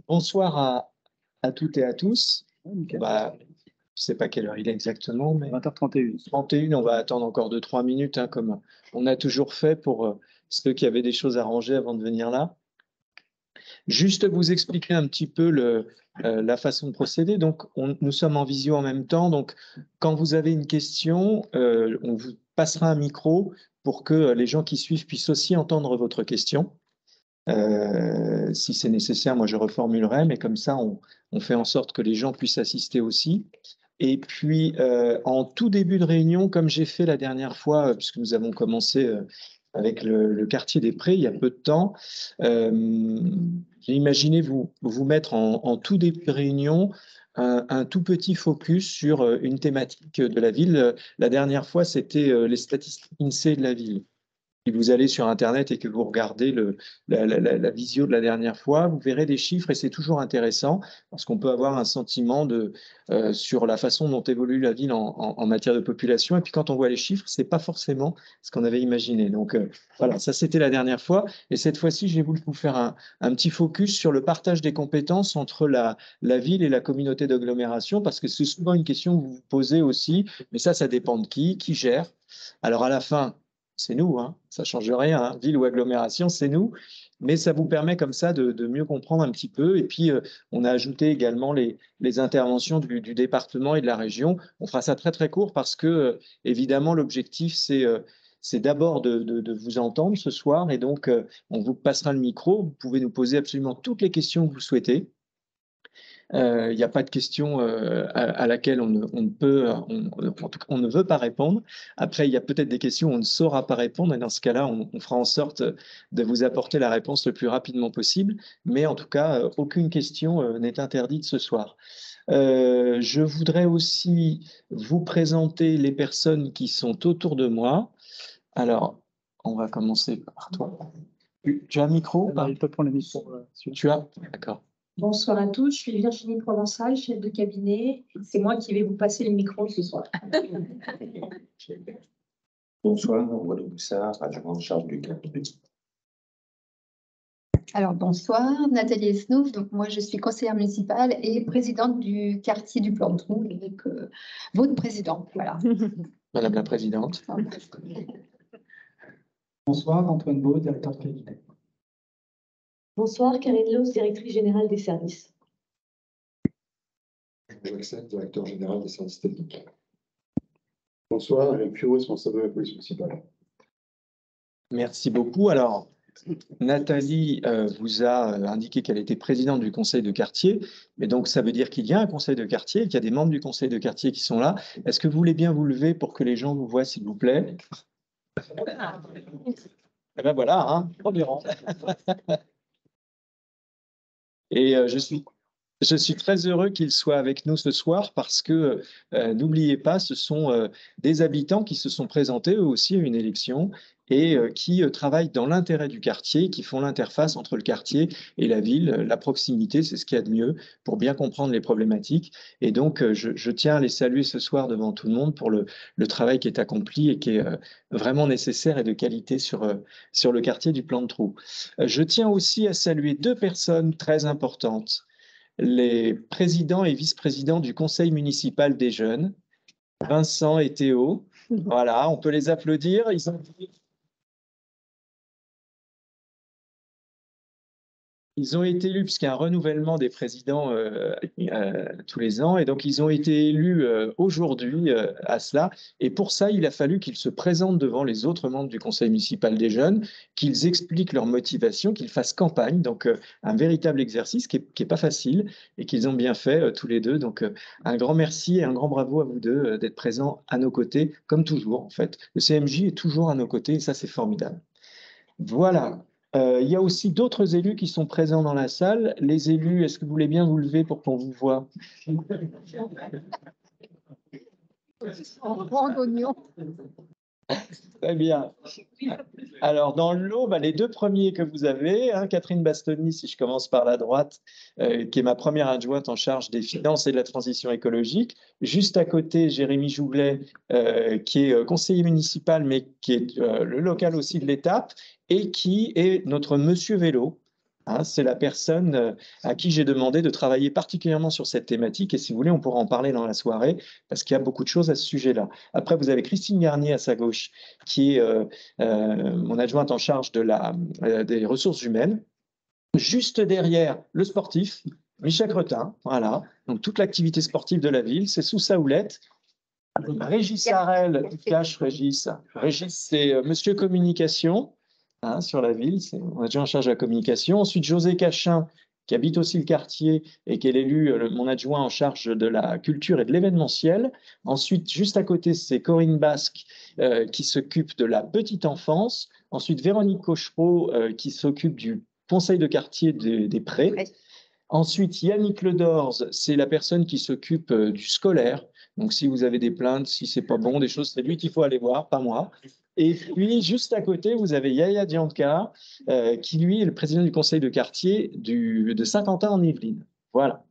Bonsoir à toutes et à tous. Bah, je ne sais pas quelle heure il est exactement, mais 20h31. 31, on va attendre encore 2-3 minutes, hein, comme on a toujours fait pour ceux qui avaient des choses à ranger avant de venir là. Juste vous expliquer un petit peu la façon de procéder. Donc, nous sommes en visio en même temps. Donc, quand vous avez une question, on vous passera un micro pour que les gens qui suivent puissent aussi entendre votre question. Si c'est nécessaire, moi je reformulerai, mais comme ça, on fait en sorte que les gens puissent assister aussi. Et puis, en tout début de réunion, comme j'ai fait la dernière fois, puisque nous avons commencé avec le quartier des Prés il y a peu de temps, j'ai imaginé vous mettre en tout début de réunion un tout petit focus sur une thématique de la ville. La dernière fois, c'était les statistiques INSEE de la ville. Si vous allez sur Internet et que vous regardez la visio de la dernière fois, vous verrez des chiffres et c'est toujours intéressant parce qu'on peut avoir un sentiment sur la façon dont évolue la ville en matière de population. Et puis quand on voit les chiffres, c'est pas forcément ce qu'on avait imaginé. Donc voilà, ça c'était la dernière fois. Et cette fois-ci, j'ai voulu vous faire un petit focus sur le partage des compétences entre la ville et la communauté d'agglomération parce que c'est souvent une question que vous vous posez aussi. Mais ça dépend de qui gère. Alors à la fin, c'est nous, hein, ça ne change rien, hein, ville ou agglomération, c'est nous, mais ça vous permet comme ça de mieux comprendre un petit peu. Et puis, on a ajouté également les interventions du département et de la région. On fera ça très très court parce que, évidemment, l'objectif, c'est d'abord de vous entendre ce soir et donc on vous passera le micro. Vous pouvez nous poser absolument toutes les questions que vous souhaitez. Il n'y a pas de question à laquelle on ne peut, en tout cas, on ne veut pas répondre. Après, il y a peut-être des questions où on ne saura pas répondre, et dans ce cas-là, on fera en sorte de vous apporter la réponse le plus rapidement possible. Mais en tout cas, aucune question n'est interdite ce soir. Je voudrais aussi vous présenter les personnes qui sont autour de moi. Alors, on va commencer par toi. Tu as un micro? Il peut prendre le micro. Tu as? D'accord. Bonsoir à tous, je suis Virginie Provençal, chef de cabinet. C'est moi qui vais vous passer le micro ce soir. Bonsoir, Walou Boussard, adjoint en charge du cabinet. Alors bonsoir, Nathalie Esnouf. Donc moi je suis conseillère municipale et présidente du quartier du Plan de Trou avec votre président. Voilà. Madame la présidente. Bonsoir, Antoine Beau, directeur de cabinet. Bonsoir, Karine Loos, directrice générale des services. Jacques Sec, directeur général des services techniques. Bonsoir, Eric Pio, responsable de la police municipale. Merci beaucoup. Alors, Nathalie vous a indiqué qu'elle était présidente du conseil de quartier, mais donc ça veut dire qu'il y a un conseil de quartier, qu'il y a des membres du conseil de quartier qui sont là. Est-ce que vous voulez bien vous lever pour que les gens vous voient, s'il vous plaît? Eh ben voilà, hein, premier rang. Et je suis très heureux qu'il soit avec nous ce soir parce que, n'oubliez pas, ce sont des habitants qui se sont présentés eux aussi à une élection et qui travaillent dans l'intérêt du quartier, qui font l'interface entre le quartier et la ville. La proximité, c'est ce qu'il y a de mieux pour bien comprendre les problématiques. Et donc, je tiens à les saluer ce soir devant tout le monde pour le travail qui est accompli et qui est vraiment nécessaire et de qualité sur le quartier du Plan de Trou. Je tiens aussi à saluer deux personnes très importantes. Les présidents et vice-présidents du conseil municipal des jeunes, Vincent et Théo. Voilà, on peut les applaudir. Ils ont été élus, puisqu'il y a un renouvellement des présidents tous les ans, et donc ils ont été élus aujourd'hui à cela. Et pour ça, il a fallu qu'ils se présentent devant les autres membres du conseil municipal des jeunes, qu'ils expliquent leur motivation, qu'ils fassent campagne. Donc un véritable exercice qui est pas facile et qu'ils ont bien fait tous les deux. Donc un grand merci et un grand bravo à vous deux d'être présents à nos côtés, comme toujours en fait. Le CMJ est toujours à nos côtés et ça c'est formidable. Voilà. Il y a aussi d'autres élus qui sont présents dans la salle. Les élus, est-ce que vous voulez bien vous lever pour qu'on vous voit? Très bien. Alors, dans le lot, les deux premiers que vous avez, hein, Catherine Bastoni, si je commence par la droite, qui est ma première adjointe en charge des finances et de la transition écologique. Juste à côté, Jérémy Jouglet, qui est conseiller municipal, mais qui est le local aussi de l'étape, et qui est notre monsieur vélo. Hein, c'est la personne à qui j'ai demandé de travailler particulièrement sur cette thématique. Et si vous voulez, on pourra en parler dans la soirée parce qu'il y a beaucoup de choses à ce sujet-là. Après, vous avez Christine Garnier à sa gauche, qui est mon adjointe en charge des ressources humaines. Juste derrière le sportif, Michel Cretin, voilà. Donc toute l'activité sportive de la ville, c'est sous sa houlette. Régis Sarel, qui cache Régis. Régis, c'est Monsieur Communication, hein, sur la ville. On a déjà en charge de la communication. Ensuite, José Cachin, qui habite aussi le quartier et qui est l'élu, mon adjoint en charge de la culture et de l'événementiel. Ensuite, juste à côté, c'est Corinne Basque, qui s'occupe de la petite enfance. Ensuite, Véronique Cochereau, qui s'occupe du conseil de quartier des prés. Ensuite, Yannick Ledorz, c'est la personne qui s'occupe du scolaire. Donc, si vous avez des plaintes, si c'est pas bon, des choses, c'est lui qu'il faut aller voir, pas moi. Et puis, juste à côté, vous avez Yaya Dianka, qui lui est le président du conseil de quartier de Saint-Quentin en Yvelines. Voilà.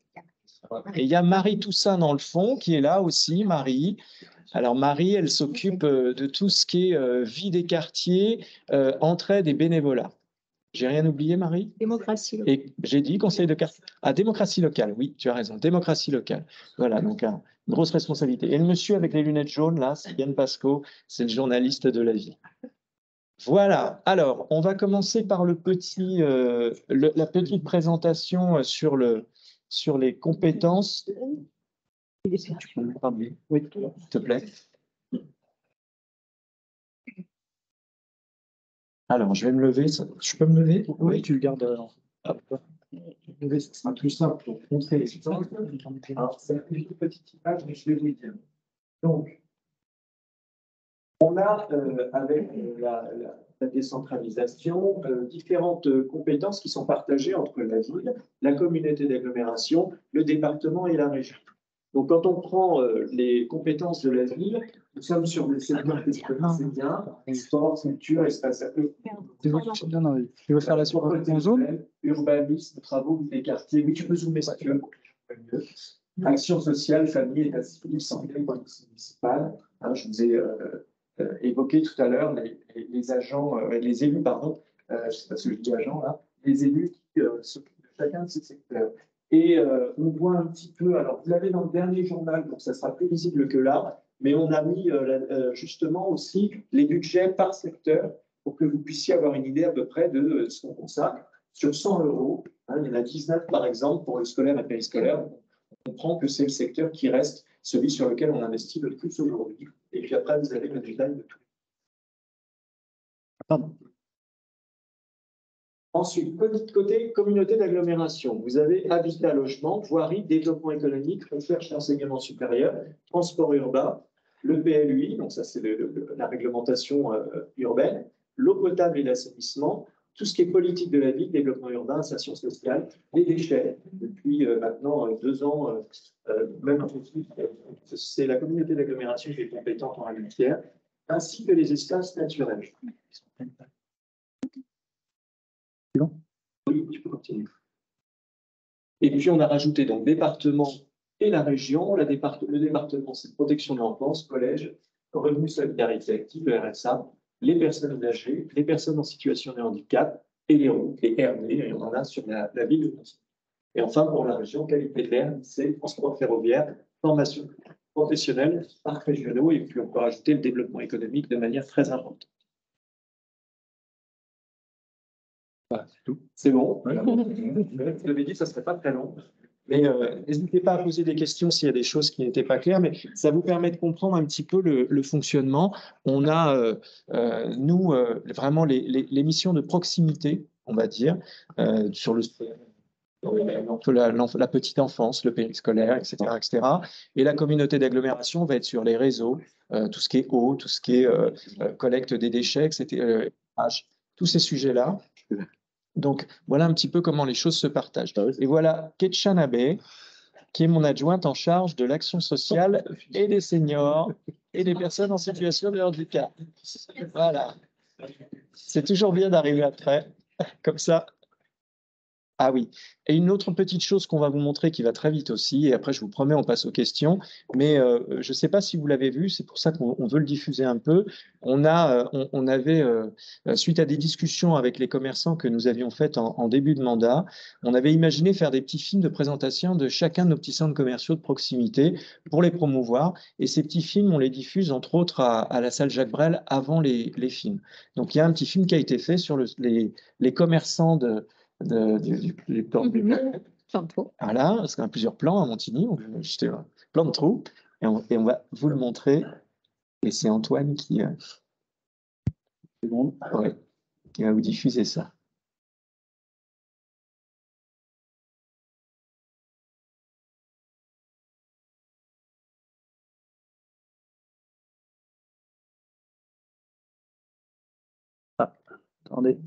Et il y a Marie Toussaint dans le fond, qui est là aussi, Marie. Alors, Marie, elle s'occupe de tout ce qui est vie des quartiers, entraide et bénévolat. J'ai rien oublié, Marie? Démocratie locale. Et j'ai dit conseil de quartier. Ah, démocratie locale, oui, tu as raison, démocratie locale. Voilà, donc une grosse responsabilité. Et le monsieur avec les lunettes jaunes, là, c'est Yann Pasco, c'est le journaliste de la vie. Voilà, alors, on va commencer par la petite présentation sur les compétences. Tu peux me parler? Oui, s'il te plaît. Alors, je vais me lever. Je peux me lever? Oui, tu le gardes. Ce sera plus simple pour montrer les exemples. Alors, c'est une petite image, mais je vais vous le dire. Donc, on a, avec la décentralisation, différentes compétences qui sont partagées entre la ville, la communauté d'agglomération, le département et la région. Donc, quand on prend les compétences de la ville, nous sommes sur des secteurs que vous connaissez bien, sport, culture, espace à eux. Non, tu veux faire la suite en zone? Urbanisme, travaux des quartiers. Oui, tu peux zoomer si tu veux. Action sociale, famille, état civil, santé, police municipale. Hein, je vous ai évoqué tout à l'heure les agents, les élus, pardon, je ne sais pas si je dis agents là, les élus qui s'occupent de chacun de ces secteurs. Et on voit un petit peu, alors vous l'avez dans le dernier journal, donc ça sera plus visible que là, mais on a mis justement aussi les budgets par secteur pour que vous puissiez avoir une idée à peu près de ce qu'on consacre. Sur 100 €, hein, il y en a 19 par exemple pour le scolaire et périscolaire. On comprend que c'est le secteur qui reste celui sur lequel on investit le plus aujourd'hui. Et puis après, vous avez le détail de tout. Pardon. Ensuite, petit côté communauté d'agglomération. Vous avez habitat, logement, voirie, développement économique, recherche et enseignement supérieur, transport urbain, le PLUI, donc ça c'est la réglementation urbaine, l'eau potable et l'assainissement, tout ce qui est politique de la ville, développement urbain, insertion sociale, les déchets, depuis maintenant 2 ans, même un peu plus, c'est la communauté d'agglomération qui est compétente en la matière, ainsi que les espaces naturels. Oui, tu peux continuer. Et puis, on a rajouté donc département et la région. Le département, c'est protection de l'enfance, collège, revenu solidarité active, le RSA, les personnes âgées, les personnes en situation de handicap et les routes, les RD, et on en a sur la ville de Montsou. Et enfin, pour la région, qualité de l'air, c'est transport ferroviaire, formation professionnelle, parcs régionaux, et puis on peut rajouter le développement économique de manière très importante. C'est tout. C'est bon. Voilà. Je l'avais dit, ça ne serait pas très long. Mais n'hésitez pas à poser des questions s'il y a des choses qui n'étaient pas claires, mais ça vous permet de comprendre un petit peu le fonctionnement. On a, nous, vraiment les missions de proximité, on va dire, sur la petite enfance, le périscolaire, etc., etc. Et la communauté d'agglomération va être sur les réseaux, tout ce qui est eau, tout ce qui est collecte des déchets, etc., tous ces sujets-là. Donc, voilà un petit peu comment les choses se partagent. Et voilà Ketchan Abe, qui est mon adjointe en charge de l'action sociale et des seniors et des personnes en situation de handicap. Voilà. C'est toujours bien d'arriver après, comme ça. Ah oui, et une autre petite chose qu'on va vous montrer qui va très vite aussi, et après je vous promets on passe aux questions, mais je ne sais pas si vous l'avez vu, c'est pour ça qu'on veut le diffuser un peu. On avait, suite à des discussions avec les commerçants que nous avions faites en début de mandat, on avait imaginé faire des petits films de présentation de chacun de nos petits centres commerciaux de proximité pour les promouvoir, et ces petits films on les diffuse entre autres à la salle Jacques Brel avant les films. Donc il y a un petit film qui a été fait sur les commerçants du plan de Tantôt. voilà, parce qu'on a plusieurs plans à Montigny, on peut jeter un plan de trou, et on va vous le montrer. Et c'est Antoine ouais, qui va vous diffuser ça. Ah, attendez.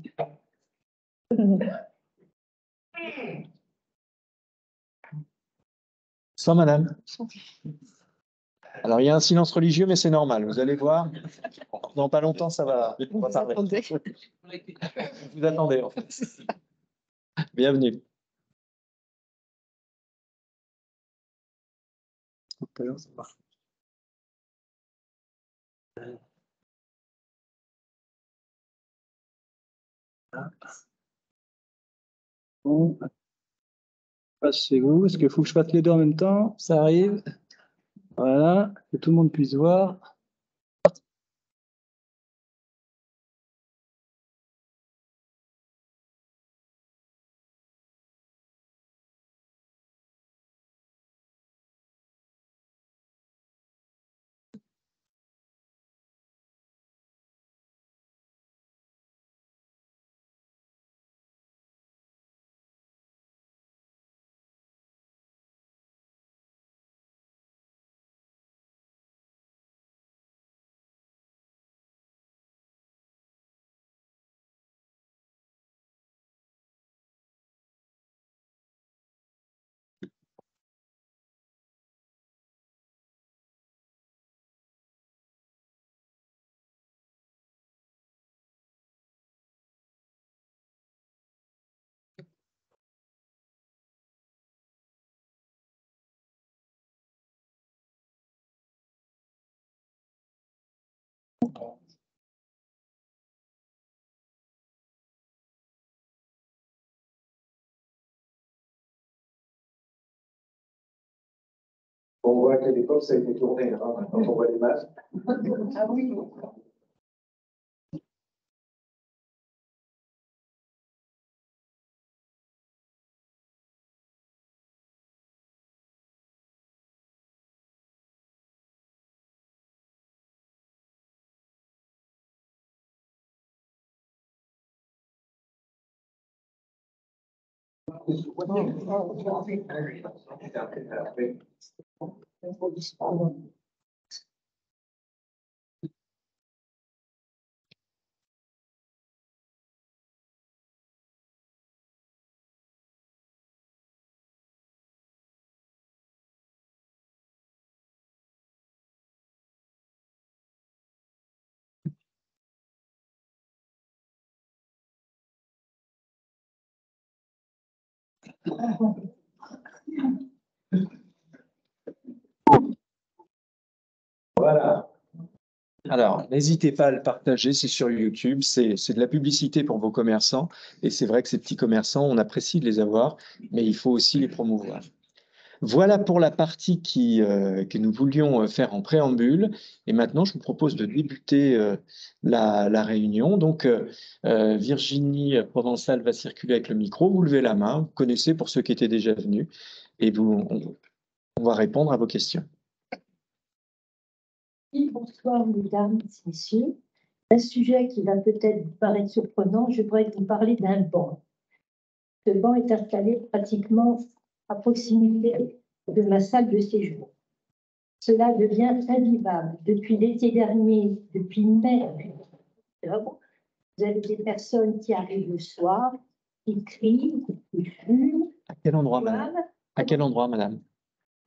Sans madame. Alors, il y a un silence religieux, mais c'est normal. Vous allez voir, dans pas longtemps, ça va. On va parler. Vous attendez, en fait. Bienvenue. Bon, passe chez vous. Est-ce qu'il faut que je fasse les deux en même temps? Ça arrive. Voilà, que tout le monde puisse voir. On voit qu'à l'époque, ça a été tourné. Maintenant, on voit les masques. Ah oui. Voilà. Alors, n'hésitez pas à le partager, c'est sur YouTube, c'est de la publicité pour vos commerçants. Et c'est vrai que ces petits commerçants, on apprécie de les avoir, mais il faut aussi les promouvoir. Voilà pour la partie que nous voulions faire en préambule. Et maintenant, je vous propose de débuter la réunion. Donc, Virginie Provençal va circuler avec le micro. Vous levez la main, vous connaissez pour ceux qui étaient déjà venus, et on va répondre à vos questions. Bonsoir, mesdames et messieurs. Un sujet qui va peut-être vous paraître surprenant, je voudrais vous parler d'un banc. Ce banc est installé pratiquement à proximité de ma salle de séjour. Cela devient invivable. Depuis l'été dernier, depuis mai, vous avez des personnes qui arrivent le soir, qui crient, qui fument. À quel endroit, madame? À quel endroit, madame?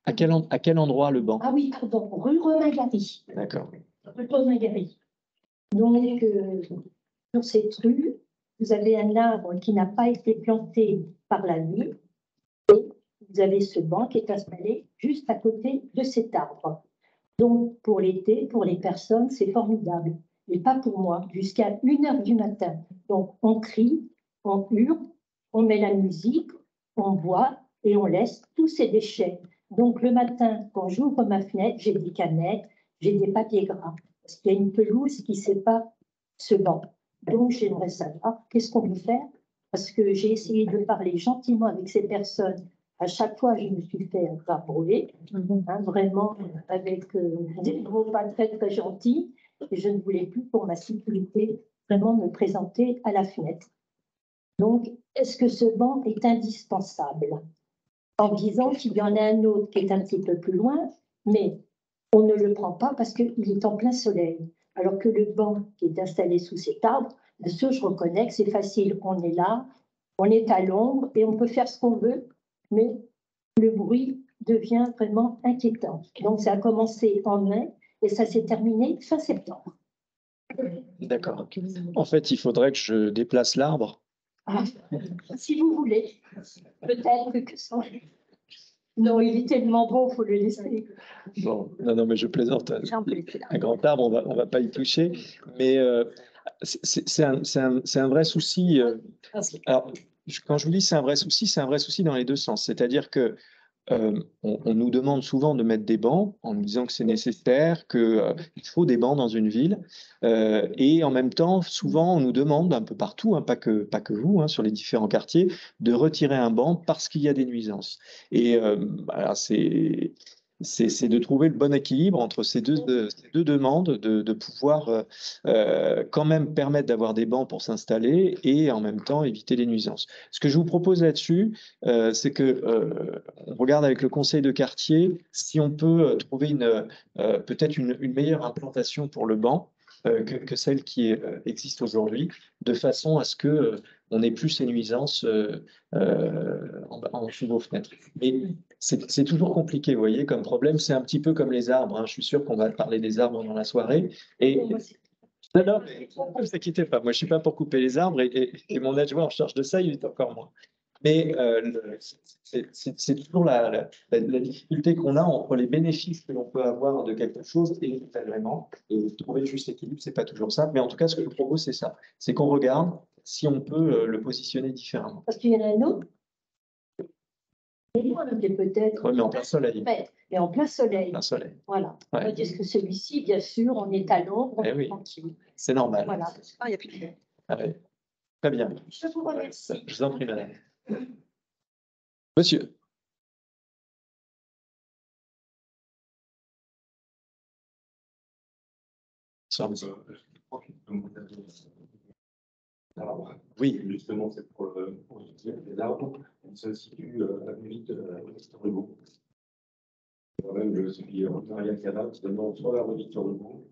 À quel endroit le banc? Ah oui, pardon, rue Romain-Gary. D'accord. Rue Romain-Gary. Donc, sur cette rue, vous avez un arbre qui n'a pas été planté par la nuit, et vous avez ce banc qui est installé juste à côté de cet arbre. Donc, pour l'été, pour les personnes, c'est formidable. Mais pas pour moi, jusqu'à 1h du matin. Donc, on crie, on hurle, on met la musique, on boit et on laisse tous ces déchets. Donc, le matin, quand j'ouvre ma fenêtre, j'ai des canettes, j'ai des papiers gras, parce qu'il y a une pelouse qui sépare ce banc. Donc, j'aimerais savoir qu'est-ce qu'on peut faire, parce que j'ai essayé de parler gentiment avec ces personnes. À chaque fois, je me suis fait rabrouer, vraiment avec des mots pas très, très gentils. Et je ne voulais plus, pour ma sécurité, vraiment me présenter à la fenêtre. Donc, est-ce que ce banc est indispensable? En disant qu'il y en a un autre qui est un petit peu plus loin, mais on ne le prend pas parce qu'il est en plein soleil. Alors que le banc qui est installé sous cet arbre, bien sûr, je reconnais que c'est facile. On est là, on est à l'ombre et on peut faire ce qu'on veut, mais le bruit devient vraiment inquiétant. Donc, ça a commencé en mai et ça s'est terminé fin septembre. D'accord. En fait, il faudrait que je déplace l'arbre. Ah, si vous voulez, peut-être que ça. Non, il est tellement beau, il faut le laisser. Bon, non, mais je plaisante. J'en peux plus, là. Un grand arbre, on va pas y toucher. Mais c'est un vrai souci. Alors, quand je vous dis c'est un vrai souci dans les deux sens. C'est-à-dire que on nous demande souvent de mettre des bancs en nous disant que c'est nécessaire, qu'il faut des bancs dans une ville. Et en même temps, souvent, on nous demande un peu partout, hein, pas que vous, hein, sur les différents quartiers, de retirer un banc parce qu'il y a des nuisances. Et alors, c'est de trouver le bon équilibre entre ces deux demandes, de pouvoir quand même permettre d'avoir des bancs pour s'installer et en même temps éviter les nuisances. Ce que je vous propose là-dessus, c'est que on regarde avec le conseil de quartier si on peut trouver peut-être une meilleure implantation pour le banc que celle qui existe aujourd'hui, de façon à ce que on n'ait plus ces nuisances en dessous de vos fenêtres. Mais c'est toujours compliqué, vous voyez, comme problème. C'est un petit peu comme les arbres, hein. Je suis sûr qu'on va parler des arbres dans la soirée. Et non, mais ne vous inquiétez pas, moi je suis pas pour couper les arbres et mon adjoint en charge de ça, il est encore moins. Mais c'est toujours la difficulté qu'on a entre les bénéfices que l'on peut avoir de quelque chose et l'agrément. Et trouver le juste équilibre, c'est pas toujours simple. Mais en tout cas, ce que je vous propose, c'est ça. C'est qu'on regarde si on peut le positionner différemment. Parce qu'il y en a un autre. Et moi, peut-être. Oui, mais en plein soleil. Mais en plein soleil. Plein soleil. Voilà. Ouais. Tandis que celui-ci, bien sûr, on est à l'ombre, on est oui. tranquille. C'est normal. Voilà. Ah, il n'y a plus de Ah, ouais. Très bien. Je vous remercie. Je vous en prie, madame. Monsieur. Oui. Justement, c'est pour les arbres. On se situe à limite Victor Hugo. Moi-même, je suis en arrière canal, seulement sur la rue Victor Hugo,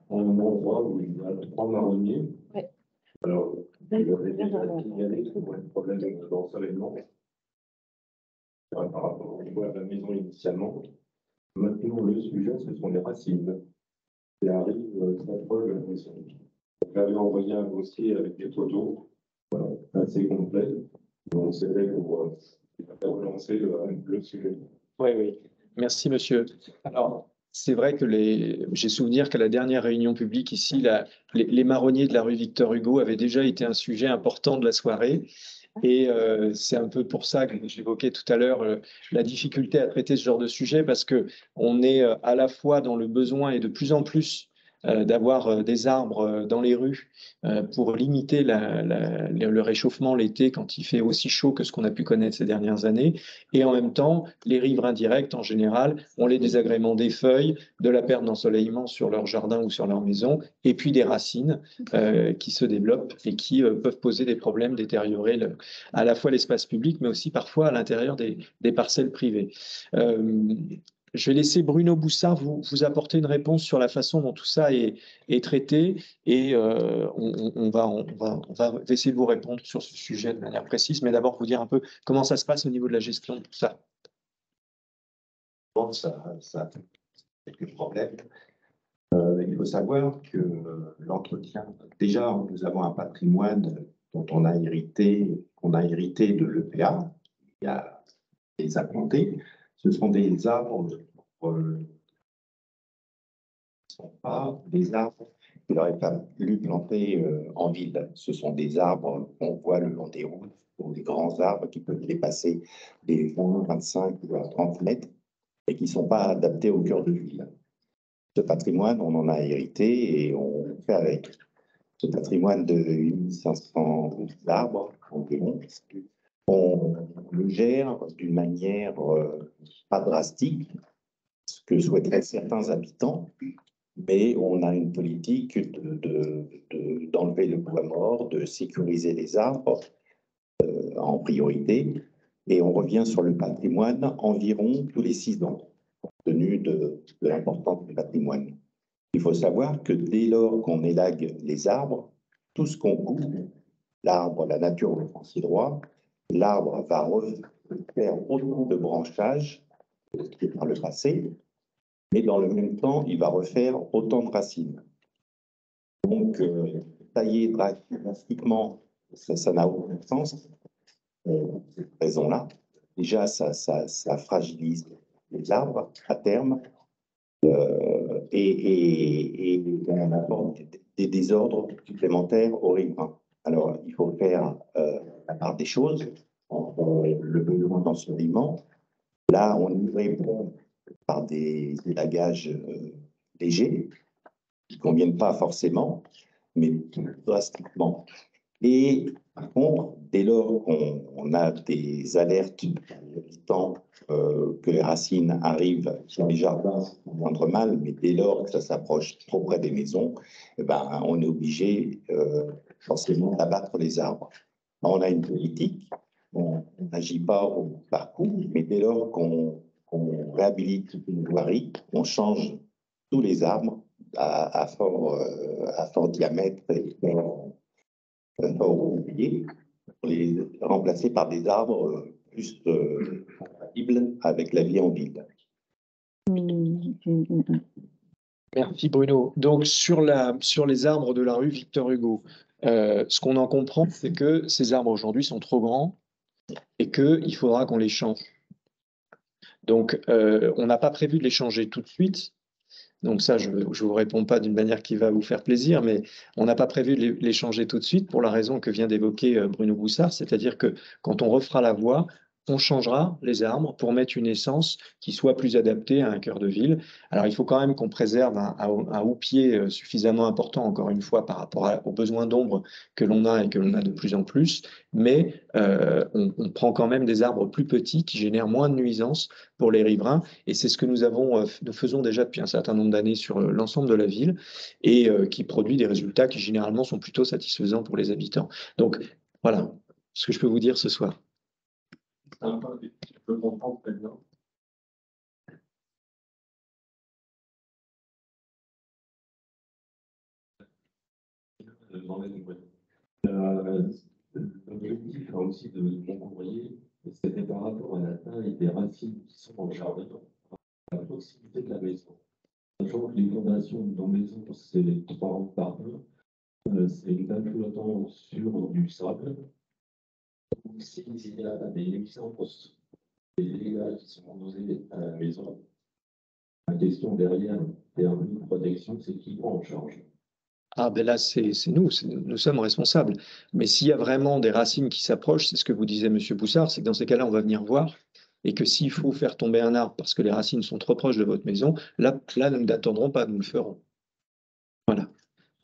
en un endroit où il y a 3 marronniers. Ouais. Alors, il y avait déjà signalé pour un problème d'ensoleillement par rapport à la maison initialement. Maintenant, le sujet, ce sont les racines qui arrivent très proche de la maison. J'avais envoyé un dossier avec des photos assez complets. Donc, c'est vrai qu'on va relancer le sujet. Oui. Merci, monsieur. Alors, c'est vrai que j'ai souvenir qu'à la dernière réunion publique ici, les marronniers de la rue Victor Hugo avaient déjà été un sujet important de la soirée. Et c'est un peu pour ça que j'évoquais tout à l'heure la difficulté à traiter ce genre de sujet, parce qu'on est à la fois dans le besoin et de plus en plus d'avoir des arbres dans les rues pour limiter le réchauffement l'été quand il fait aussi chaud que ce qu'on a pu connaître ces dernières années. Et en même temps, les riverains directs, en général, ont les désagréments des feuilles, de la perte d'ensoleillement sur leur jardin ou sur leur maison, et puis des racines qui se développent et qui peuvent poser des problèmes, détériorer à la fois l'espace public, mais aussi parfois à l'intérieur des parcelles privées. Je vais laisser Bruno Boussard vous apporter une réponse sur la façon dont tout ça est traité, et on va essayer de vous répondre sur ce sujet de manière précise, mais d'abord vous dire un peu comment ça se passe au niveau de la gestion de tout ça. Bon, ça a quelques problèmes. Il faut savoir que l'entretien, déjà, nous avons un patrimoine dont on a hérité de l'EPA, il y a les implantés. Ce sont des arbres ne sont pas des arbres qu'il aurait fallu planter en ville. Ce sont des arbres qu'on voit le long des routes, des grands arbres qui peuvent dépasser les 20, 25 ou 30 mètres et qui ne sont pas adaptés au cœur de ville. Ce patrimoine, on en a hérité et on fait avec. Ce patrimoine de 1500 arbres environ, on le gère d'une manière pas drastique, ce que souhaiteraient certains habitants, mais on a une politique d'enlever le bois mort, de sécuriser les arbres en priorité, et on revient sur le patrimoine environ tous les 6 ans, compte tenu de l'importance du patrimoine. Il faut savoir que dès lors qu'on élague les arbres, tout ce qu'on coupe, l'arbre, la nature le prend si droit, l'arbre va refaire autant de branchages que par le passé, mais dans le même temps, il va refaire autant de racines. Donc, tailler drastiquement, ça n'a aucun sens, pour cette raison-là. Déjà, ça fragilise les arbres à terme, et on apporte des désordres supplémentaires aux riverains. Alors, il faut faire la part des choses entre le besoin d'ensoleillement. Là, on y répond par des élagages légers, qui ne conviennent pas forcément, mais drastiquement. Et par contre, dès lors qu'on a des alertes habitants que les racines arrivent sur les jardins, c'est moindre mal, mais dès lors que ça s'approche trop près des maisons, eh ben, on est obligé forcément d'abattre les arbres. On a une politique, on n'agit pas au parcours, mais dès lors qu'on réhabilite une voirie, on change tous les arbres à fort diamètre et pour les remplacer par des arbres plus compatibles avec la vie en ville. Merci Bruno. Donc sur les arbres de la rue Victor Hugo, ce qu'on en comprend, c'est que ces arbres aujourd'hui sont trop grands et qu'il faudra qu'on les change. Donc on n'a pas prévu de les changer tout de suite. Donc ça, je ne vous réponds pas d'une manière qui va vous faire plaisir, mais on n'a pas prévu de les changer tout de suite pour la raison que vient d'évoquer Bruno Boussard, c'est-à-dire que quand on refera la voie, on changera les arbres pour mettre une essence qui soit plus adaptée à un cœur de ville. Alors, il faut quand même qu'on préserve un houppier suffisamment important, encore une fois, par rapport aux besoins d'ombre que l'on a et que l'on a de plus en plus, mais on prend quand même des arbres plus petits qui génèrent moins de nuisances pour les riverains, et c'est ce que nous faisons déjà depuis un certain nombre d'années sur l'ensemble de la ville, et qui produit des résultats qui généralement sont plutôt satisfaisants pour les habitants. Donc, voilà ce que je peux vous dire ce soir. Je peux comprendre très bien. L'objectif aussi de mon courrier, c'était par rapport à la taille des racines qui sont dans le jardin, à proximité de la maison. Sachant que les fondations de nos maisons, c'est 3 par 1, c'est une dalle flottant sur du sable. Donc, s'il y a des nuisances, des dégâts qui sont causés à la maison, la question derrière, termes de protection, c'est qui prend en charge? Ah ben là, c'est nous sommes responsables. Mais s'il y a vraiment des racines qui s'approchent, c'est ce que vous disait Monsieur Boussard, c'est que dans ces cas-là, on va venir voir, et que s'il faut faire tomber un arbre parce que les racines sont trop proches de votre maison, là nous n'attendrons pas, nous le ferons. Voilà.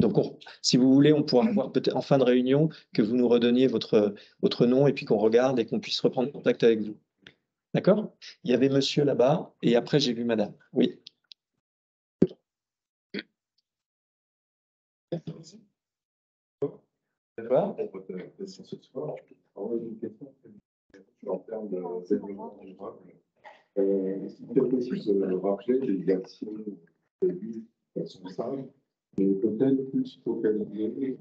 Donc, si vous voulez, on pourra voir peut-être en fin de réunion que vous nous redonniez votre nom et puis qu'on regarde et qu'on puisse reprendre contact avec vous. D'accord? Il y avait monsieur là-bas et après j'ai vu madame. Oui. Ce soir, une question en termes de développement durable. C'est possible de rappeler les actions prévues responsables, mais peut-être plus focalisées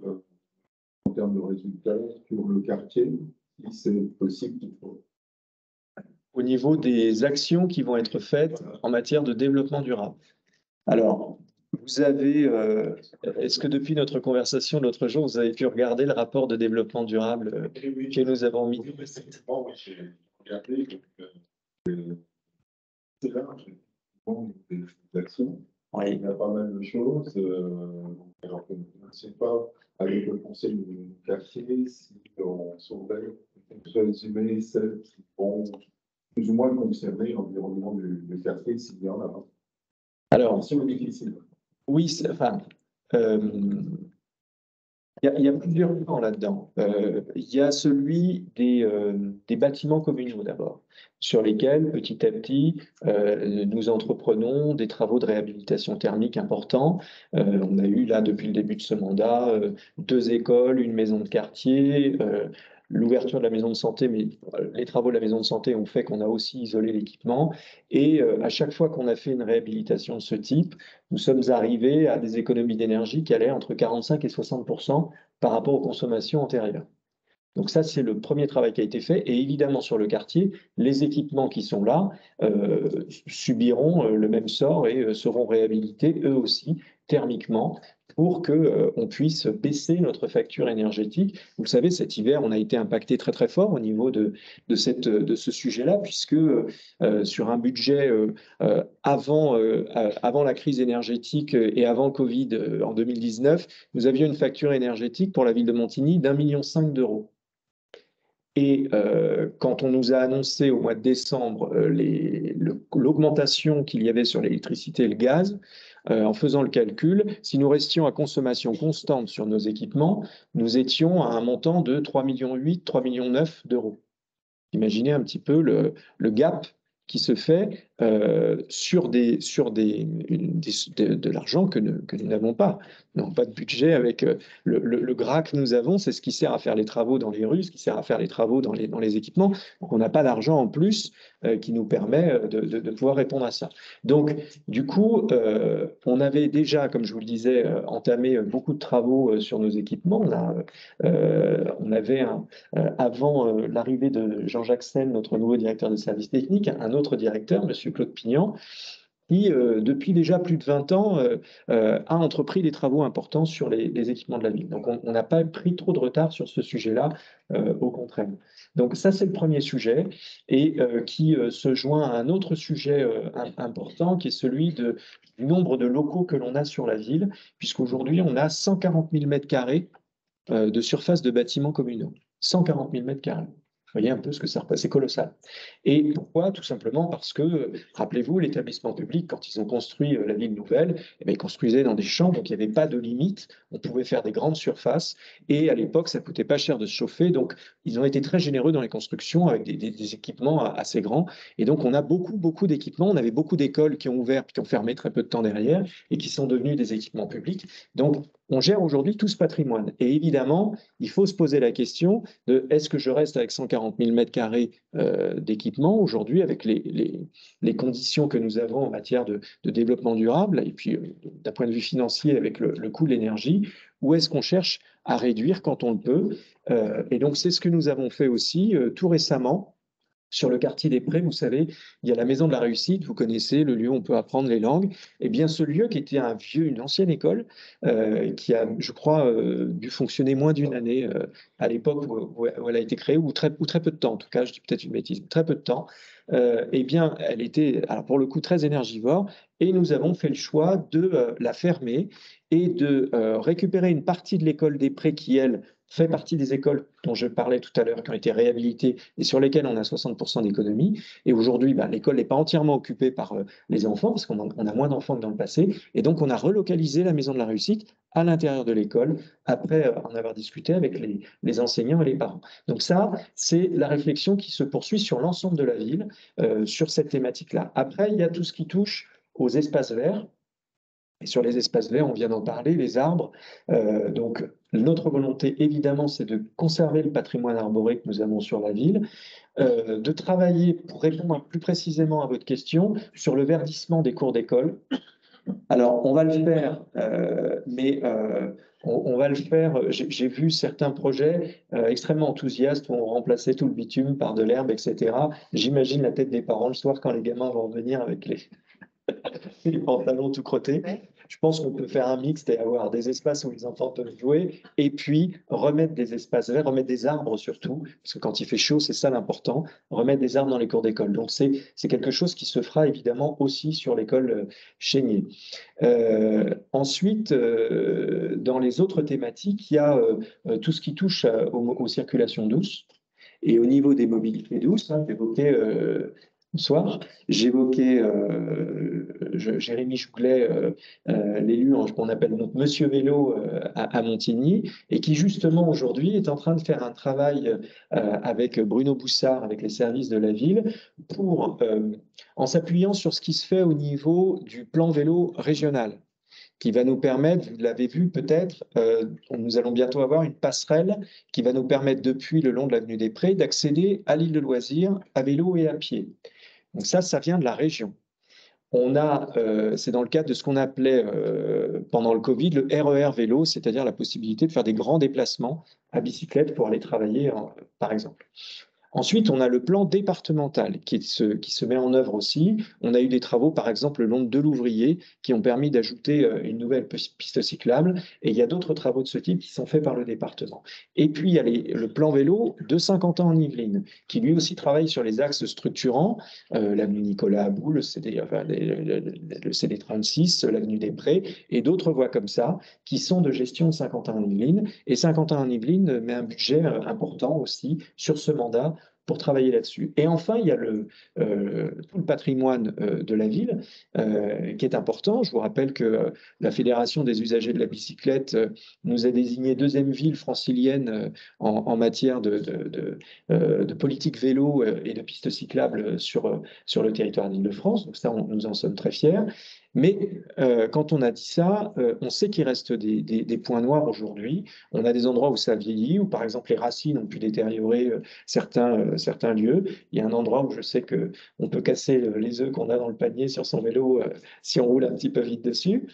en termes de résultats sur le quartier, si c'est possible. Au niveau des actions qui vont être faites en matière de développement durable. Alors, vous avez, est-ce que depuis notre conversation l'autre jour, vous avez pu regarder le rapport de développement durable que nous avons mis? Oui, récemment, oui, j'ai regardé, donc, c'est là, bon, des actions. Oui. Il y a pas mal de choses. Alors, je ne sais pas, avec le conseil du quartier, si on surveille, soit résumer celles qui vont plus ou moins concerner l'environnement du quartier, s'il y en a. Alors, c'est difficile. oui, enfin, il y a plusieurs plans là-dedans. Il y a celui des bâtiments communaux d'abord, sur lesquels, petit à petit, nous entreprenons des travaux de réhabilitation thermique importants. On a eu là, depuis le début de ce mandat, 2 écoles, une maison de quartier, l'ouverture de la maison de santé, mais les travaux de la maison de santé ont fait qu'on a aussi isolé l'équipement. Et à chaque fois qu'on a fait une réhabilitation de ce type, nous sommes arrivés à des économies d'énergie qui allaient entre 45 et 60% par rapport aux consommations antérieures. Donc ça, c'est le premier travail qui a été fait. Et évidemment, sur le quartier, les équipements qui sont là subiront le même sort et seront réhabilités eux aussi thermiquement pour qu'on puisse baisser notre facture énergétique. Vous le savez, cet hiver, on a été impacté très très fort au niveau de ce sujet-là, puisque sur un budget avant la crise énergétique et avant le Covid en 2019, nous avions une facture énergétique pour la ville de Montigny d'1,5 million d'euros. Et quand on nous a annoncé au mois de décembre l'augmentation qu'il y avait sur l'électricité et le gaz, en faisant le calcul, si nous restions à consommation constante sur nos équipements, nous étions à un montant de 3,8 millions, 3,9 millions d'euros. Imaginez un petit peu le gap qui se fait sur de l'argent que nous n'avons pas. Nous n'avons pas de budget avec le gras que nous avons, c'est ce qui sert à faire les travaux dans les rues, ce qui sert à faire les travaux dans les équipements. Donc on n'a pas d'argent en plus qui nous permet de pouvoir répondre à ça. Donc du coup, on avait déjà, comme je vous le disais, entamé beaucoup de travaux sur nos équipements. On avait avant l'arrivée de Jean-Jacques Sen, notre nouveau directeur des services techniques, un autre directeur, M. Claude Pignan, qui, depuis déjà plus de 20 ans, a entrepris des travaux importants sur les équipements de la ville. Donc, on n'a pas pris trop de retard sur ce sujet-là, au contraire. Donc, ça, c'est le premier sujet, et qui se joint à un autre sujet important, qui est celui du nombre de locaux que l'on a sur la ville, puisqu'aujourd'hui, on a 140 000 m² de surface de bâtiments communaux. 140 000 m². Vous voyez un peu ce que ça représente, c'est colossal. Et pourquoi? Tout simplement parce que, rappelez-vous, l'établissement public, quand ils ont construit la ville nouvelle, eh bien, ils construisaient dans des champs, donc il n'y avait pas de limite, on pouvait faire des grandes surfaces, et à l'époque, ça ne coûtait pas cher de se chauffer, donc ils ont été très généreux dans les constructions avec des équipements assez grands, et donc on a beaucoup d'équipements, on avait beaucoup d'écoles qui ont ouvert puis qui ont fermé très peu de temps derrière, et qui sont devenus des équipements publics. Donc, on gère aujourd'hui tout ce patrimoine. Et évidemment, il faut se poser la question de est-ce que je reste avec 140 000 m² d'équipement aujourd'hui avec les conditions que nous avons en matière de développement durable et puis d'un point de vue financier avec le coût de l'énergie, ou est-ce qu'on cherche à réduire quand on le peut? Et donc, c'est ce que nous avons fait aussi tout récemment. Sur le quartier des Prés, vous savez, il y a la Maison de la Réussite, vous connaissez le lieu où on peut apprendre les langues. Eh bien, ce lieu qui était une ancienne école, qui a, je crois, dû fonctionner moins d'une année à l'époque où elle a été créée, ou très peu de temps, en tout cas, je dis peut-être une bêtise, très peu de temps. Eh bien, elle était, alors pour le coup, très énergivore, et nous avons fait le choix de la fermer et de récupérer une partie de l'école des Prés qui, elle, fait partie des écoles dont je parlais tout à l'heure, qui ont été réhabilitées et sur lesquelles on a 60% d'économie. Et aujourd'hui, l'école n'est pas entièrement occupée par les enfants, parce qu'on a moins d'enfants que dans le passé. Et donc, on a relocalisé la Maison de la Réussite à l'intérieur de l'école, après en avoir discuté avec les enseignants et les parents. Donc ça, c'est la réflexion qui se poursuit sur l'ensemble de la ville, sur cette thématique-là. Après, il y a tout ce qui touche aux espaces verts. Et sur les espaces verts, on vient d'en parler, les arbres. Donc, notre volonté, évidemment, c'est de conserver le patrimoine arboré que nous avons sur la ville, de travailler, pour répondre plus précisément à votre question, sur le verdissement des cours d'école. Alors, on va le faire, mais on va le faire. J'ai vu certains projets extrêmement enthousiastes où on remplaçait tout le bitume par de l'herbe, etc. J'imagine la tête des parents le soir quand les gamins vont revenir avec les pantalons tout crottés. Je pense qu'on peut faire un mixte et avoir des espaces où les enfants peuvent jouer et puis remettre des espaces verts, remettre des arbres surtout, parce que quand il fait chaud, c'est ça l'important, remettre des arbres dans les cours d'école. Donc c'est quelque chose qui se fera évidemment aussi sur l'école Chénier. Ensuite, dans les autres thématiques, il y a tout ce qui touche aux circulations douces. Et au niveau des mobilités douces, hein, bonsoir, j'évoquais Jérémy Jouglet, l'élu qu'on appelle donc Monsieur Vélo à Montigny, et qui justement aujourd'hui est en train de faire un travail avec Bruno Boussard, avec les services de la ville, pour, en s'appuyant sur ce qui se fait au niveau du plan vélo régional, qui va nous permettre, vous l'avez vu peut-être, nous allons bientôt avoir une passerelle qui va nous permettre depuis le long de l'avenue des Prés d'accéder à l'île de loisirs à vélo et à pied. Donc ça vient de la région. C'est dans le cadre de ce qu'on appelait pendant le Covid le RER vélo, c'est-à-dire la possibilité de faire des grands déplacements à bicyclette pour aller travailler, par exemple. Ensuite, on a le plan départemental qui se met en œuvre aussi. On a eu des travaux, par exemple, le long de Delouvrier, qui ont permis d'ajouter une nouvelle piste cyclable. Et il y a d'autres travaux de ce type qui sont faits par le département. Et puis, il y a le plan vélo de Saint-Quentin en Yvelines, qui lui aussi travaille sur les axes structurants, l'avenue Nicolas Aboul, le CD36, l'avenue des Prés, et d'autres voies comme ça, qui sont de gestion de Saint-Quentin en Yvelines. Et Saint-Quentin en Yvelines met un budget important aussi sur ce mandat pour travailler là-dessus. Et enfin, il y a tout le patrimoine de la ville qui est important. Je vous rappelle que la Fédération des usagers de la bicyclette nous a désigné deuxième ville francilienne en matière de politique vélo et de pistes cyclables sur le territoire d'Île-de-France. Donc ça, nous en sommes très fiers. Mais quand on a dit ça, on sait qu'il reste des points noirs aujourd'hui. On a des endroits où ça vieillit, où par exemple les racines ont pu détériorer certains lieux. Il y a un endroit où je sais qu'on peut casser les œufs qu'on a dans le panier sur son vélo si on roule un petit peu vite dessus.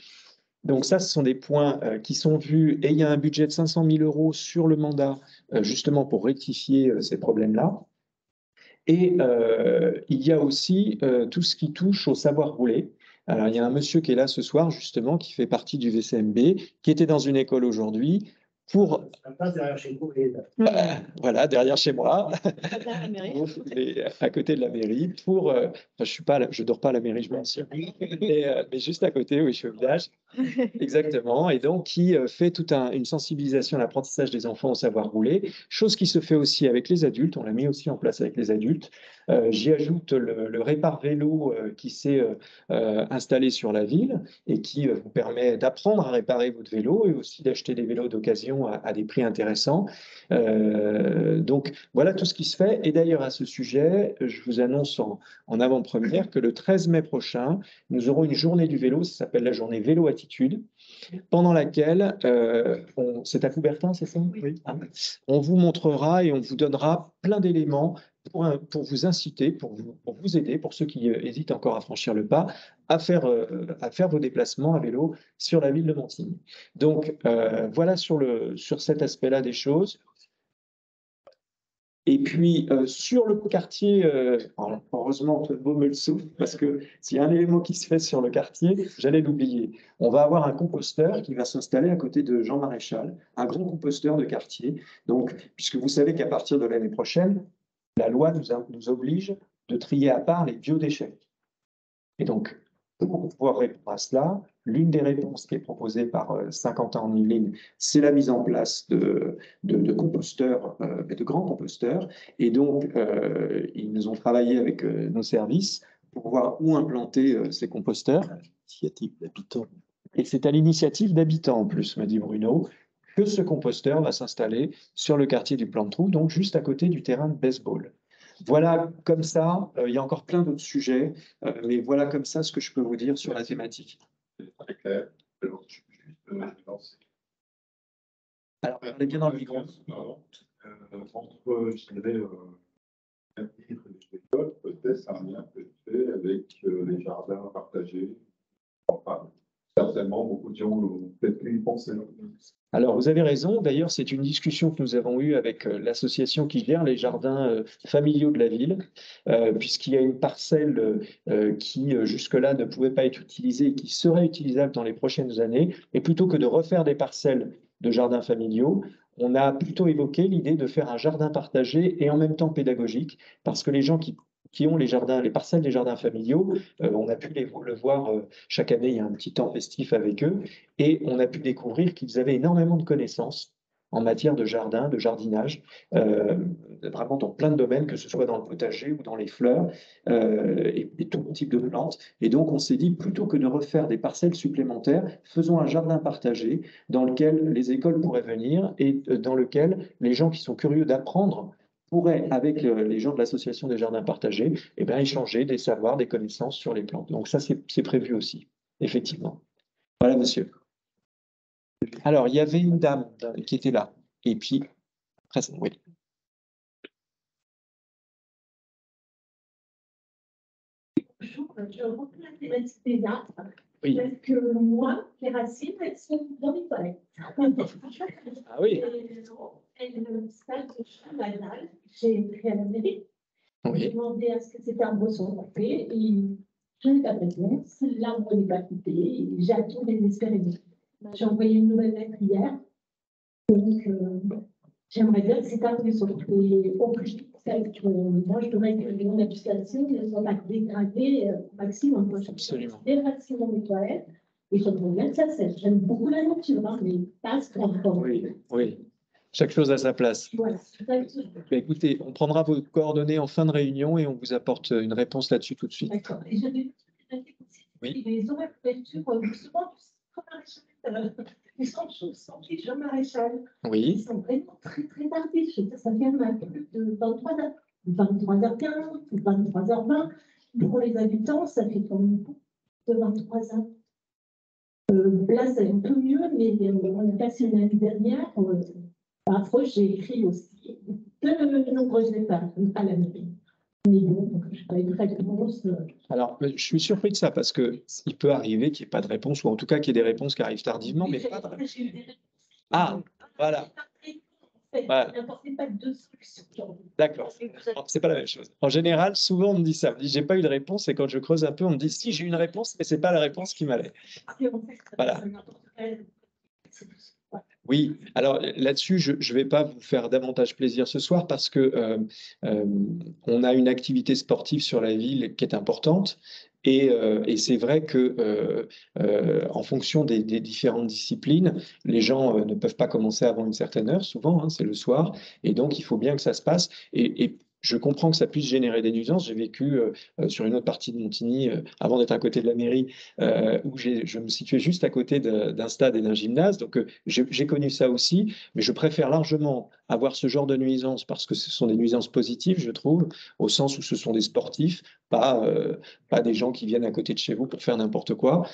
Donc ça, ce sont des points qui sont vus et il y a un budget de 500 000 € sur le mandat justement pour rectifier ces problèmes-là. Et il y a aussi tout ce qui touche au savoir rouler. Alors, il y a un monsieur qui est là ce soir, justement, qui fait partie du VCMB, qui était dans une école aujourd'hui pour... Derrière chez vous. Voilà, derrière chez moi, à côté de la mairie, je dors pas à la mairie, je m'en suis, mais juste à côté, oui, je suis au village, exactement, et donc qui fait toute une sensibilisation à l'apprentissage des enfants au savoir rouler, chose qui se fait aussi avec les adultes, on l'a mis aussi en place avec les adultes. J'y ajoute le répar vélo qui s'est installé sur la ville et qui vous permet d'apprendre à réparer votre vélo et aussi d'acheter des vélos d'occasion à des prix intéressants. Donc voilà tout ce qui se fait. Et d'ailleurs à ce sujet, je vous annonce en avant-première que le 13 mai prochain, nous aurons une journée du vélo, ça s'appelle la journée Vélo Attitude, pendant laquelle, c'est à Coubertin, c'est ça? Oui. On vous montrera et on vous donnera plein d'éléments pour vous inciter, pour vous aider, pour ceux qui hésitent encore à franchir le pas, à faire vos déplacements à vélo sur la ville de Montigny. Donc voilà sur cet aspect-là des choses. Et puis, sur le quartier, heureusement, Antoine Beau me le souffle, parce que s'il y a un élément qui se fait sur le quartier, j'allais l'oublier. On va avoir un composteur qui va s'installer à côté de Jean Maréchal, un grand composteur de quartier. Donc, puisque vous savez qu'à partir de l'année prochaine, la loi nous oblige de trier à part les biodéchets. Et donc, pour pouvoir répondre à cela, l'une des réponses qui est proposée par Saint-Quentin en Yvelines, c'est la mise en place de composteurs, de grands composteurs. Et donc, ils nous ont travaillé avec nos services pour voir où implanter ces composteurs. Initiative d'habitants. Et c'est à l'initiative d'habitants, en plus, me dit Bruno, que ce composteur va s'installer sur le quartier du Plan-de-Trou, donc juste à côté du terrain de baseball. Voilà, comme ça, il y a encore plein d'autres sujets, mais voilà comme ça ce que je peux vous dire sur la thématique. C'est très clair. Alors, parlez bien dans le micro. Entre, je dirais, l'avenir et l'école, peut-être un lien peut être fait avec les jardins partagés. Enfin, Certainement, beaucoup de gens ont peut-être pu y penser. Alors, vous avez raison. D'ailleurs, c'est une discussion que nous avons eue avec l'association qui gère les jardins familiaux de la ville, puisqu'il y a une parcelle qui, jusque-là, ne pouvait pas être utilisée et qui serait utilisable dans les prochaines années. Et plutôt que de refaire des parcelles de jardins familiaux, on a plutôt évoqué l'idée de faire un jardin partagé et en même temps pédagogique, parce que les gens qui ont les jardins, les parcelles des jardins familiaux, on a pu le voir chaque année, il y a un petit temps festif avec eux, et on a pu découvrir qu'ils avaient énormément de connaissances en matière de jardin, de jardinage, vraiment dans plein de domaines, que ce soit dans le potager ou dans les fleurs, et tout type de plantes. Et donc, on s'est dit, plutôt que de refaire des parcelles supplémentaires, faisons un jardin partagé dans lequel les écoles pourraient venir et dans lequel les gens qui sont curieux d'apprendre pourraient, avec les gens de l'association des jardins partagés, eh bien, échanger des savoirs, des connaissances sur les plantes. Donc ça, c'est prévu aussi, effectivement. Voilà, monsieur. Alors, il y avait une dame qui était là. Et puis, après, oui. Bonjour, je reprends la thématique des arbres. Oui. Parce que moi, les racines, elles sont dans les toilettes. Ah oui. Elles savent que je suis banale. J'ai écrit à la mairie. J'ai Oui. demandé à ce que c'était un bosson coupé et je n'ai pas de réponse. L'arbre n'est pas coupé. J'attends désespérément. J'ai envoyé une nouvelle lettre hier. Donc, j'aimerais dire que c'est un bosson. Et au plus vite, moi, je voudrais que mon habitation ne soit pas dégradée au maximum. Moi, Absolument. des racines dans mes toilettes. Et je trouve bien que ça sèche. J'aime beaucoup la nature, hein, mais pas ce qu'on entend. Oui, oui. Chaque chose à sa place. Voilà. Mais écoutez, on prendra vos coordonnées en fin de réunion et on vous apporte une réponse là-dessus tout de suite. D'accord. Et j'avais Oui. les horaires d'ouverture, justement, ils sont sortis de Jean Maréchal. Ils Oui. sont vraiment très, très tardifs. Ça ferme à plus de 23h, 23h15, 23h20. Pour les habitants, ça fait quand même beaucoup de 23h. Là, c'est un peu mieux, mais on a passé une année dernière. Parfois, j'ai écrit aussi de nombreuses lettres à la mairie. Mais bon, je n'ai pas eu de réponse. Alors, je suis surpris de ça parce qu'il peut arriver qu'il n'y ait pas de réponse, ou en tout cas qu'il y ait des réponses qui arrivent tardivement, mais pas de réponse. Ah, voilà. Voilà. N'apportez pas de solution. D'accord. C'est pas la même chose. En général, souvent on me dit ça. On me dit j'ai pas eu de réponse et quand je creuse un peu, on me dit si j'ai eu une réponse, mais c'est pas la réponse qui m'allait. Voilà. Oui, alors là-dessus, je ne vais pas vous faire davantage plaisir ce soir parce que on a une activité sportive sur la ville qui est importante et c'est vrai que en fonction des différentes disciplines, les gens ne peuvent pas commencer avant une certaine heure, souvent, hein, c'est le soir, et donc il faut bien que ça se passe. Et je comprends que ça puisse générer des nuisances. J'ai vécu sur une autre partie de Montigny, avant d'être à côté de la mairie, où je me situais juste à côté d'un stade et d'un gymnase. Donc, j'ai connu ça aussi, mais je préfère largement avoir ce genre de nuisances parce que ce sont des nuisances positives, je trouve, au sens où ce sont des sportifs, pas des gens qui viennent à côté de chez vous pour faire n'importe quoi.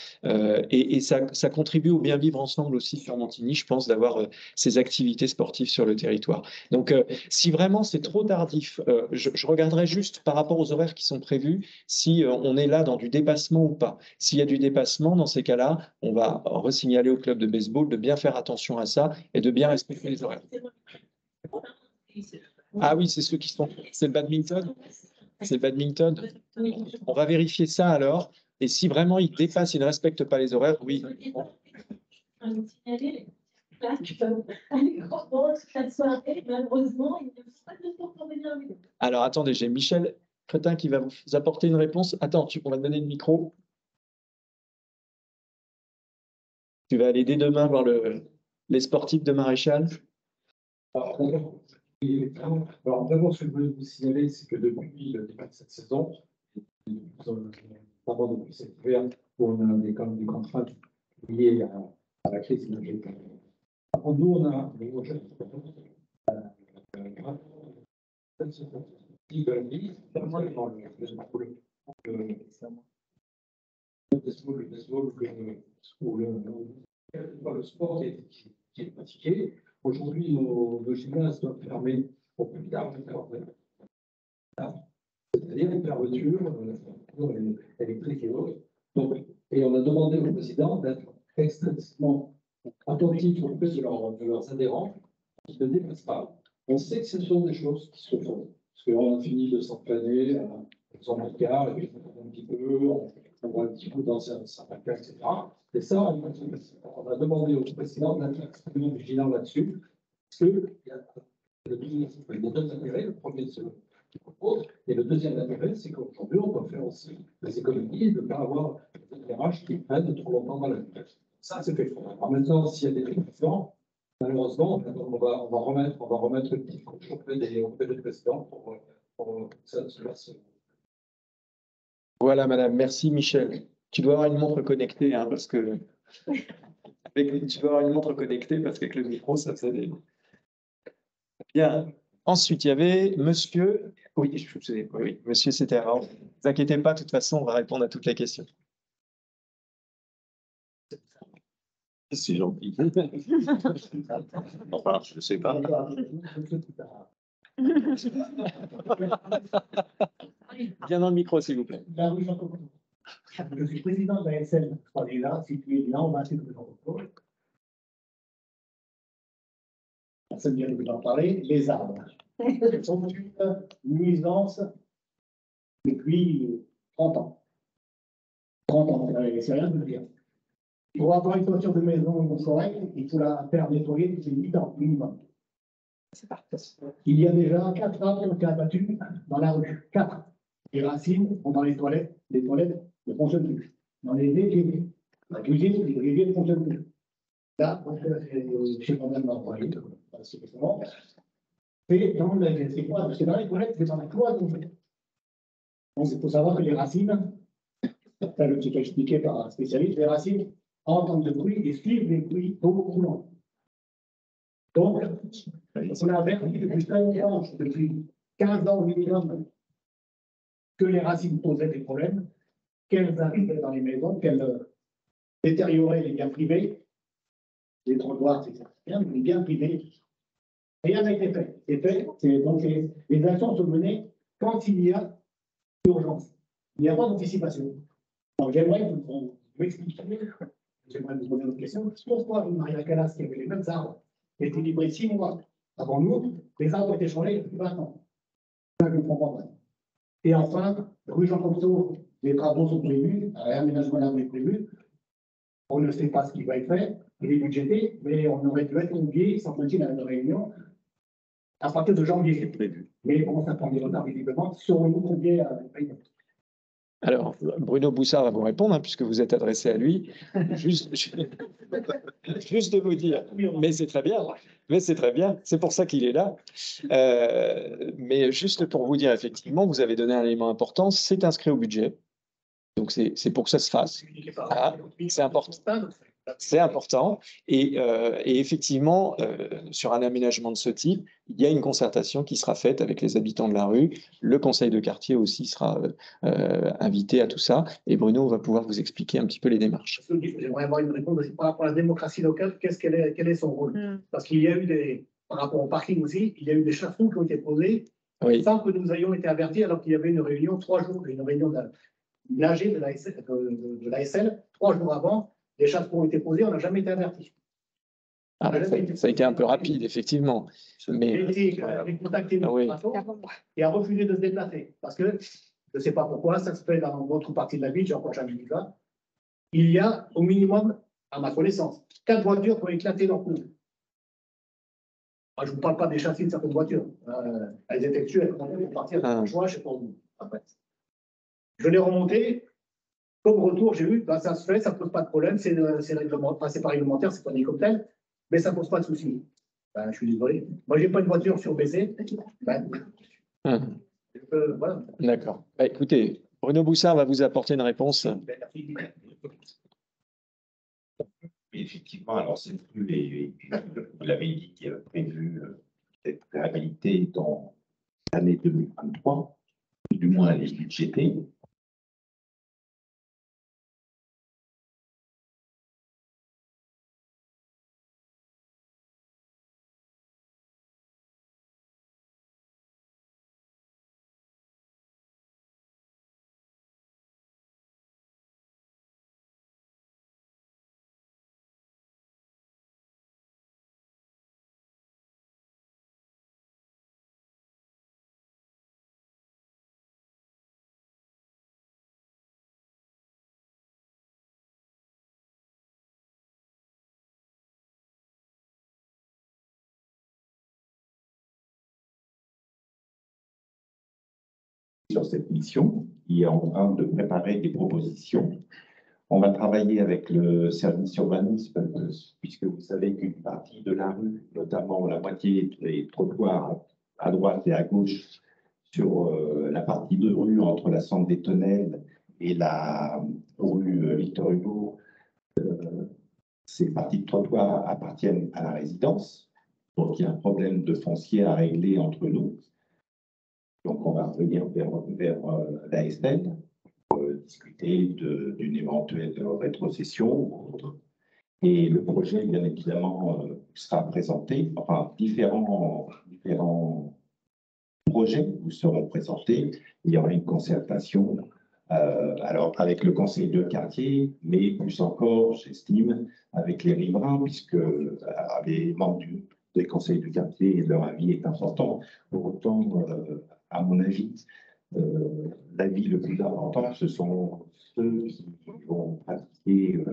Et ça contribue au bien vivre ensemble aussi sur Montigny, je pense, d'avoir ces activités sportives sur le territoire. Donc, si vraiment c'est trop tardif, je regarderai juste par rapport aux horaires qui sont prévus, si on est là dans du dépassement ou pas. S'il y a du dépassement, dans ces cas-là, on va resignaler au club de baseball de bien faire attention à ça et de bien respecter les horaires. Ah oui, c'est ceux qui sont. C'est le badminton. C'est le badminton. On va vérifier ça alors. Et si vraiment il dépasse, il ne respecte pas les horaires, oui. Alors attendez, j'ai Michel Crétin qui va vous apporter une réponse. Attends, on va te donner le micro. Tu vas aller dès demain voir les sportifs de Maréchal. Alors d'abord, ce que je voulais vous signaler, c'est que depuis le début de cette saison, d'abord depuis cet hiver, où on a des contraintes liées à la crise énergétique. Alors, nous, on a des projets le sport qui est pratiqué. Aujourd'hui, nos gymnases doivent fermer au plus tard le 49. C'est-à-dire une fermeture électrique et autres. Donc, Et on a demandé au président d'être extrêmement attentif au fait de leurs adhérents qui ne dépassent pas. On sait que ce sont des choses qui se font. Parce qu'on a fini de s'entraîner à 100 et puis on un petit peu, on va un petit peu dans certains cas, etc. Et ça, on a demandé au président d'être extrêmement vigilant là-dessus. Parce que il y a deux intérêts. Le premier, c'est le qui propose. Et le deuxième intérêt, c'est qu'aujourd'hui, on peut faire aussi des économies et de ne pas avoir des RH qui prennent trop longtemps dans la vie. Ça, c'est fait. En même temps, s'il y a des réflexions, malheureusement, on va remettre une petite couche auprès du président pour que ça se passe. Voilà, madame. Merci, Michel. Tu dois avoir une montre connectée, hein, parce que tu dois avoir une montre connectée parce qu'avec le micro, ça faisait des. Bien. Ensuite, il y avait monsieur. Oui, oui, monsieur, c'était avant. Ne vous inquiétez pas, de toute façon, on va répondre à toutes les questions. C'est gentil. Enfin, je ne sais pas. Bien dans le micro, s'il vous plaît. Je suis président de la SL 3D là, situé là, on va essayer de vous en reprendre. Personne vient de vous en parler, les arbres. Ils sont une nuisance depuis 30 ans. 30 ans, c'est rien de le dire. Pour avoir une toiture de maison en forêt, il faut la faire nettoyer tous les 8 ans minimum. Il y a déjà 4 arbres qui ont été abattus dans la rue. 4. Les racines sont dans les toilettes ne fonctionnent plus. Dans les WC, la cuisine, les WC ne fonctionnent plus. Là, chez Madame Marguerite, c'est quoi? Parce que dans les toilettes, c'est dans la cloison. Donc, il faut savoir que les racines, c'est expliqué par un spécialiste, les racines entendent le bruit et suivent les bruits beaucoup loin. Donc, on a averti depuis très longtemps, depuis 15 ans minimum, que les racines posaient des problèmes, qu'elles arrivaient dans les maisons, qu'elles détérioraient les biens privés, les trottoirs, c'est bien, mais les biens privés. Rien n'a été fait. Donc les actions sont menées quand il y a urgence. Il n'y a pas d'anticipation. Donc j'aimerais que vous m'expliquiez, j'aimerais vous poser une question. Pourquoi une Maria Callas qui avait les mêmes arbres qui a été livrée 6 mois avant nous, les arbres ont été changés depuis 20 ans. Ça, je ne comprends pas. Et enfin, rue Jean Cocteau, les travaux sont prévus, un réaménagement d'arbres est prévu. On ne sait pas ce qui va être fait, il est budgété, mais on aurait dû être convié, semble-t-il, à une réunion à partir de janvier. Prévu. Mais bon, ça prend des retards, visiblement. Serons-nous conviés à une réunion? Alors, Bruno Boussard va vous répondre, hein, puisque vous êtes adressé à lui. Juste de vous dire, mais c'est très bien, c'est pour ça qu'il est là. Mais juste pour vous dire, effectivement, vous avez donné un élément important, c'est inscrit au budget. Donc, c'est pour que ça se fasse. Ah, c'est important. C'est important. Et effectivement, sur un aménagement de ce type, il y a une concertation qui sera faite avec les habitants de la rue. Le conseil de quartier aussi sera invité à tout ça. Et Bruno va pouvoir vous expliquer un petit peu les démarches. J'aimerais avoir une réponse aussi par rapport à la démocratie locale. Quel est son rôle? Parce qu'il y a eu par rapport au parking aussi, il y a eu des chasse-trous qui ont été posés sans que nous ayons été avertis, alors qu'il y avait une réunion 3 jours, une réunion d'une AG de l'ASL 3 jours avant. Les chasse-trous ont été posés, on n'a jamais été avertis. Ah, ça a été un peu rapide, effectivement. Mais j'ai contacté notre et a refusé de se déplacer. Parce que, je ne sais pas pourquoi, ça se fait dans votre partie de la ville, j'ai encore jamais vu ça. Il y a au minimum, à ma connaissance, 4 voitures qui ont éclaté leur cours. Je ne vous parle pas des châssis de certaines voitures. Elles étaient tuées, elles pour partir de choix, je ne sais pas où. Après. Je l'ai remonté. Comme retour, j'ai eu, ça se fait, ça ne pose pas de problème, c'est pas réglementaire, c'est pas des cocktails, mais ça ne pose pas de souci. Je suis désolé. Moi, je n'ai pas une voiture sur BC. Voilà. D'accord. Écoutez, Bruno Boussard va vous apporter une réponse. Effectivement, alors c'est plus vous l'avez dit, prévu cette réhabilité dans l'année 2023, du moins elle est budgétée. sur cette mission, qui est en train de préparer des propositions. On va travailler avec le service urbanisme, puisque vous savez qu'une partie de la rue, notamment la moitié des trottoirs à droite et à gauche, sur la partie de rue entre la Centre des Tonnelles et la rue Victor Hugo, ces parties de trottoir appartiennent à la résidence. Donc, il y a un problème de foncier à régler entre nous. Donc, on va revenir vers l'ASN pour discuter d'une éventuelle rétrocession ou autre. Et le projet, bien évidemment, sera présenté, enfin, différents projets vous seront présentés. Il y aura une concertation alors avec le conseil de quartier, mais plus encore, j'estime, avec les riverains, puisque les membres des conseils du quartier, leur avis est important. Pour autant, à mon avis, l'avis le plus important, ce sont ceux qui vont pratiquer,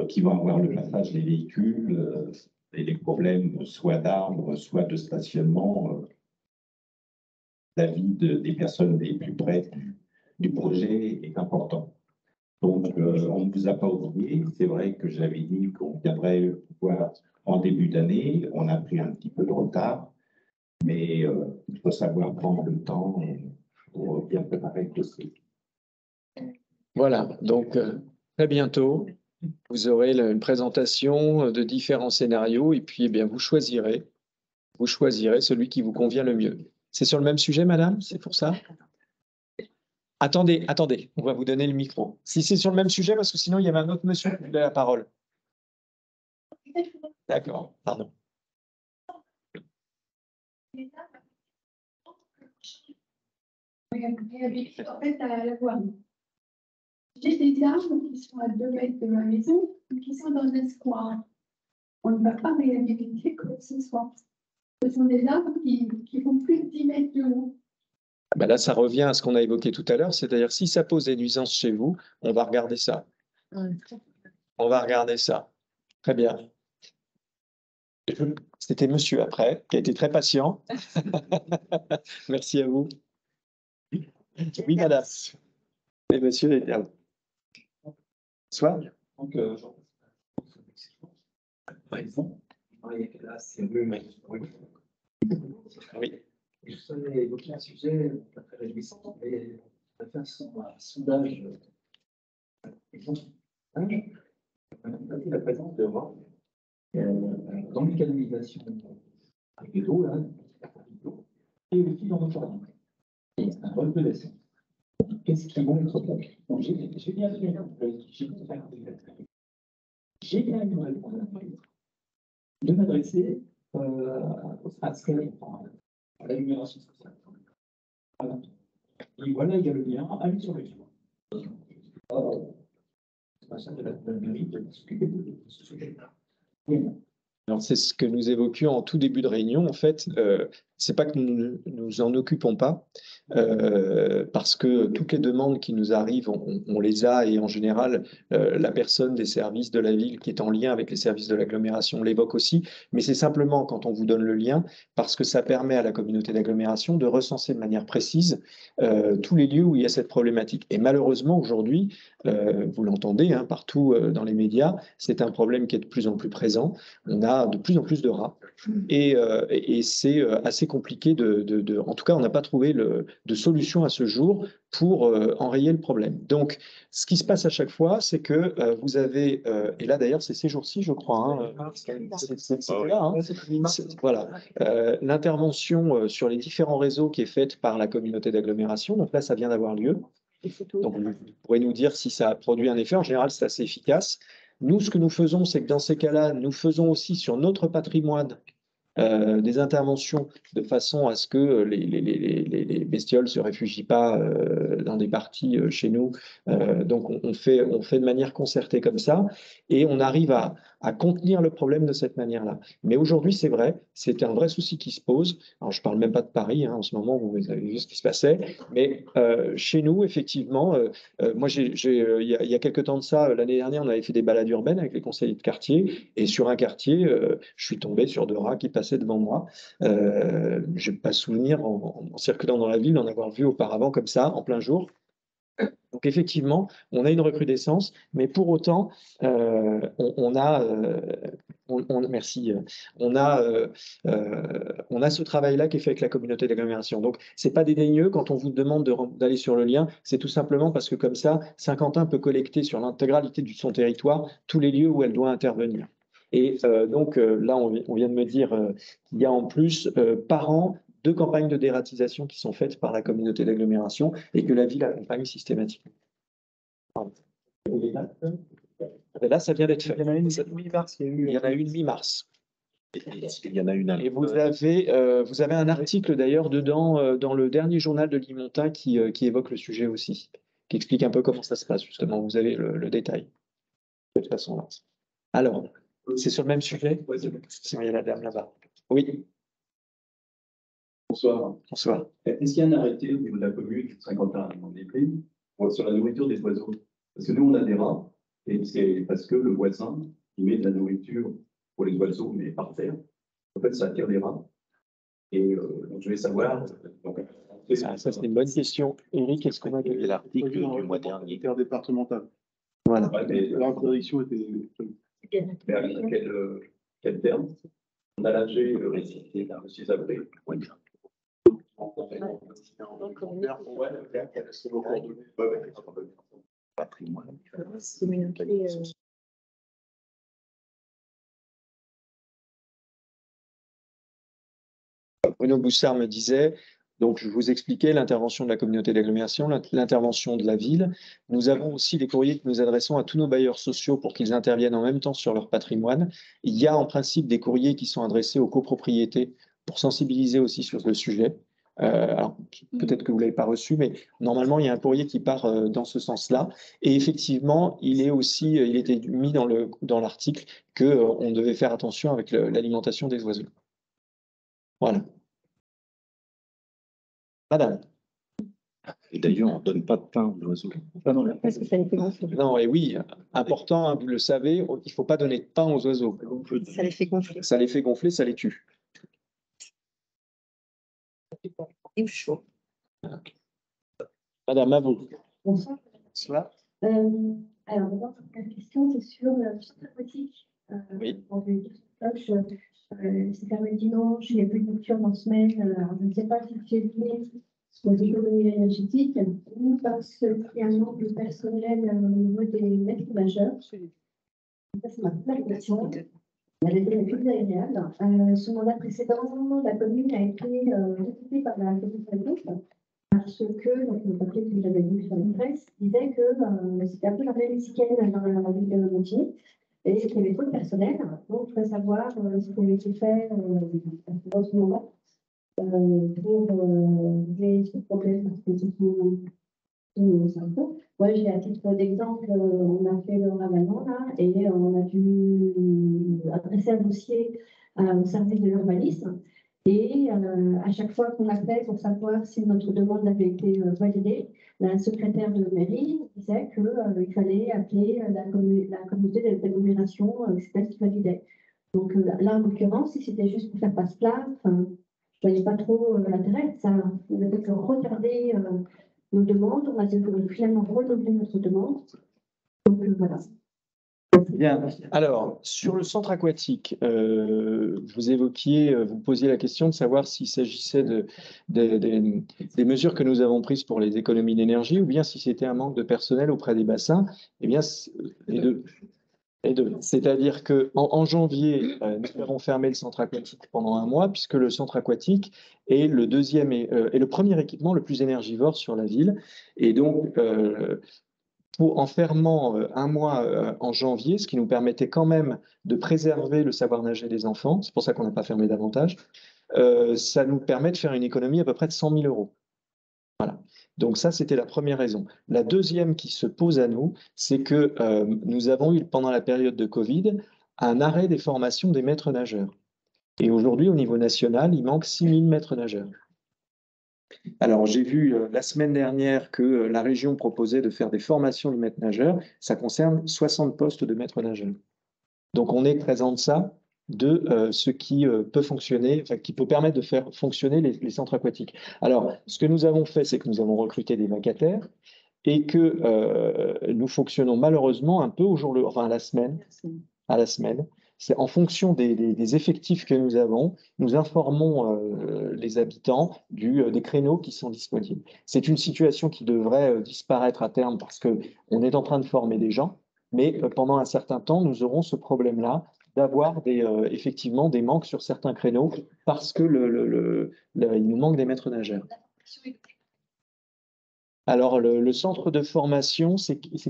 qui vont avoir le passage des véhicules et les problèmes soit d'arbres, soit de stationnement. L'avis des personnes les plus près du projet est important. Donc, on ne vous a pas oublié. C'est vrai que j'avais dit qu'on viendrait voir en début d'année. On a pris un petit peu de retard, mais il faut savoir prendre le temps pour bien préparer le dossier. Voilà, donc très bientôt, vous aurez une présentation de différents scénarios et puis eh bien, vous choisirez celui qui vous convient le mieux. C'est sur le même sujet, madame? C'est pour ça? Attendez, on va vous donner le micro. Si c'est sur le même sujet, parce que sinon, il y avait un autre monsieur qui voulait la parole. D'accord, pardon. En fait, à la voie. J'ai des arbres qui sont à 2 mètres de ma maison, qui sont dans l'espoir. On ne va pas réhabiliter quoi que ce soit. Ce sont des arbres qui font plus de 10 mètres de haut. Ben là, ça revient à ce qu'on a évoqué tout à l'heure, c'est-à-dire si ça pose des nuisances chez vous, on va regarder ça. On va regarder ça. Très bien. C'était monsieur après, qui a été très patient. Merci à vous. Oui, madame. Et monsieur est bien. Bonsoir. Donc, par exemple, là, c'est oui. Je voulais évoquer un sujet pas très réjouissant, mais on a fait un sondage. La présence de rats dans les canalisations avec les eaux, là, et aussi dans nos jardins. Et un relevé d'essence. Qu'est-ce qui vont être là? Donc, j'ai bien fait j'ai bien eu une réponse de m'adresser à ce qu'elle à l'énumération sociale. Voilà. Et voilà, il y a le lien, allez sur le lien. C'est pas ça de la mairie de s'occuper de ce sujet-là. Alors, c'est ce que nous évoquions en tout début de réunion. En fait, c'est pas que nous ne nous en occupons pas, parce que toutes les demandes qui nous arrivent, on les a et en général, la personne des services de la ville qui est en lien avec les services de l'agglomération l'évoque aussi. Mais c'est simplement quand on vous donne le lien, parce que ça permet à la communauté d'agglomération de recenser de manière précise tous les lieux où il y a cette problématique. Et malheureusement, aujourd'hui, vous l'entendez hein, partout dans les médias, c'est un problème qui est de plus en plus présent. On a de plus en plus de rats et c'est assez compliqué en tout cas, on n'a pas trouvé de solution à ce jour pour enrayer le problème. Donc, ce qui se passe à chaque fois, c'est que vous avez, et là d'ailleurs, c'est ces jours-ci, je crois, hein, c'était là, hein, voilà, l'intervention sur les différents réseaux qui est faite par la communauté d'agglomération. Donc là, ça vient d'avoir lieu. Donc, vous pourrez nous dire si ça a produit un effet. En général, c'est assez efficace. Nous, ce que nous faisons, c'est que dans ces cas-là, nous faisons aussi sur notre patrimoine des interventions de façon à ce que les bestioles ne se réfugient pas dans des parties chez nous. Donc, on fait de manière concertée comme ça et on arrive à contenir le problème de cette manière-là. Mais aujourd'hui, c'est vrai, c'est un vrai souci qui se pose. Alors, je ne parle même pas de Paris, hein, en ce moment, vous avez vu ce qui se passait. Mais chez nous, effectivement, moi, il y a quelques temps de ça, l'année dernière, on avait fait des balades urbaines avec les conseillers de quartier. Et sur un quartier, je suis tombé sur 2 rats qui passaient devant moi. Je n'ai pas souvenir en circulant dans la la ville d'en avoir vu auparavant comme ça, en plein jour. Donc effectivement, on a une recrudescence, mais pour autant, on a, merci, on a ce travail-là qui est fait avec la communauté d'agglomération. Donc c'est pas dédaigneux quand on vous demande d'aller sur le lien, c'est tout simplement parce que comme ça, Saint-Quentin peut collecter sur l'intégralité de son territoire tous les lieux où elle doit intervenir. Et donc là, on vient de me dire qu'il y a en plus par an 2 campagnes de dératisation qui sont faites par la communauté d'agglomération et que la ville accompagne systématiquement. Et là, ça vient d'être fait. Il y en a une mi-mars. Il y en a une mi-mars. Il y en a une. Et vous avez un article d'ailleurs dedans, dans le dernier journal de Limontin qui évoque le sujet aussi, qui explique un peu comment ça se passe, justement. Vous avez le détail de toute façon-là. Alors, c'est sur le même sujet? Oui, il y a la dame là-bas. Oui. Bonsoir. Bonsoir. Est-ce qu'il y a un arrêté au niveau de la commune, Saint-Quentin a demandé sur la nourriture des oiseaux? Parce que nous, on a des rats, et c'est parce que le voisin, il met de la nourriture pour les oiseaux, mais par terre. En fait, ça attire les rats. Et donc, je vais savoir. Ça, c'est une bonne question. Eric, est-ce qu'on a l'article du mois dernier? Départemental. Voilà. Ouais, mais, L'interdiction était. mais à quel terme? On a lâché récité là, M. Zabré. Oui. Patrimoine. Bruno Boussard me disait, donc je vous expliquais l'intervention de la communauté d'agglomération, l'intervention de la ville. Nous avons aussi des courriers que nous adressons à tous nos bailleurs sociaux pour qu'ils interviennent en même temps sur leur patrimoine. Il y a en principe des courriers qui sont adressés aux copropriétés pour sensibiliser aussi sur le sujet. Alors, peut-être que vous ne l'avez pas reçu, mais normalement, il y a un courrier qui part dans ce sens-là. Et effectivement, il était mis dans l'article qu'on devait faire attention avec l'alimentation des oiseaux. Voilà. Madame. Et d'ailleurs, on ne donne pas de pain aux oiseaux. Parce que ça les fait gonfler. Non, et oui, important, hein, vous le savez, il ne faut pas donner de pain aux oiseaux. Ça les fait gonfler. Ça les fait gonfler, ça les tue. Et chaud. Madame, à vous. Bonsoir. Bonsoir. Alors, d'abord, la question, c'est sur le centre aquatique. Oui. C'est fermé le dimanche, il n'y a plus de nocturne en semaine. Alors, je ne sais pas si c'est lié aux économies énergétiques ou parce qu'il y a un manque de personnel au niveau des maîtres nageurs. Ça, c'est ma première question. Elle était plus agréable. Ce mandat précédent, la commune a été occupée par la commune parce que, donc, le papier que j'avais lu sur la presse disait que c'était un peu la même mexicaine dans la ville de Montigny et qu'il y avait trop de personnel. Donc, je voudrais savoir ce qui avait été fait dans ce moment pour régler ce problème parce que c'est un peu. Moi, j'ai à titre d'exemple, on a fait le ravalement là et on a dû adresser un dossier au service de l'urbanisme. Et à chaque fois qu'on appelait pour savoir si notre demande avait été validée, la secrétaire de mairie disait qu'il fallait appeler la communauté d'agglomération, c'est elle qui validait. Donc là, en l'occurrence, si c'était juste pour faire passe-plat, je ne voyais pas trop l'intérêt. Ça on a peut-être retardé nos demandes, on a finalement renouvelé notre demande. Donc voilà. Bien. Alors, sur le centre aquatique, vous posiez la question de savoir s'il s'agissait des mesures que nous avons prises pour les économies d'énergie ou bien si c'était un manque de personnel auprès des bassins. Eh bien, les deux. Les deux. C'est-à-dire qu'en janvier, nous avons fermé le centre aquatique pendant 1 mois, puisque le centre aquatique est le premier équipement le plus énergivore sur la ville. Et donc, en fermant 1 mois en janvier, ce qui nous permettait quand même de préserver le savoir nager des enfants, c'est pour ça qu'on n'a pas fermé davantage, ça nous permet de faire une économie à peu près de 100 000 €. Voilà. Donc ça, c'était la première raison. La deuxième qui se pose à nous, c'est que nous avons eu, pendant la période de Covid, un arrêt des formations des maîtres nageurs. Et aujourd'hui, au niveau national, il manque 6 000 maîtres nageurs. Alors, j'ai vu la semaine dernière que la région proposait de faire des formations de maîtres nageurs. Ça concerne 60 postes de maîtres nageurs. Donc, on est très en deçà de ce qui peut fonctionner, enfin, qui peut permettre de faire fonctionner les centres aquatiques. Alors, ce que nous avons fait, c'est que nous avons recruté des vacataires et que nous fonctionnons malheureusement un peu au jour enfin à la semaine. À la semaine. C'est en fonction des effectifs que nous avons, nous informons les habitants des créneaux qui sont disponibles. C'est une situation qui devrait disparaître à terme parce qu'on est en train de former des gens, mais pendant un certain temps, nous aurons ce problème-là d'avoir effectivement des manques sur certains créneaux parce que il nous manque des maîtres nageurs. Alors, le centre de formation, c'est qui?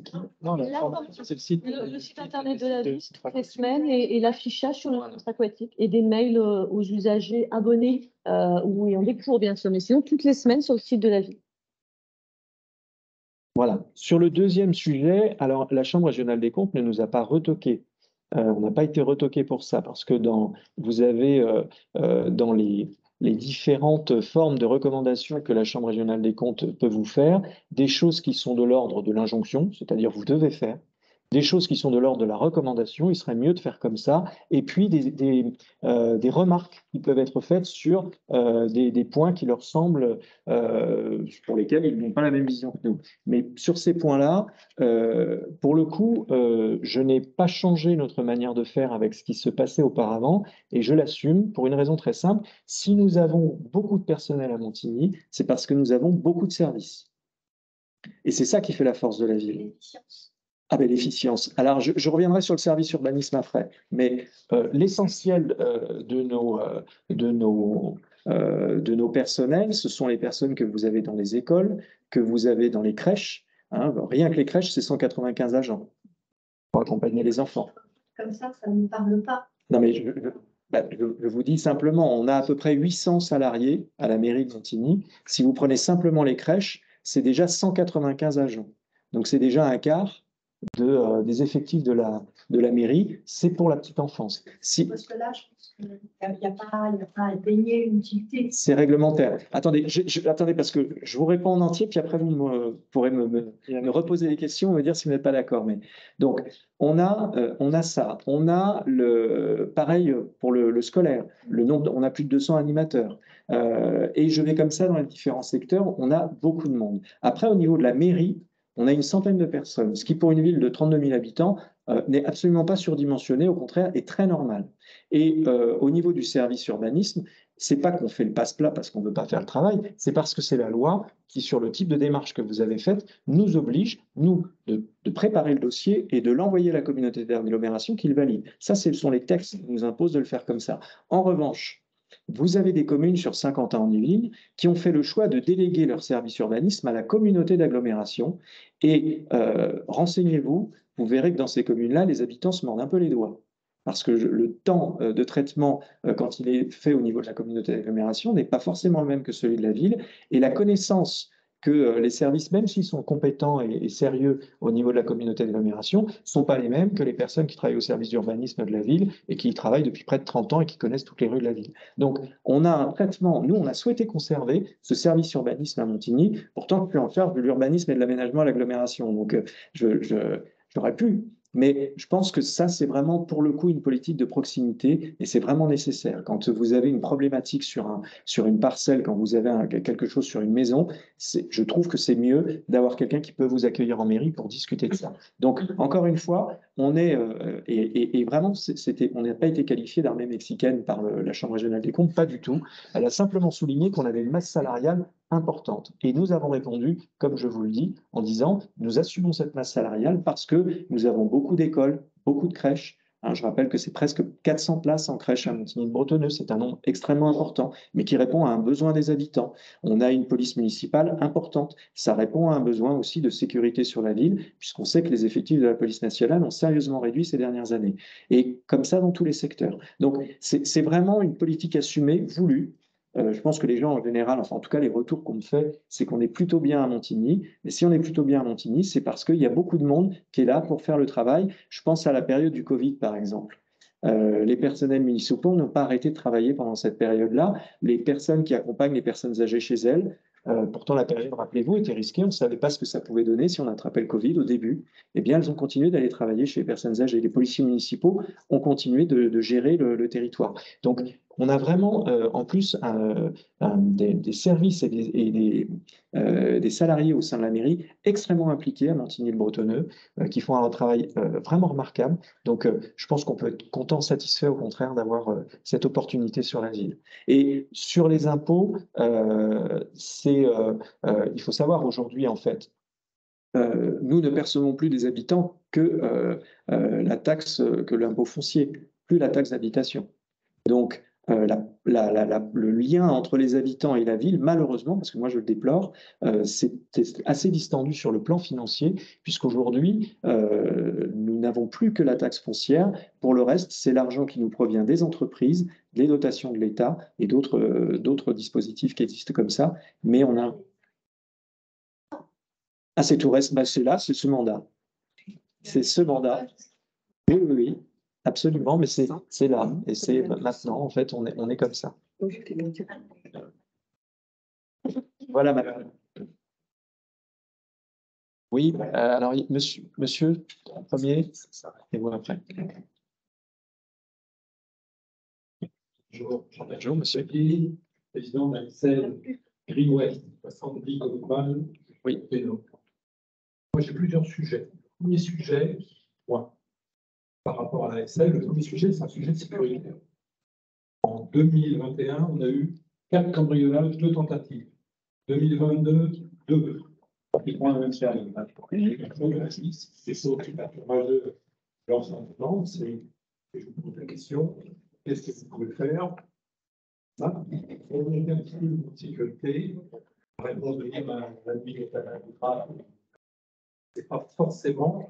Non, la formation, c'est le site. Le site internet de la ville, toutes les semaines, et l'affichage sur le centre aquatique, et des mails aux usagers abonnés ou ayant des cours, bien sûr, mais sinon, toutes les semaines sur le site de la ville. Voilà. Sur le deuxième sujet, alors la Chambre régionale des comptes ne nous a pas retoqué. On n'a pas été retoqué pour ça, parce que vous avez dans les différentes formes de recommandations que la Chambre régionale des comptes peut vous faire, des choses qui sont de l'ordre de l'injonction, c'est-à-dire vous devez faire, des choses qui sont de l'ordre de la recommandation, il serait mieux de faire comme ça, et puis des remarques qui peuvent être faites sur des points qui leur semblent, pour lesquels ils n'ont pas la même vision que nous. Mais sur ces points-là, pour le coup, je n'ai pas changé notre manière de faire avec ce qui se passait auparavant, et je l'assume pour une raison très simple. Si nous avons beaucoup de personnel à Montigny, c'est parce que nous avons beaucoup de services. Et c'est ça qui fait la force de la ville. Ah ben l'efficience. Alors je reviendrai sur le service urbanisme après, mais l'essentiel de nos personnels, ce sont les personnes que vous avez dans les écoles, que vous avez dans les crèches. Hein. Rien que les crèches, c'est 195 agents pour accompagner les enfants. Comme ça ne me parle pas. Non mais je vous dis simplement, on a à peu près 800 salariés à la mairie de Montigny. Si vous prenez simplement les crèches, c'est déjà 195 agents. Donc c'est déjà un quart des effectifs de la mairie, c'est pour la petite enfance. Parce que là, je pense qu'il n'y a pas à baigner une utilité. C'est réglementaire. Attendez, attendez, parce que je vous réponds en entier, puis après vous pourrez me reposer des questions et me dire si vous n'êtes pas d'accord. Mais donc, on a ça. On a pareil pour le scolaire. On a plus de 200 animateurs. Et je vais comme ça dans les différents secteurs. On a beaucoup de monde. Après, au niveau de la mairie, on a une centaine de personnes, ce qui pour une ville de 32 000 habitants n'est absolument pas surdimensionné, au contraire est très normal. Et au niveau du service urbanisme, c'est pas qu'on fait le passe-plat parce qu'on ne veut pas faire le travail, c'est parce que c'est la loi qui, sur le type de démarche que vous avez faite, nous oblige, nous, de préparer le dossier et de l'envoyer à la communauté d'agglomération qui le valide. Ça, ce sont les textes qui nous imposent de le faire comme ça. En revanche, vous avez des communes sur Saint-Quentin-en-Yvelines qui ont fait le choix de déléguer leur service urbanisme à la communauté d'agglomération. Et renseignez-vous, vous verrez que dans ces communes-là, les habitants se mordent un peu les doigts. Parce que le temps de traitement, quand il est fait au niveau de la communauté d'agglomération, n'est pas forcément le même que celui de la ville. Et la connaissance que les services, même s'ils sont compétents et sérieux au niveau de la communauté d'agglomération, ne sont pas les mêmes que les personnes qui travaillent au service d'urbanisme de la ville et qui y travaillent depuis près de 30 ans et qui connaissent toutes les rues de la ville. Donc, on a un traitement, nous, on a souhaité conserver ce service urbanisme à Montigny, pourtant, on peut en faire de l'urbanisme et de l'aménagement à l'agglomération. Donc, j'aurais pu. Mais je pense que ça, c'est vraiment pour le coup une politique de proximité et c'est vraiment nécessaire. Quand vous avez une problématique sur une parcelle, quand vous avez quelque chose sur une maison, je trouve que c'est mieux d'avoir quelqu'un qui peut vous accueillir en mairie pour discuter de ça. Donc, encore une fois, on est, et vraiment, on n'a pas été qualifié d'armée mexicaine par la Chambre régionale des comptes, pas du tout. Elle a simplement souligné qu'on avait une masse salariale importante. Et nous avons répondu, comme je vous le dis, en disant, nous assumons cette masse salariale parce que nous avons beaucoup d'écoles, beaucoup de crèches. Hein, je rappelle que c'est presque 400 places en crèche à Montigny-le-Bretonneux. C'est un nombre extrêmement important, mais qui répond à un besoin des habitants. On a une police municipale importante. Ça répond à un besoin aussi de sécurité sur la ville, puisqu'on sait que les effectifs de la police nationale ont sérieusement réduit ces dernières années. Et comme ça dans tous les secteurs. Donc, c'est vraiment une politique assumée, voulue. Je pense que les gens en général, enfin en tout cas les retours qu'on me fait, c'est qu'on est plutôt bien à Montigny. Mais si on est plutôt bien à Montigny, c'est parce qu'il y a beaucoup de monde qui est là pour faire le travail. Je pense à la période du Covid, par exemple. Les personnels municipaux n'ont pas arrêté de travailler pendant cette période-là. Les personnes qui accompagnent les personnes âgées chez elles Pourtant, la période, rappelez-vous, était risquée. On ne savait pas ce que ça pouvait donner si on attrapait le Covid au début. Eh bien, elles ont continué d'aller travailler chez les personnes âgées. Les policiers municipaux ont continué de gérer le territoire. Donc, on a vraiment, en plus, des services et des salariés au sein de la mairie extrêmement impliqués à Montigny-le-Bretonneux, qui font un travail vraiment remarquable. Donc, je pense qu'on peut être content, satisfait au contraire d'avoir cette opportunité sur la ville. Et sur les impôts, il faut savoir aujourd'hui, en fait, nous ne percevons plus des habitants que la taxe, que l'impôt foncier, plus la taxe d'habitation. Donc, le lien entre les habitants et la ville, malheureusement, parce que moi je le déplore, c'est assez distendu sur le plan financier, puisqu'aujourd'hui, nous n'avons plus que la taxe foncière. Pour le reste, c'est l'argent qui nous provient des entreprises, des dotations de l'État et d'autres dispositifs qui existent comme ça. Mais on a... Ah, c'est tout reste, c'est là, c'est ce mandat. C'est ce mandat. Oui, oui, oui. Absolument, mais c'est là, et c'est maintenant, en fait, on est comme ça. Voilà, madame. Oui, alors, monsieur, en premier, et vous après. Bonjour, monsieur Guy, président de la SL Green West, 70 Goldman. Oui. Moi, j'ai plusieurs sujets. Le premier sujet, par rapport à la SL, le premier sujet, c'est un sujet de sécurité. En 2021, on a eu 4 cambriolages, 2 tentatives. 2022, 2. Ils prend la même série. C'est ça qui est majeur. L'ensemble, c'est, je vous pose la question, qu'est-ce que vous pouvez faire? On est un petit peu de sécurité. La réponse de la nuit est à la c'est pas forcément.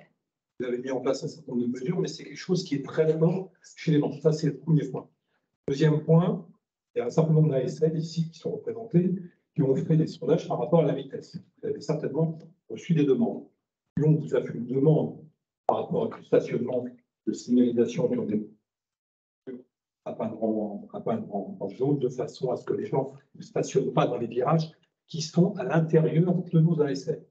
Vous avez mis en place un certain nombre de mesures, mais c'est quelque chose qui est très fort chez les gens. Ça, c'est le premier point. Deuxième point, il y a un certain nombre d'ASL ici qui sont représentés, qui ont fait des sondages par rapport à la vitesse. Vous avez certainement reçu des demandes. Lyon vous a fait une demande par rapport à le stationnement de signalisation sur des à pas en zone, de façon à ce que les gens ne stationnent pas dans les virages qui sont à l'intérieur de nos ASL.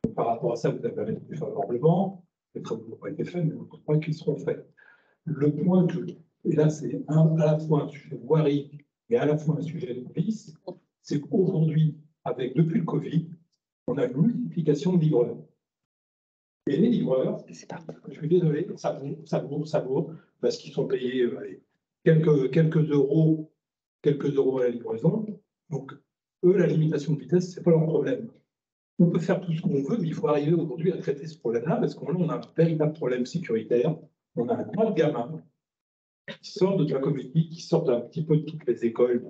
Donc, par rapport à ça, vous avez répondu favorablement. Les travaux n'ont pas été faits, mais je crois qu'ils seront faits. Le point et là, c'est à la fois un sujet de voirie, mais à la fois un sujet de police, c'est qu'aujourd'hui, depuis le Covid, on a une multiplication de livreurs. Et les livreurs, je suis désolé, ça vaut, parce qu'ils sont payés quelques euros à la livraison. Donc, eux, la limitation de vitesse, ce n'est pas leur problème. On peut faire tout ce qu'on veut, mais il faut arriver aujourd'hui à traiter ce problème-là, parce qu'on a un véritable problème sécuritaire. On a un tas de gamins qui sortent de la communauté, qui sortent un petit peu de toutes les écoles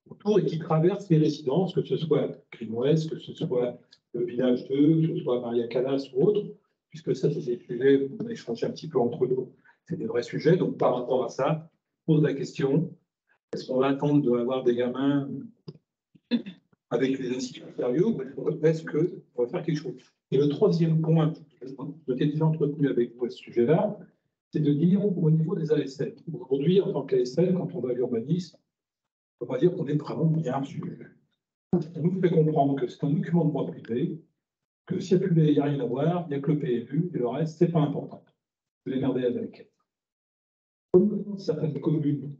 autour et qui traversent les résidences, que ce soit Green West, que ce soit le village 2, que ce soit Maria Callas ou autre, puisque ça, c'est des sujets, on a échangé un petit peu entre nous, c'est des vrais sujets. Donc, par rapport à ça, je pose la question, est-ce qu'on va attendre d'avoir des gamins avec les instituts sérieux, ou est-ce qu'on va faire quelque chose? Et le troisième point, je m'étais déjà entretenu avec vous à ce sujet-là, c'est de dire au niveau des ASL. Aujourd'hui, en tant qu'ASL, quand on va à l'urbanisme, on va dire qu'on est vraiment bien sûr. On nous fait comprendre que c'est un document de droit privé, que s'il n'y a rien à voir, il n'y a que le PLU, et le reste, ce n'est pas important. Vous démerdez avec. Comme certaines communes,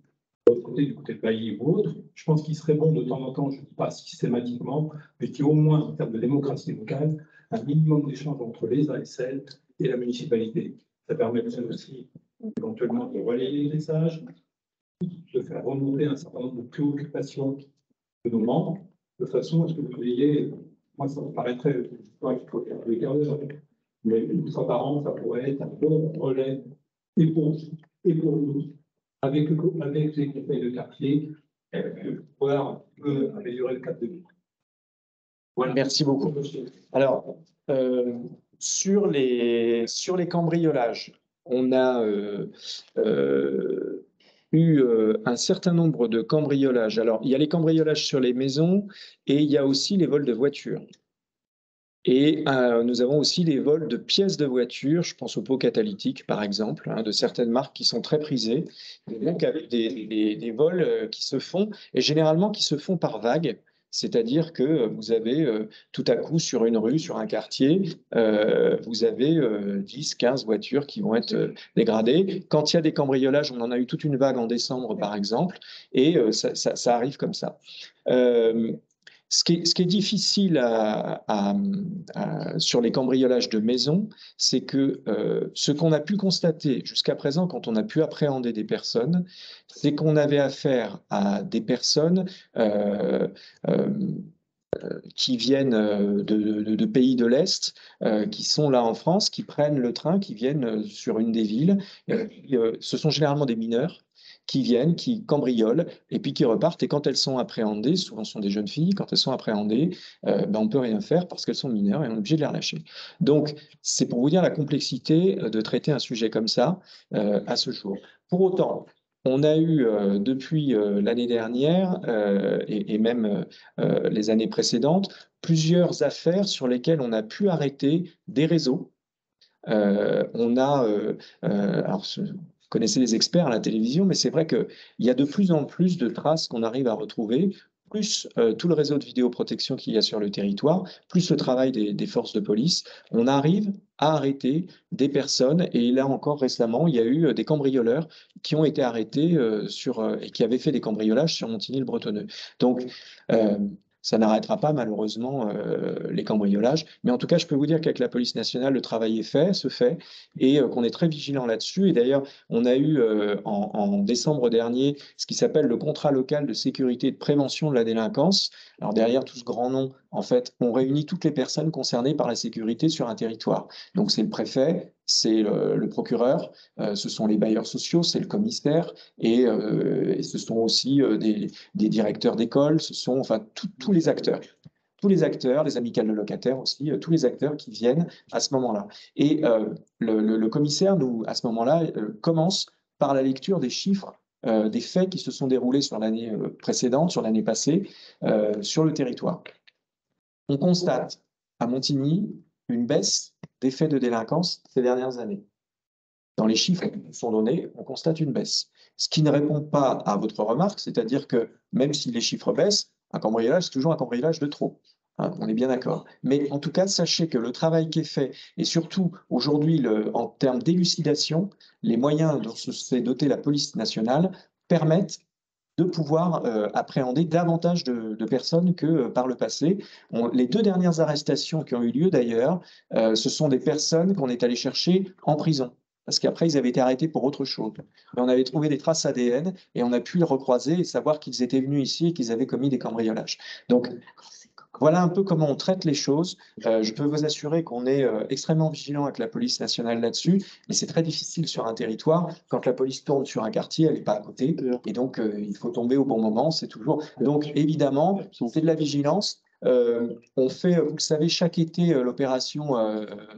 du côté de Bailly ou autre, je pense qu'il serait bon de temps en temps, je ne dis pas systématiquement, mais qu'il y ait au moins, en termes de démocratie locale, un minimum d'échange entre les ASL et la municipalité. Ça permettrait aussi éventuellement de relayer les messages, de faire remonter un certain nombre de préoccupations de nos membres, de façon à ce que vous ayez, moi ça me paraîtrait, qu'il faut faire des quarts d'heure, mais une fois par an, ça pourrait être un bon relais et pour nous, avec les conseils de quartier, pour pouvoir améliorer le cadre de vie. Voilà. Merci beaucoup. Alors, sur les cambriolages, on a eu un certain nombre de cambriolages. Alors, il y a les cambriolages sur les maisons et il y a aussi les vols de voitures. Et nous avons aussi les vols de pièces de voitures, je pense aux pots catalytiques par exemple, de certaines marques qui sont très prisées, et donc avec des vols qui se font, et généralement qui se font par vagues. C'est-à-dire que vous avez tout à coup sur une rue, sur un quartier, vous avez 10, 15 voitures qui vont être dégradées. Quand il y a des cambriolages, on en a eu toute une vague en décembre par exemple, et ça arrive comme ça. Ce qui est difficile sur les cambriolages de maisons, c'est que ce qu'on a pu constater jusqu'à présent quand on a pu appréhender des personnes, c'est qu'on avait affaire à des personnes qui viennent de pays de l'Est, qui sont là en France, qui prennent le train, qui viennent sur une des villes. Ce sont généralement des mineurs qui viennent, qui cambriolent, et puis qui repartent. Et quand elles sont appréhendées, souvent ce sont des jeunes filles, quand elles sont appréhendées, on ne peut rien faire parce qu'elles sont mineures et on est obligé de les relâcher. Donc, c'est pour vous dire la complexité de traiter un sujet comme ça à ce jour. Pour autant, on a eu depuis l'année dernière et même les années précédentes plusieurs affaires sur lesquelles on a pu arrêter des réseaux. Alors, vous connaissez les experts à la télévision, mais c'est vrai qu'il y a de plus en plus de traces qu'on arrive à retrouver, plus tout le réseau de vidéoprotection qu'il y a sur le territoire, plus le travail des forces de police. On arrive à arrêter des personnes, et là encore récemment, il y a eu des cambrioleurs qui ont été arrêtés et qui avaient fait des cambriolages sur Montigny-le-Bretonneux. Donc, ça n'arrêtera pas malheureusement les cambriolages, mais en tout cas, je peux vous dire qu'avec la police nationale, le travail se fait, et qu'on est très vigilant là-dessus. Et d'ailleurs, on a eu en décembre dernier ce qui s'appelle le contrat local de sécurité et de prévention de la délinquance. Alors derrière tout ce grand nom, en fait, on réunit toutes les personnes concernées par la sécurité sur un territoire. Donc c'est le préfet, c'est le procureur, ce sont les bailleurs sociaux, c'est le commissaire, et ce sont aussi des directeurs d'école, ce sont enfin tous les acteurs. Tous les acteurs, les amicales de locataires aussi, tous les acteurs qui viennent à ce moment-là. Et le commissaire, à ce moment-là, commence par la lecture des chiffres des faits qui se sont déroulés sur l'année précédente, sur l'année passée, sur le territoire. On constate à Montigny une baisse des faits de délinquance ces dernières années. Dans les chiffres qui nous sont donnés, on constate une baisse. Ce qui ne répond pas à votre remarque, c'est-à-dire que même si les chiffres baissent, un cambriolage, c'est toujours un cambriolage de trop. Hein, on est bien d'accord. Mais en tout cas, sachez que le travail qui est fait, et surtout aujourd'hui, en termes d'élucidation, les moyens dont s'est dotée la police nationale permettent de pouvoir appréhender davantage de personnes que par le passé. Les 2 dernières arrestations qui ont eu lieu d'ailleurs, ce sont des personnes qu'on est allé chercher en prison. Parce qu'après, ils avaient été arrêtés pour autre chose. Mais on avait trouvé des traces ADN et on a pu les recroiser et savoir qu'ils étaient venus ici et qu'ils avaient commis des cambriolages. Donc, voilà un peu comment on traite les choses. Je peux vous assurer qu'on est extrêmement vigilant avec la police nationale là-dessus, mais c'est très difficile sur un territoire. Quand la police tourne sur un quartier, elle n'est pas à côté. Et donc, il faut tomber au bon moment. C'est toujours. Donc, évidemment, c'est de la vigilance. On fait, vous le savez, chaque été, l'opération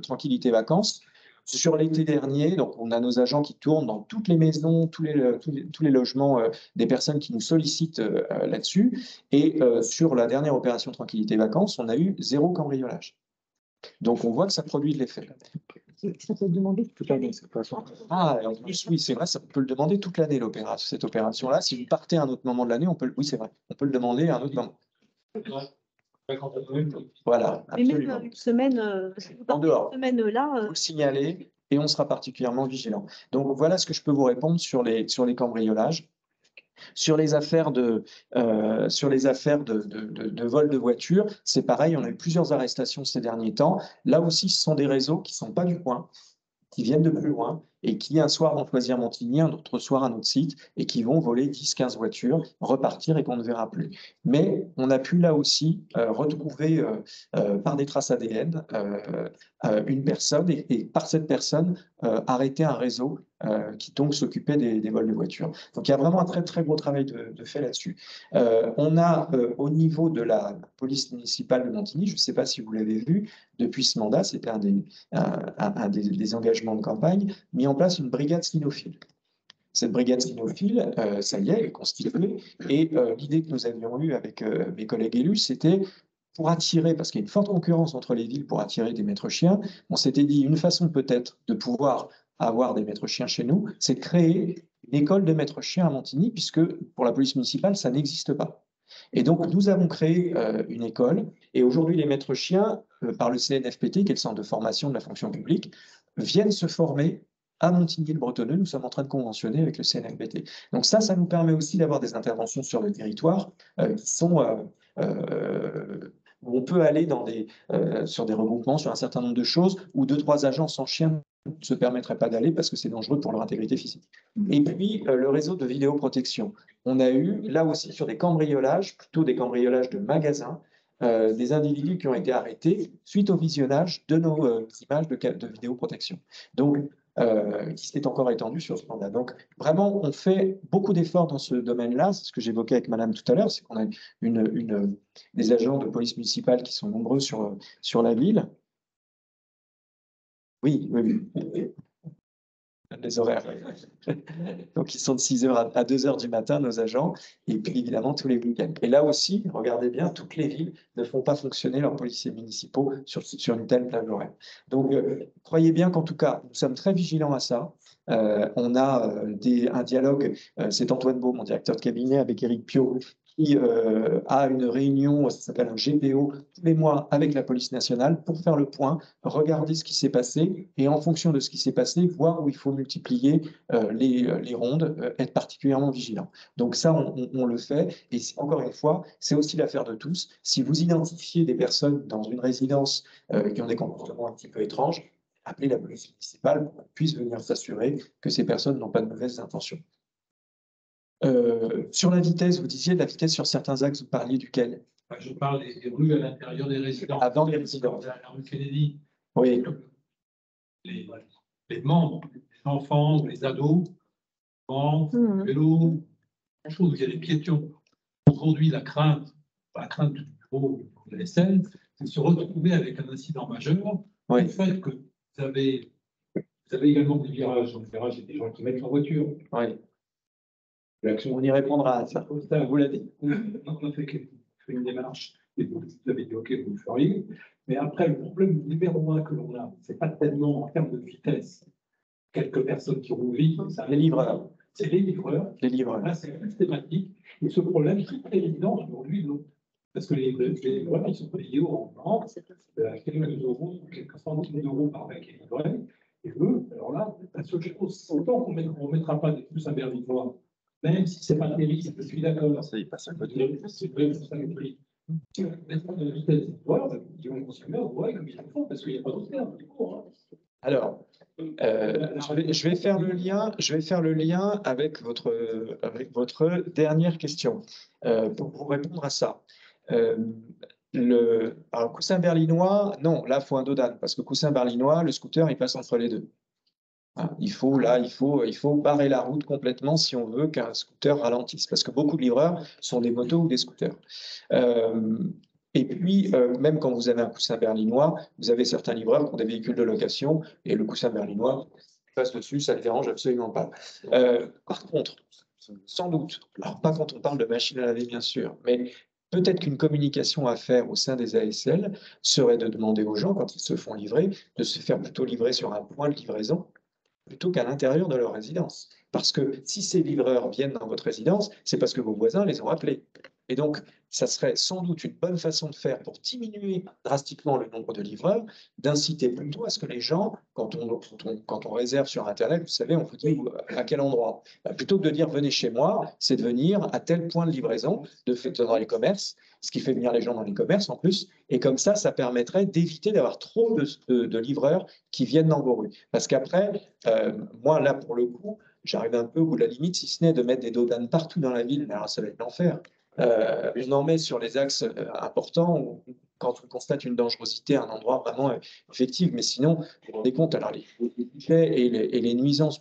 Tranquillité Vacances. Sur l'été dernier, donc on a nos agents qui tournent dans toutes les maisons, tous les logements des personnes qui nous sollicitent là-dessus. Et sur la dernière opération Tranquillité Vacances, on a eu 0 cambriolage. Donc on voit que ça produit de l'effet. Ça peut demander toute l'année. Ah, en plus, oui, c'est vrai, ça peut le demander toute l'année, cette opération-là. Si vous partez à un autre moment de l'année, oui, c'est vrai, on peut le demander à un autre moment. Voilà, absolument. Mais même une semaine, en dehors, une semaine là. Vous le signalez et on sera particulièrement vigilant. Donc voilà ce que je peux vous répondre sur les cambriolages. Sur les affaires de vol de voitures, c'est pareil, on a eu plusieurs arrestations ces derniers temps. Là aussi, ce sont des réseaux qui ne sont pas du coin, qui viennent de plus loin et qui, un soir, vont choisir Montigny, un autre soir, un autre site, et qui vont voler 10-15 voitures, repartir et qu'on ne verra plus. Mais on a pu, là aussi, retrouver par des traces ADN une personne et par cette personne, arrêter un réseau qui donc s'occupait des vols de voitures. Donc il y a vraiment un très très gros travail de fait là-dessus. On a au niveau de la police municipale de Montigny, je ne sais pas si vous l'avez vu, depuis ce mandat, c'était un des engagements de campagne, mis en place une brigade cynophile. Cette brigade cynophile, ça y est, elle est constituée, et l'idée que nous avions eue avec mes collègues élus, c'était pour attirer, parce qu'il y a une forte concurrence entre les villes pour attirer des maîtres chiens, on s'était dit une façon peut-être de pouvoir avoir des maîtres chiens chez nous, c'est de créer une école de maîtres chiens à Montigny, puisque pour la police municipale, ça n'existe pas. Et donc, nous avons créé une école, et aujourd'hui, les maîtres chiens, par le CNFPT, qui est le centre de formation de la fonction publique, viennent se former à Montigny-le-Bretonneux. Nous sommes en train de conventionner avec le CNFPT. Donc ça nous permet aussi d'avoir des interventions sur le territoire qui sont où on peut aller sur des regroupements, sur un certain nombre de choses, où 2-3 agents sans chien ne se permettraient pas d'aller parce que c'est dangereux pour leur intégrité physique. Et puis, le réseau de vidéoprotection. On a eu, là aussi, sur des cambriolages, plutôt des cambriolages de magasins, des individus qui ont été arrêtés suite au visionnage de nos images de vidéoprotection. Donc, qui s'est encore étendu sur ce plan-là. Donc, vraiment, on fait beaucoup d'efforts dans ce domaine-là. C'est ce que j'évoquais avec Madame tout à l'heure, c'est qu'on a des agents de police municipale qui sont nombreux sur la ville. Oui. Les horaires. Donc, ils sont de 6h à 2h du matin, nos agents, et puis évidemment tous les week-ends. Et là aussi, regardez bien, toutes les villes ne font pas fonctionner leurs policiers municipaux sur une telle plage horaire. Donc, croyez bien qu'en tout cas, nous sommes très vigilants à ça. On a un dialogue, c'est Antoine Beau, mon directeur de cabinet, avec Éric Pio, qui a une réunion, ça s'appelle un GPO, tous les mois avec la police nationale pour faire le point, regarder ce qui s'est passé et en fonction de ce qui s'est passé, voir où il faut multiplier les rondes, être particulièrement vigilant. Donc ça, on le fait et encore une fois, c'est aussi l'affaire de tous. Si vous identifiez des personnes dans une résidence qui ont des comportements un petit peu étranges, appelez la police municipale pour qu'on puisse venir s'assurer que ces personnes n'ont pas de mauvaises intentions. Sur la vitesse, vous disiez de la vitesse sur certains axes, vous parliez duquel? Je parle des rues à l'intérieur des résidences. Avant les résidences. La rue Kennedy. Oui. Les membres, les enfants ou les ados, vélo, chose où il y a des piétons. Aujourd'hui, la crainte du bureau de la SN, c'est de se retrouver avec un incident majeur. Oui. Le fait que vous avez également des virages. Dans les virages, il y a des gens qui mettent leur voiture. Oui. On y répondra à ça. Vous l'avez dit. On a fait une démarche, et vous avez dit OK, vous le feriez. Mais après, le problème numéro 1 que l'on a, c'est pas tellement en termes de vitesse, quelques personnes qui roulent vite, les livreurs. C'est les livreurs. Les livreurs. Là, c'est systématique. Et ce problème est très évident aujourd'hui, non. Parce que les livreurs, ils sont payés au rang, quelques euros, quelques centimes d'euros par mec qui est livré. Et eux, alors là, la seule chose, autant qu'on ne mettra pas des plus à berlinois, même si ce n'est pas terrible, je suis d'accord. Ça, il passe à côté. C'est vrai, c'est ça le prix. Si on met la vitesse des voies, ils vont consommer au voie comme ils le font, parce qu'il n'y a pas d'autre terme. Alors, je vais faire le lien avec votre dernière question pour vous répondre à ça. Alors, coussin berlinois, non, là, il faut un dos d'âne, parce que coussin berlinois, le scooter, il passe entre les deux. Il faut barrer la route complètement si on veut qu'un scooter ralentisse, parce que beaucoup de livreurs sont des motos ou des scooters. Et puis, même quand vous avez un coussin berlinois, vous avez certains livreurs qui ont des véhicules de location, et le coussin berlinois passe dessus, ça ne le dérange absolument pas. Par contre, sans doute, alors pas quand on parle de machine à laver, bien sûr, mais peut-être qu'une communication à faire au sein des ASL serait de demander aux gens, quand ils se font livrer, de se faire plutôt livrer sur un point de livraison, plutôt qu'à l'intérieur de leur résidence. Parce que si ces livreurs viennent dans votre résidence, c'est parce que vos voisins les ont appelés. Et donc, ça serait sans doute une bonne façon de faire pour diminuer drastiquement le nombre de livreurs, d'inciter plutôt à ce que les gens, quand on réserve sur Internet, vous savez, on vous dit à quel endroit. Plutôt que de dire venez chez moi, c'est de venir à tel point de livraison, dans les commerces, ce qui fait venir les gens dans les commerces en plus. Et comme ça permettrait d'éviter d'avoir trop de livreurs qui viennent dans vos rues. Parce qu'après, moi, là, pour le coup, j'arrive un peu au bout de la limite, si ce n'est de mettre des dos d'âne partout dans la ville, mais alors ça va être l'enfer. On en met sur les axes importants où, quand on constate une dangerosité à un endroit vraiment effectif. Mais sinon, vous vous rendez compte, alors les effets et les nuisances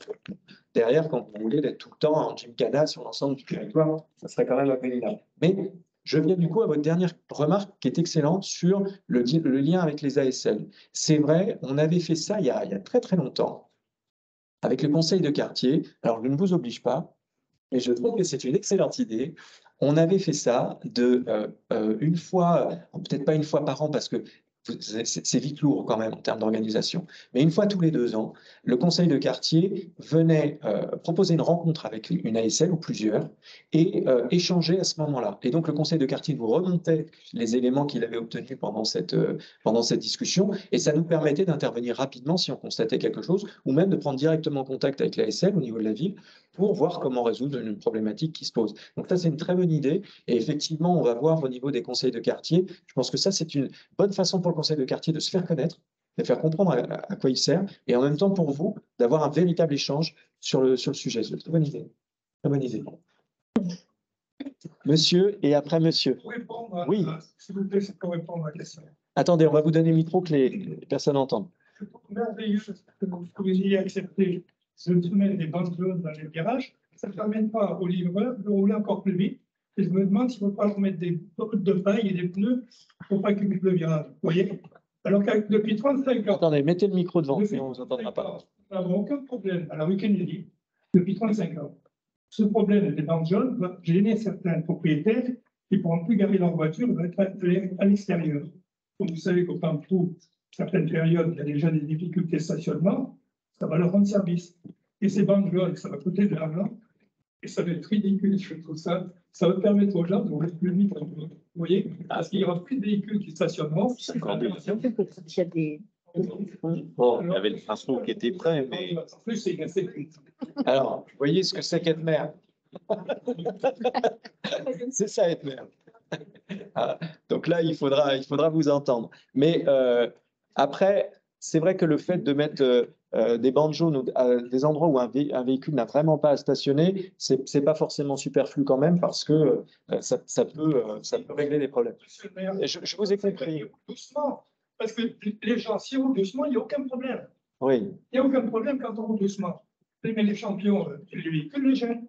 derrière, quand vous voulez d'être tout le temps en gymkhana sur l'ensemble du territoire, ça serait quand même pénible. Mais je viens du coup à votre dernière remarque qui est excellente sur le lien avec les ASL. C'est vrai, on avait fait ça il y a très très longtemps avec le conseil de quartier. Alors, je ne vous oblige pas, mais je trouve que c'est une excellente idée. On avait fait ça une fois, peut-être pas une fois par an, parce que c'est vite lourd quand même en termes d'organisation. Mais une fois tous les 2 ans, le conseil de quartier venait proposer une rencontre avec une ASL ou plusieurs et échanger à ce moment-là. Et donc le conseil de quartier vous remontait les éléments qu'il avait obtenus pendant cette discussion et ça nous permettait d'intervenir rapidement si on constatait quelque chose ou même de prendre directement contact avec l'ASL au niveau de la ville pour voir comment résoudre une problématique qui se pose. Donc ça, c'est une très bonne idée. Et effectivement, on va voir au niveau des conseils de quartier. Je pense que ça, c'est une bonne façon pour le conseil de quartier de se faire connaître, de faire comprendre à quoi il sert, et en même temps pour vous, d'avoir un véritable échange sur le sujet. C'est une très bonne idée. Très bonne idée. Monsieur, et après monsieur. Oui. S'il vous plaît, c'est pour répondre à la question. Attendez, on va vous donner le micro que les personnes entendent. Je trouve merveilleux que vous ayez accepté de mettre des bandes jaunes dans les virages. Ça ne permet pas aux livreurs de rouler encore plus vite. Et je me demande s'il ne faut pas remettre des bottes de paille et des pneus pour pas qu'ils bouge le virage. Vous voyez? Alors que depuis 35 ans. Attendez, mettez le micro devant, sinon on ne vous entendra pas. Nous n'avons aucun problème à la rue Kennedy depuis 35 ans. Ce problème des bandes jaunes va gêner certains propriétaires qui ne pourront plus garer leur voiture à l'extérieur. Comme vous savez qu'au Pamplou, certaines périodes, il y a déjà des difficultés de stationnement, ça va leur rendre service. Et ces bandes jaunes, ça va coûter de l'argent et ça va être ridicule, je trouve ça. Ça va permettre aux gens de rouler plus vite. Vous voyez, parce qu'il n'y aura plus de véhicules qui stationneront. Bon, il y avait le François qui était prêt, mais. En plus, c'est une insécurité. Alors, vous voyez ce que c'est qu'être maire. C'est ça, être maire. Donc là, il faudra vous entendre. Mais après, c'est vrai que le fait de mettre des bandes jaunes à des endroits où un véhicule n'a vraiment pas à stationner, c'est pas forcément superflu quand même parce que ça peut régler des problèmes. Je vous ai compris. Doucement, parce que les gens, si on roule doucement, il n'y a aucun problème. Oui. Il n'y a aucun problème quand on roule doucement. Mais les champions, les véhicules les gênent.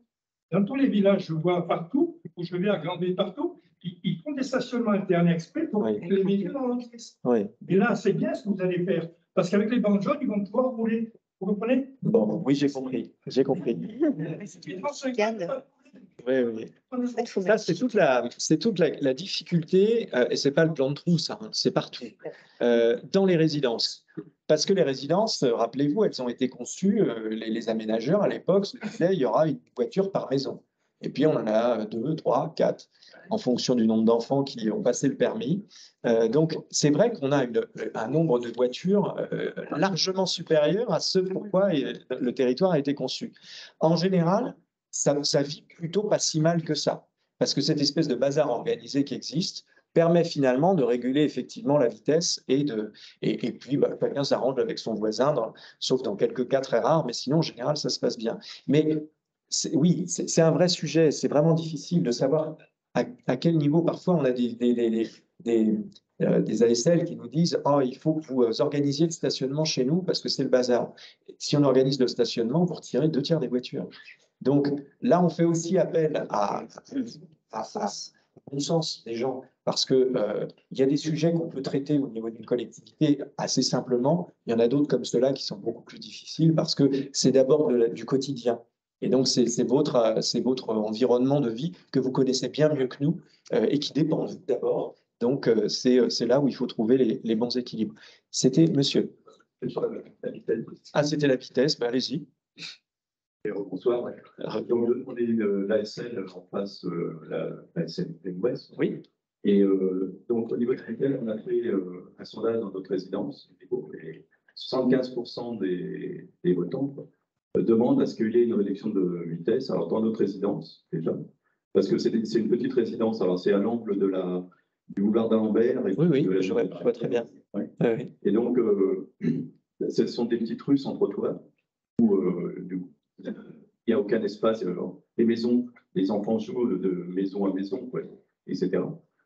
Dans tous les villages, je vois partout, où je vais à Grande-Ville partout, ils font des stationnements internes exprès pour que les véhicules enregistrent. Oui. Et là, c'est bien ce que vous allez faire. Parce qu'avec les bandes jaunes, ils vont pouvoir rouler. Vous comprenez? Bon, oui, j'ai compris. J'ai compris. Oui, oui. Ça, c'est toute la difficulté, et ce n'est pas le plan de trou, ça, hein, c'est partout, dans les résidences. Parce que les résidences, rappelez-vous, elles ont été conçues, les aménageurs à l'époque se disaient il y aura une voiture par maison. Et puis on en a 2, 3, 4, en fonction du nombre d'enfants qui ont passé le permis. Donc c'est vrai qu'on a un nombre de voitures largement supérieur à ce pourquoi le territoire a été conçu. En général, ça vit plutôt pas si mal que ça, parce que cette espèce de bazar organisé qui existe permet finalement de réguler effectivement la vitesse et puis chacun s'arrange avec son voisin, sauf dans quelques cas très rares, mais sinon en général ça se passe bien. Mais oui, c'est un vrai sujet, c'est vraiment difficile de savoir à quel niveau. Parfois on a des ASL qui nous disent « Oh, il faut que vous organisiez le stationnement chez nous parce que c'est le bazar. » Si on organise le stationnement, vous retirez 2 tiers des voitures. Donc là, on fait aussi appel au bon sens des gens, parce que il y a des sujets qu'on peut traiter au niveau d'une collectivité assez simplement. Il y en a d'autres comme ceux-là qui sont beaucoup plus difficiles parce que c'est d'abord du quotidien. Et donc, c'est votre environnement de vie que vous connaissez bien mieux que nous et qui dépend de vous d'abord. Donc, c'est là où il faut trouver les bons équilibres. C'était monsieur. Ah, c'était la vitesse, ben, allez-y. Bonsoir. Donc, on est l'ASL en face, l'ASL Ouest. Oui. Et donc, au niveau de laquelle on a fait un sondage dans notre résidence, et 75% des votants demandent à ce qu'il y ait une réduction de vitesse. Alors, dans notre résidence, déjà, parce que c'est une petite résidence, alors c'est à l'angle du boulevard d'Alembert. Oui, je vois très bien. Ouais. Oui. Et donc, ce sont des petites rues sans trottoir où il n'y a aucun espace. Les maisons, les enfants jouent de maison à maison, etc.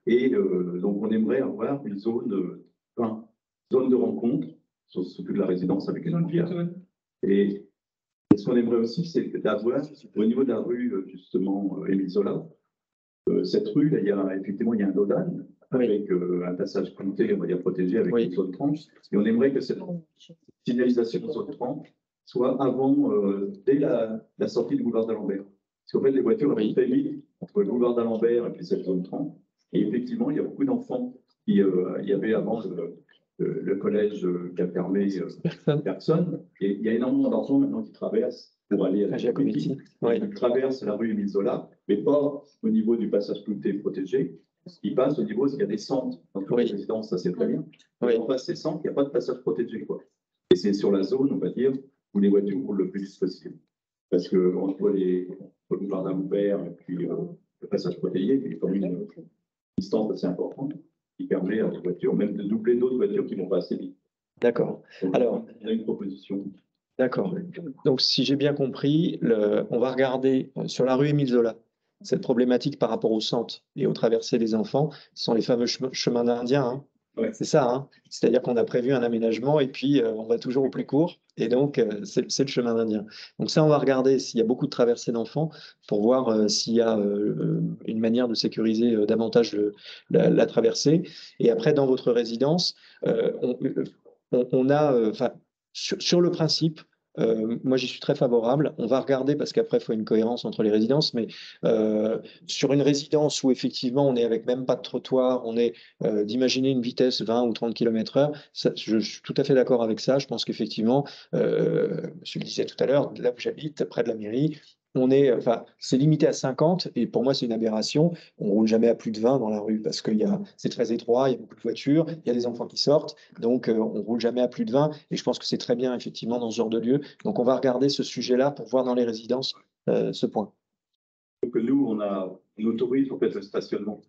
Et donc, on aimerait avoir une zone de rencontre sur toute la résidence avec une piétonne. Et ce qu'on aimerait aussi, c'est d'avoir, au niveau de la rue, justement, Émile Zola, cette rue, là, il y a un dodane avec un passage compté, on va dire protégé avec une zone 30. Et on aimerait que cette signalisation zone 30 soit avant, dès la sortie du boulevard d'Alembert. Parce qu'en fait, les voitures avaient très vite entre le boulevard d'Alembert et puis cette zone 30. Et effectivement, il y a beaucoup d'enfants qui y avait avant le collège qui a fermé personne. Et il y a énormément d'enfants maintenant qui traversent pour aller à la Giacometti, oui. Ils traversent la rue Émile Zola, mais pas au niveau du passage clouté protégé. Ils passent au niveau, il y a des centres dans toutes les résidences, ça c'est très bien. Oui. En face ces centres, il n'y a pas de passage protégé, quoi. Et c'est sur la zone, on va dire, où les voitures roulent le plus vite possible. Parce que entre le jardin ouvert et puis le passage protégé, il y a quand même une distance assez importante qui permet à des voitures, même de doubler d'autres voitures qui vont pas assez vite. D'accord. Alors, il y a une proposition. D'accord. Donc, si j'ai bien compris, on va regarder sur la rue Émile Zola cette problématique par rapport au centre et aux traversées des enfants. Ce sont les fameux chemins d'Indiens. Hein. Ouais. C'est ça. Hein. C'est-à-dire qu'on a prévu un aménagement et puis on va toujours au plus court. Et donc, c'est le chemin d'Indien. Donc ça, on va regarder s'il y a beaucoup de traversées d'enfants pour voir s'il y a une manière de sécuriser davantage la traversée. Et après, dans votre résidence, on a, sur le principe, moi j'y suis très favorable. On va regarder parce qu'après il faut une cohérence entre les résidences, mais sur une résidence où effectivement on est avec même pas de trottoir, on est d'imaginer une vitesse 20 ou 30 km/h, je suis tout à fait d'accord avec ça. Je pense qu'effectivement, monsieur le disait tout à l'heure, là où j'habite, près de la mairie, c'est limité à 50 et pour moi c'est une aberration. On roule jamais à plus de 20 dans la rue parce que c'est très étroit, il y a beaucoup de voitures, il y a des enfants qui sortent, donc on roule jamais à plus de 20 et je pense que c'est très bien effectivement dans ce genre de lieu. Donc on va regarder ce sujet-là pour voir dans les résidences ce point. Donc nous on autorise en fait le stationnement.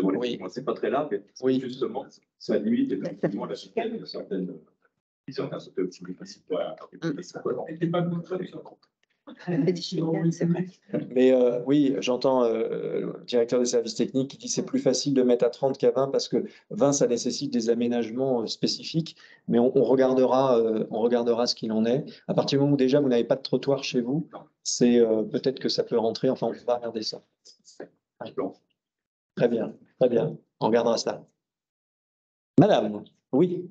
Oui. C'est pas très large, mais oui. Justement ça limite effectivement la chicane de certaines. Mais oui, j'entends le directeur des services techniques qui dit que c'est plus facile de mettre à 30 qu'à 20 parce que 20, ça nécessite des aménagements spécifiques. Mais on regardera ce qu'il en est. À partir du moment où déjà vous n'avez pas de trottoir chez vous, c'est peut-être que ça peut rentrer. Enfin, on va regarder ça. Très bien, très bien. On regardera ça. Madame, oui.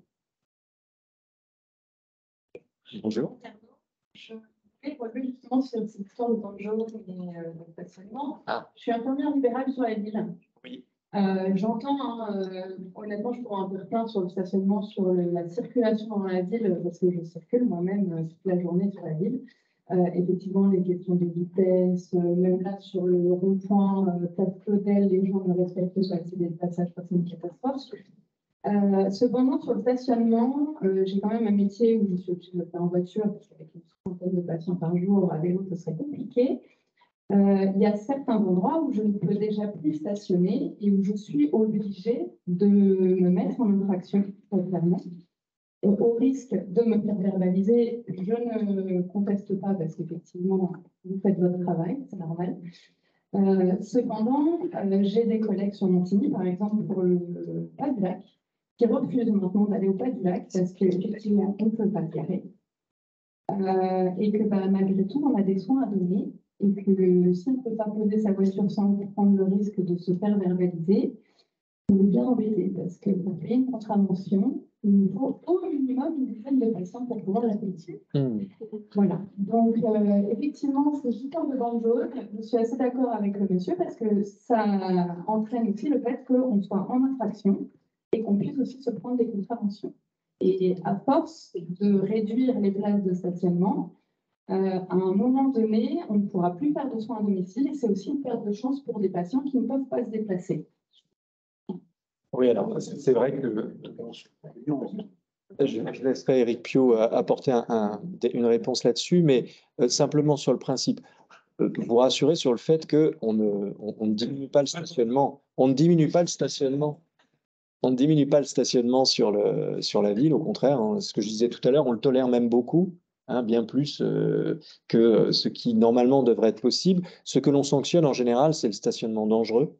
Bonjour. Je voulais relever justement sur cette histoire de temps jaune et de stationnement. Ah. Je suis infirmière libérale sur la ville. Oui. J'entends, honnêtement, je pourrais en faire plein sur le stationnement, sur la circulation dans la ville, parce que je circule moi-même toute la journée sur la ville. Effectivement, les questions de vitesse, même là sur le rond-point, place Claudel, les gens ne respectent pas accéder de passage, c'est une catastrophe. Cependant, sur le stationnement, j'ai quand même un métier où je suis obligée de le faire en voiture, parce qu'avec une centaine de patients par jour, à vélo, ce serait compliqué. Il y a certains endroits où je ne peux déjà plus stationner et où je suis obligée de me mettre en infraction, clairement. Au risque de me faire verbaliser, je ne conteste pas parce qu'effectivement, vous faites votre travail, c'est normal. Cependant, j'ai des collègues sur Montigny, par exemple, pour le Pas du Lac, qui refusent maintenant d'aller au Pas du Lac parce qu'effectivement, on ne peut pas y aller. Et que malgré tout, on a des soins à donner. Et que si on ne peut pas poser sa voiture sans prendre le risque de se faire verbaliser, on est bien embêté parce que pour payer une contravention, il faut au minimum une dizaine de patients pour pouvoir la payer. Voilà. Donc, effectivement, c'est super de bande jaune. Je suis assez d'accord avec le monsieur parce que ça entraîne aussi le fait qu'on soit en infraction et qu'on puisse aussi se prendre des contraventions. Et à force de réduire les places de stationnement, à un moment donné, on ne pourra plus faire de soins à domicile et c'est aussi une perte de chance pour des patients qui ne peuvent pas se déplacer. Oui, alors c'est vrai que je laisserai Éric Piot apporter une réponse là-dessus, mais simplement sur le principe, vous rassurer sur le fait qu'on ne diminue pas le stationnement. On ne diminue pas le stationnement. On ne diminue pas le stationnement sur la ville, au contraire, hein, ce que je disais tout à l'heure, on le tolère même beaucoup. Hein, bien plus que ce qui normalement devrait être possible. Ce que l'on sanctionne en général, c'est le stationnement dangereux.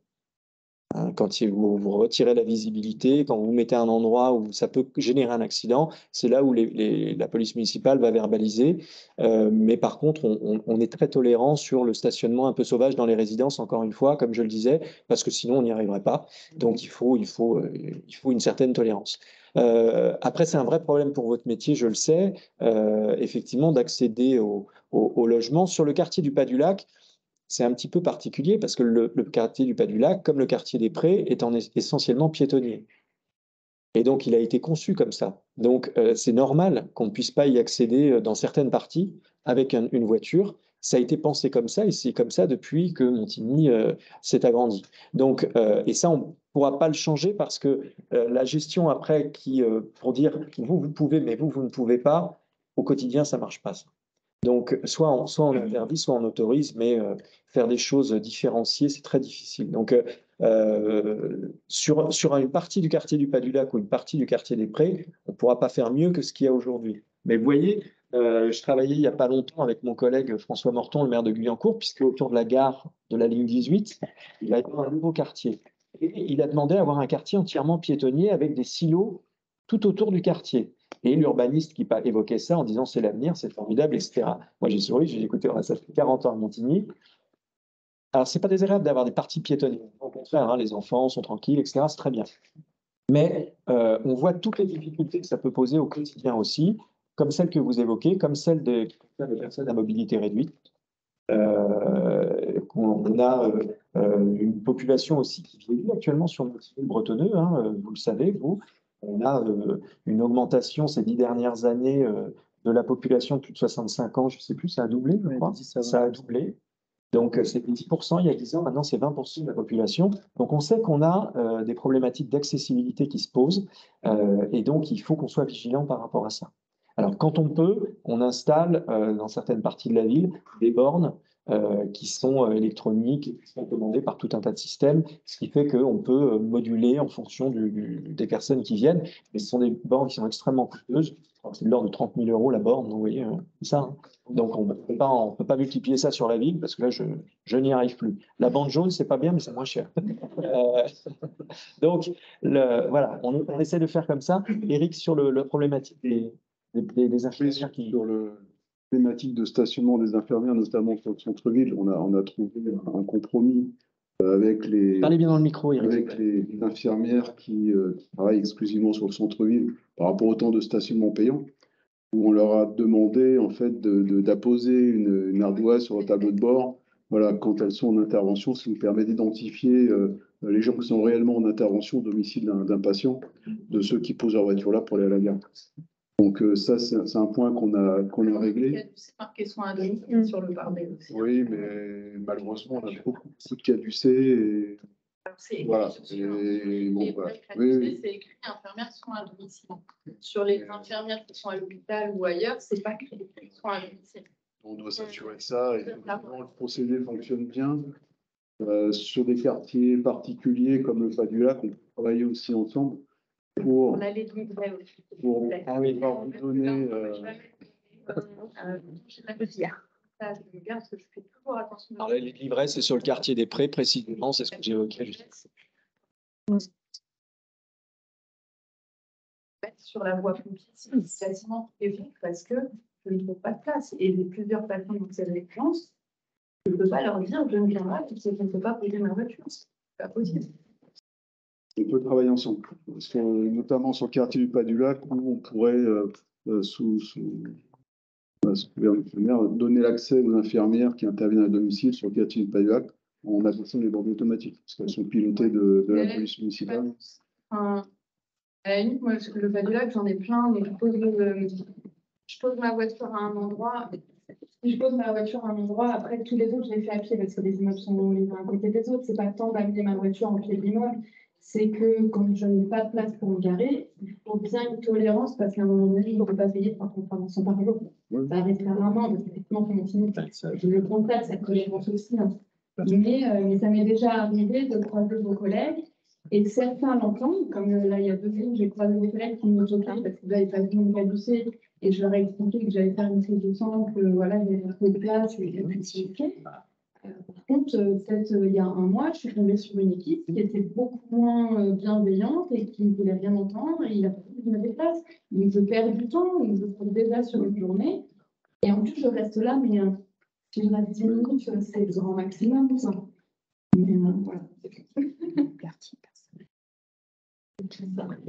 Hein, quand vous retirez la visibilité, quand vous mettez un endroit où ça peut générer un accident, c'est là où la police municipale va verbaliser. Mais par contre, on est très tolérant sur le stationnement un peu sauvage dans les résidences, encore une fois, comme je le disais, parce que sinon on n'y arriverait pas. Donc il faut une certaine tolérance. Après, c'est un vrai problème pour votre métier, je le sais, effectivement, d'accéder au logement. Sur le quartier du Pas du Lac, c'est un petit peu particulier parce que le quartier du Pas du Lac, comme le quartier des Prés, est essentiellement piétonnier. Et donc, il a été conçu comme ça. Donc, c'est normal qu'on ne puisse pas y accéder dans certaines parties avec une voiture. Ça a été pensé comme ça et c'est comme ça depuis que Montigny s'est agrandi. Donc, et ça, on ne pourra pas le changer parce que la gestion après, pour dire vous pouvez, mais vous ne pouvez pas, au quotidien, ça ne marche pas. Ça. Donc, soit on interdit, soit on autorise, mais faire des choses différenciées, c'est très difficile. Donc, sur une partie du quartier du Pas-du-Lac ou une partie du quartier des Prés, on ne pourra pas faire mieux que ce qu'il y a aujourd'hui. Mais vous voyez, je travaillais il n'y a pas longtemps avec mon collègue François Morton, le maire de Guyancourt, puisque autour de la gare de la ligne 18, il a un nouveau quartier. Et il a demandé à avoir un quartier entièrement piétonnier avec des silos tout autour du quartier. Et l'urbaniste qui évoquait ça en disant c'est l'avenir, c'est formidable, etc. Moi j'ai souri, j'ai dit écoutez, ça fait 40 ans à Montigny. Alors c'est pas désagréable d'avoir des parties piétonnées. Au contraire, hein, les enfants sont tranquilles, etc. C'est très bien. Mais on voit toutes les difficultés que ça peut poser au quotidien aussi, comme celle que vous évoquez, comme celle des personnes à mobilité réduite. On a une population aussi qui vieillit actuellement sur Montigny bretonneux, hein, vous le savez, vous. On a une augmentation ces 10 dernières années de la population de plus de 65 ans, je ne sais plus, ça a doublé, je crois. Ça a doublé. Donc, c'est 10% il y a 10 ans, maintenant c'est 20% de la population. Donc, on sait qu'on a des problématiques d'accessibilité qui se posent et donc il faut qu'on soit vigilant par rapport à ça. Alors, quand on peut, on installe dans certaines parties de la ville des bornes qui sont électroniques et qui sont commandées par tout un tas de systèmes, ce qui fait qu'on peut moduler en fonction des personnes qui viennent. Mais ce sont des bornes qui sont extrêmement coûteuses. C'est de l'ordre de 30 000 € la borne, vous voyez, c'est ça. Hein. Donc, on ne peut pas multiplier ça sur la ville parce que là, je n'y arrive plus. La bande jaune, c'est pas bien, mais c'est moins cher. Donc, voilà, on essaie de faire comme ça. Eric, sur la problématique des infirmières qui... Sur la problématique de stationnement des infirmières, notamment sur le centre-ville, on a trouvé un compromis avec les, Parlez bien dans le micro, Eric. Avec les infirmières qui travaillent exclusivement sur le centre-ville par rapport au temps de stationnement payant, où on leur a demandé en fait d'apposer une ardoise sur le tableau de bord. Voilà, quand elles sont en intervention, ça nous permet d'identifier les gens qui sont réellement en intervention au domicile d'un patient, de ceux qui posent leur voiture là pour aller à la gare. Donc ça, c'est un point qu'on a réglé. C'est marqué soins à domicile sur le pare-brise aussi. Oui, mais malheureusement, on a beaucoup de caducés. Voilà. Et bon, voilà. Oui. C'est écrit infirmières soins à domicile. Sur les infirmières qui sont à l'hôpital ou ailleurs, c'est pas écrit soins à domicile. On doit s'assurer de ça. Et effectivement, le procédé fonctionne bien. Sur des quartiers particuliers comme le Pas-du-Lac, on peut travailler aussi ensemble pour les livrer aussi. Pour vous donner. Alors, les livrets, c'est sur le quartier des Prés, précisément, c'est ce que j'évoquais juste. Sur la voie publique, c'est quasiment tout parce que je ne trouve pas de place. Et plusieurs personnes dans cette référence, je ne peux pas leur dire je ne viens pas parce que je ne peux pas poser ma voiture. C'est pas possible. On peut travailler ensemble, notamment sur le quartier du Pas-du-Lac, où on pourrait, sous donner l'accès aux infirmières qui interviennent à domicile sur le quartier du Pas-du-Lac en appliquant les bornes automatiques, parce qu'elles sont pilotées de la police municipale. À la limite, moi, le Pas-du-Lac, j'en ai plein, mais je pose ma voiture à un endroit. Si je pose ma voiture à un endroit, après tous les autres, je les fais à pied parce que les immeubles sont les uns à côté des autres. C'est pas tant d'amener ma voiture en pied de l'immeuble. C'est que quand je n'ai pas de place pour me garer, il faut bien une tolérance parce qu'à un moment donné, il ne faut pas payer 3 contraventions par jour. Ça arrive très rarement parce qu'effectivement, pour Montigny, je le constate, cette tolérance aussi. Hein. Mais ça m'est déjà arrivé de croiser vos collègues et certains l'entendent, comme là, il y a 2 jours, j'ai croisé des collègues qui m'ont choqué parce qu'ils n'avaient pas vu mon caducée et je leur ai expliqué que j'allais faire une prise de sang, que voilà, il y avait un de place, et puis OK. Par contre, peut-être il y a un mois, je suis tombée sur une équipe qui était beaucoup moins bienveillante et qui ne voulait rien entendre. Et il a fallu que je me déplace. Donc, je perds du temps, donc je trouve déjà sur une journée. Et en plus, je reste là, mais si je reste 10 minutes, c'est le grand maximum. Ça. Mais voilà.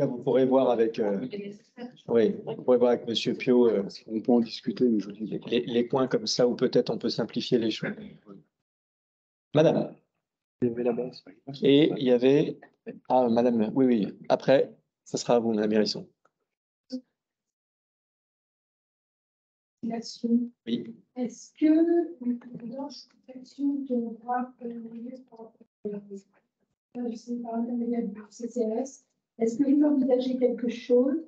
Vous pourrez voir avec, vous pourrez voir avec Monsieur Pio. On peut en discuter, mais je vous dis les points comme ça où peut-être on peut simplifier les choses. Madame. Et il y avait. Ah, madame, oui. Après, Ça sera à vous, Mme Hérisson. Oui. Est-ce que dans cette action qu'on va je sais par l'intermédiaire du CCAS, est-ce que vous envisagez quelque chose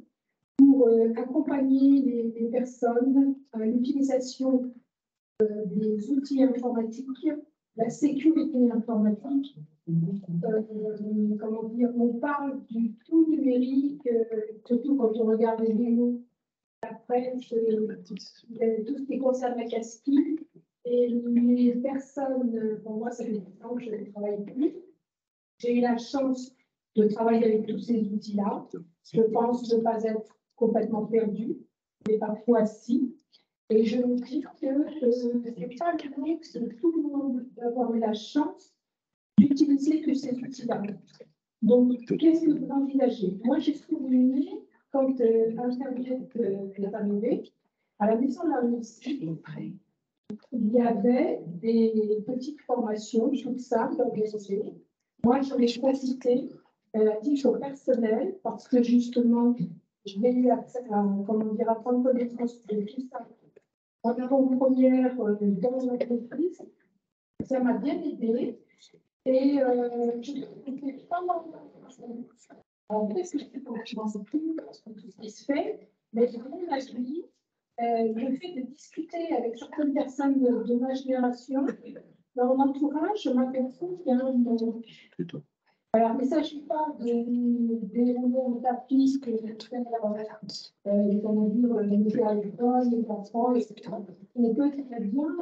pour accompagner les personnes à l'utilisation des outils informatiques, la sécurité informatique? Comment dire, on parle du tout numérique, surtout quand on regarde les vidéos, la presse, tout ce qui concerne la casquille. Et les personnes, pour moi, ça fait longtemps que je ne travaille plus. J'ai eu la chance de travailler avec tous ces outils-là. Je pense ne pas être complètement perdue, mais parfois si. Et je me dis que ce n'est pas le luxe de tout le monde d'avoir eu la chance d'utiliser tous ces outils-là. Donc, qu'est-ce que vous envisagez? Moi, j'ai souvenir, quand Internet est arrivé, à la maison de la musique, il y avait des petites formations, toutes simples, organisées. Moi, j'en ai profité à titre personnel parce que justement, je l'ai eu à prendre connaissance de tout ça. En avant-première dans l'entreprise, ça m'a bien aidé. Et je n'étais pas en fait, je pensais plus tout ce qui se fait, mais vraiment la vie, le fait de discuter avec certaines personnes de ma génération, dans mon entourage, je m'aperçois qu'il y a un. Alors, il ne s'agit pas de dérouler un tapis que je fais, comment dire, le à l'école, les enfants, etc. On peut très bien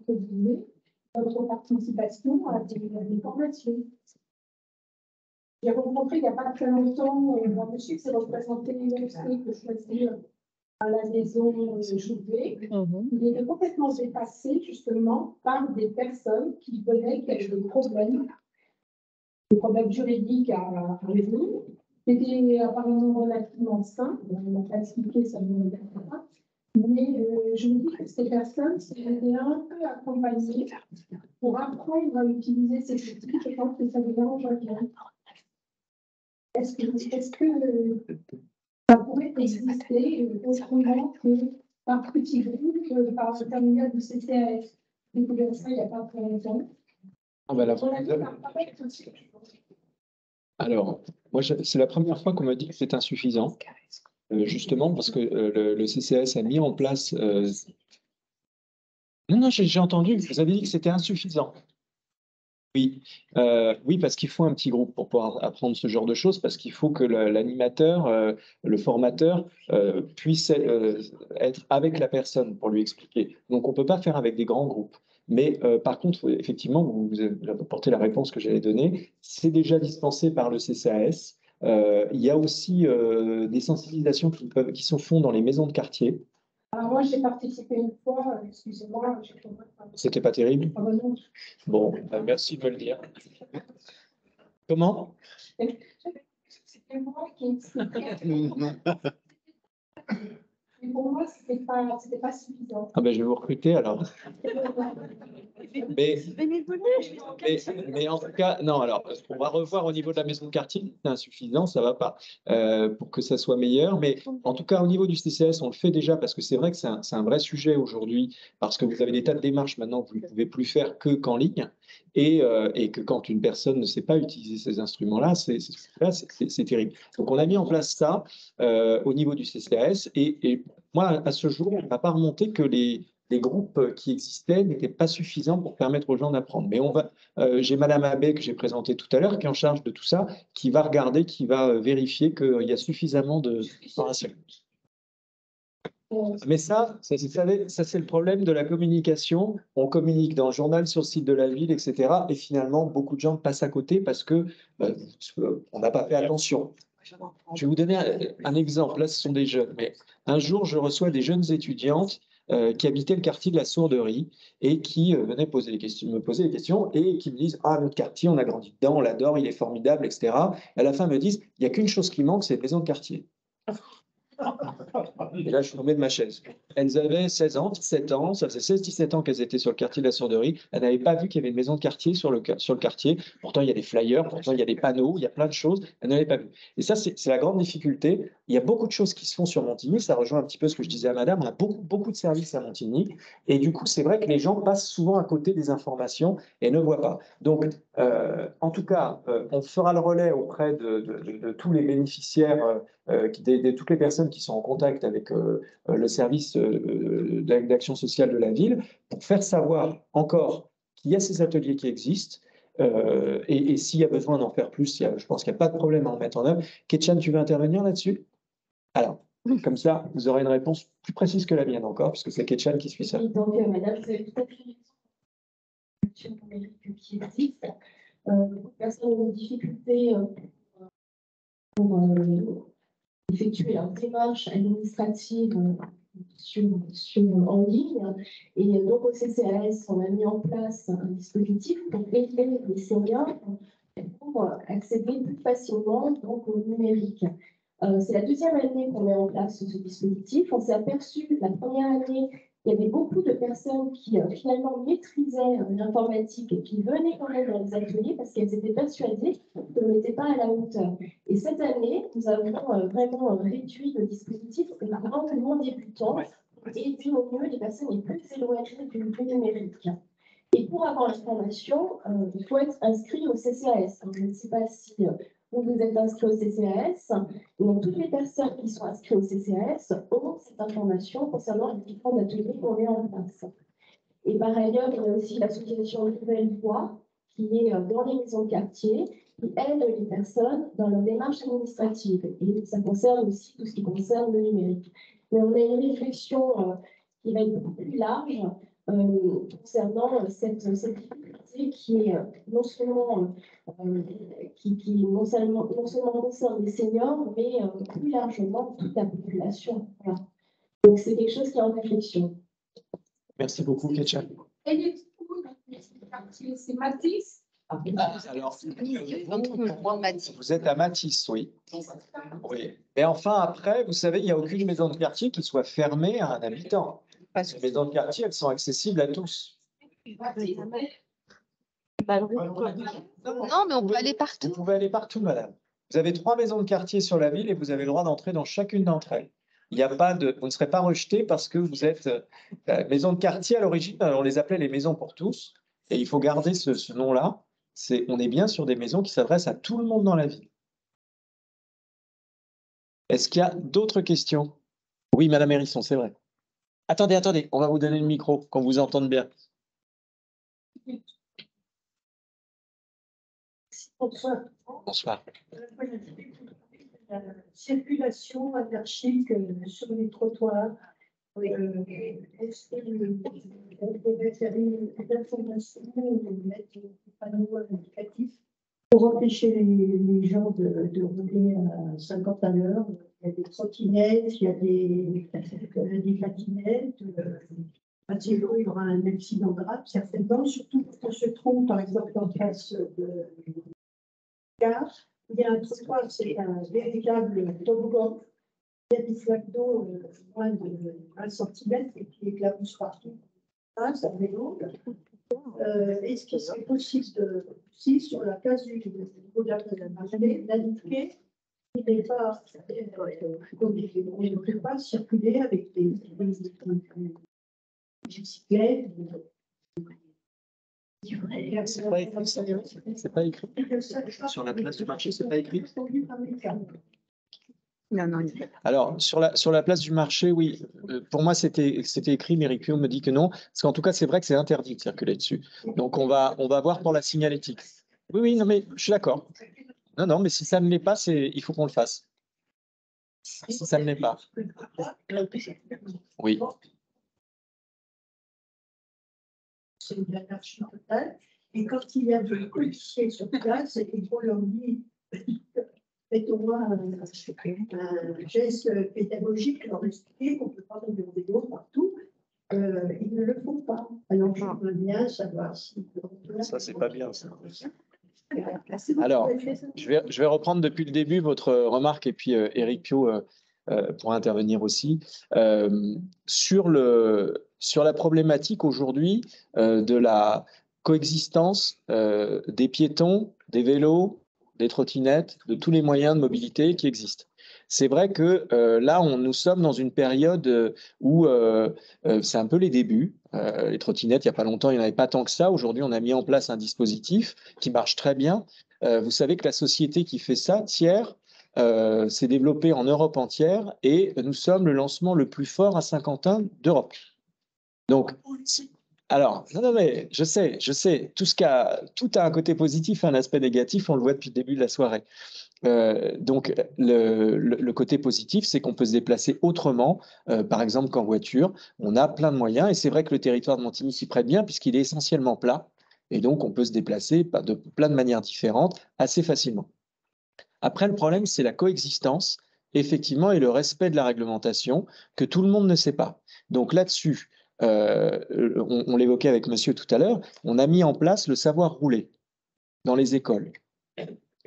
payer, notre participation à des formations. J'ai rencontré il n'y a pas très longtemps un monsieur qui s'est représenté que je choisis à la maison Jouvet. Il était complètement dépassé justement par des personnes qui venaient, qui avaient des problèmes juridiques à résoudre. C'était apparemment relativement simple, on ne m'a pas expliqué, ça ne me regarde pas. Mais je me dis que ces personnes s'étaient un peu accompagnées pour apprendre à utiliser ces outils. Je pense que ça les arrange bien. Est-ce que ça pourrait exister autrement que par petits groupes, par l'intermédiaire du CCAS? J'ai découvert ça il n'y a pas très longtemps. Alors, moi, c'est la première fois qu'on m'a dit que c'est insuffisant, justement parce que le CCAS a mis en place. Non, j'ai entendu, vous avez dit que c'était insuffisant. Oui, oui, parce qu'il faut un petit groupe pour pouvoir apprendre ce genre de choses, parce qu'il faut que l'animateur, le formateur puisse être avec la personne pour lui expliquer. Donc, on ne peut pas faire avec des grands groupes. Mais par contre, effectivement, vous avez apporté la réponse que j'allais donner. C'est déjà dispensé par le CCAS. Il y a aussi des sensibilisations qui se font dans les maisons de quartier. Alors moi, j'ai participé une fois, excusez-moi. C'était pas terrible? Ah ben non. Bon, merci de me le dire. Comment? C'était moi qui expliquais. Mais pour moi, c'était pas suffisant. Ah ben, je vais vous recruter alors. Mais en tout cas, non, alors, on va revoir au niveau de la maison de quartier, c'est insuffisant, ça ne va pas, pour que ça soit meilleur. Mais en tout cas, au niveau du CCAS, on le fait déjà parce que c'est vrai que c'est un vrai sujet aujourd'hui, parce que vous avez des tas de démarches maintenant que vous ne pouvez plus faire qu'en ligne, et que quand une personne ne sait pas utiliser ces instruments-là, c'est terrible. Donc, on a mis en place ça au niveau du CCAS, et moi, à ce jour, on n'a pas remonté que les groupes qui existaient n'étaient pas suffisants pour permettre aux gens d'apprendre. Mais j'ai Madame Abbé, que j'ai présentée tout à l'heure, qui est en charge de tout ça, qui va regarder, qui va vérifier qu'il y a suffisamment de formation. Mais ça c'est le problème de la communication. On communique dans le journal, sur le site de la ville, etc. Et finalement, beaucoup de gens passent à côté parce qu'on n'a pas fait attention. Je vais vous donner un exemple. Là, ce sont des jeunes. Mais un jour, je reçois des jeunes étudiantes qui habitaient le quartier de la Sourderie et qui venaient me poser des questions et qui me disent « Ah, notre quartier, on a grandi dedans, on l'adore, il est formidable, etc. » Et à la fin, me disent « Il n'y a qu'une chose qui manque, c'est une maison de quartier. » Et là, je suis tombé de ma chaise. Elles avaient 16 ans, 17 ans, ça faisait 16-17 ans qu'elles étaient sur le quartier de la Sourderie. Elles n'avaient pas vu qu'il y avait une maison de quartier sur le quartier. Pourtant, il y a des flyers, pourtant, il y a des panneaux, il y a plein de choses. Elles n'avaient pas vu. Et ça, c'est la grande difficulté. Il y a beaucoup de choses qui se font sur Montigny. Ça rejoint un petit peu ce que je disais à madame. On a beaucoup de services à Montigny. Et du coup, c'est vrai que les gens passent souvent à côté des informations et ne voient pas. Donc, en tout cas, on fera le relais auprès de tous les bénéficiaires, de toutes les personnes qui sont en contact avec le service d'action sociale de la ville, pour faire savoir encore qu'il y a ces ateliers qui existent. Et s'il y a besoin d'en faire plus, je pense qu'il n'y a pas de problème à en mettre en œuvre. Ketchan, tu veux intervenir là-dessus? Alors, comme ça, vous aurez une réponse plus précise que la mienne encore, puisque c'est Ketchan qui suit ça. Oui, donc, madame, vous avez tout à fait raison. Qui existe. Beaucoup de personnes ont des difficultés pour effectuer leur démarche administrative en ligne. Et donc, au CCAS, on a mis en place un dispositif pour aider les seniors pour accéder plus facilement donc, au numérique. C'est la deuxième année qu'on met en place ce dispositif. On s'est aperçu, la première année, il y avait beaucoup de personnes qui finalement maîtrisaient l'informatique et qui venaient quand même dans les ateliers parce qu'elles étaient persuadées qu'on n'était pas à la hauteur. Et cette année, nous avons vraiment réduit le dispositif grandement débutant et puis au mieux les personnes les plus éloignées du numérique. Et pour avoir l'information, il faut être inscrit au CCAS. Alors, je ne sais pas si vous êtes inscrit au CCAS. Donc, toutes les personnes qui sont inscrites au CCAS ont cette information concernant les différents ateliers qu'on met en place. Et par ailleurs, il y a aussi l'association Nouvelle Voix qui est dans les maisons de quartier, qui aide les personnes dans leur démarche administrative. Et ça concerne aussi tout ce qui concerne le numérique. Mais on a une réflexion qui va être beaucoup plus large concernant cette difficulté qui est non seulement concerne les seniors, mais plus largement toute la population. Voilà. Donc c'est quelque chose qui est en réflexion. Merci beaucoup, Ketchan. C'est Matisse. Alors, vous êtes à Matisse, oui. Oui. Et enfin, après, vous savez, il n'y a aucune maison de quartier qui soit fermée à un habitant. Les maisons de quartier, elles sont accessibles à tous. Non, mais on peut aller partout. Vous pouvez aller partout, madame. Vous avez 3 maisons de quartier sur la ville et vous avez le droit d'entrer dans chacune d'entre elles. Il n'y a pas de, vous ne serez pas rejeté parce que vous êtes maison de quartier à l'origine. On les appelait les maisons pour tous. Et il faut garder ce nom-là. On est bien sur des maisons qui s'adressent à tout le monde dans la ville. Est-ce qu'il y a d'autres questions? Oui, madame Hérisson, c'est vrai. Attendez, on va vous donner le micro, qu'on vous entende bien. Bonsoir. Bonsoir. La circulation anarchique sur les trottoirs. Est-ce qu'on devait faire une information ou mettre des panneaux indicatifs pour empêcher les gens de rouler à 50 à l'heure? Il y a des trottinettes, il y a des patinettes. À Thiélo, il y aura un accident grave, certainement, surtout quand on se trompe, par exemple, en face de gare. Il y a un trottoir, c'est un véritable toboggan. Il y a des flaques d'eau moins de 1 cm et qui éclaboussent partout. Ah, ça fait long. Est-ce qu'il serait possible si sur la place du marché, d'indiquer qu'il n'est pas, on ne peut pas circuler avec des bicyclettes. C'est pas écrit. Sur la place du marché, c'est pas écrit. Non. Alors, sur la place du marché, oui. Pour moi, c'était écrit, mais Riccio me dit que non. Parce qu'en tout cas, c'est vrai que c'est interdit de circuler dessus. Donc, on va voir pour la signalétique. Oui, non, mais je suis d'accord. Non, mais si ça ne l'est pas, il faut qu'on le fasse. Si ça ne l'est pas. Oui. C'est une anarchie totale. Et quand il y a des policiers sur place, il faut leur dire faites au moins un geste pédagogique, leur expliquer qu'on ne peut pas tomber au vélo partout. Ils ne le font pas. Alors, je veux bien savoir si. Ça, c'est pas bien, ça. Alors, je vais reprendre depuis le début votre remarque et puis Éric Piot pourra intervenir aussi. Sur la problématique aujourd'hui de la coexistence des piétons, des vélos, des trottinettes, de tous les moyens de mobilité qui existent. C'est vrai que là, nous sommes dans une période où c'est un peu les débuts. Les trottinettes, il n'y a pas longtemps, il n'y en avait pas tant que ça. Aujourd'hui, on a mis en place un dispositif qui marche très bien. Vous savez que la société qui fait ça, Tiers, s'est développée en Europe entière et nous sommes le lancement le plus fort à Saint-Quentin d'Europe. Donc, alors, non, mais je sais, tout a un côté positif et un aspect négatif, on le voit depuis le début de la soirée. Donc, le côté positif, c'est qu'on peut se déplacer autrement, par exemple qu'en voiture. On a plein de moyens et c'est vrai que le territoire de Montigny s'y prête bien puisqu'il est essentiellement plat et donc on peut se déplacer de plein de manières différentes assez facilement. Après, le problème, c'est la coexistence, effectivement, et le respect de la réglementation que tout le monde ne sait pas. Donc là-dessus, on l'évoquait avec monsieur tout à l'heure, on a mis en place le savoir rouler dans les écoles.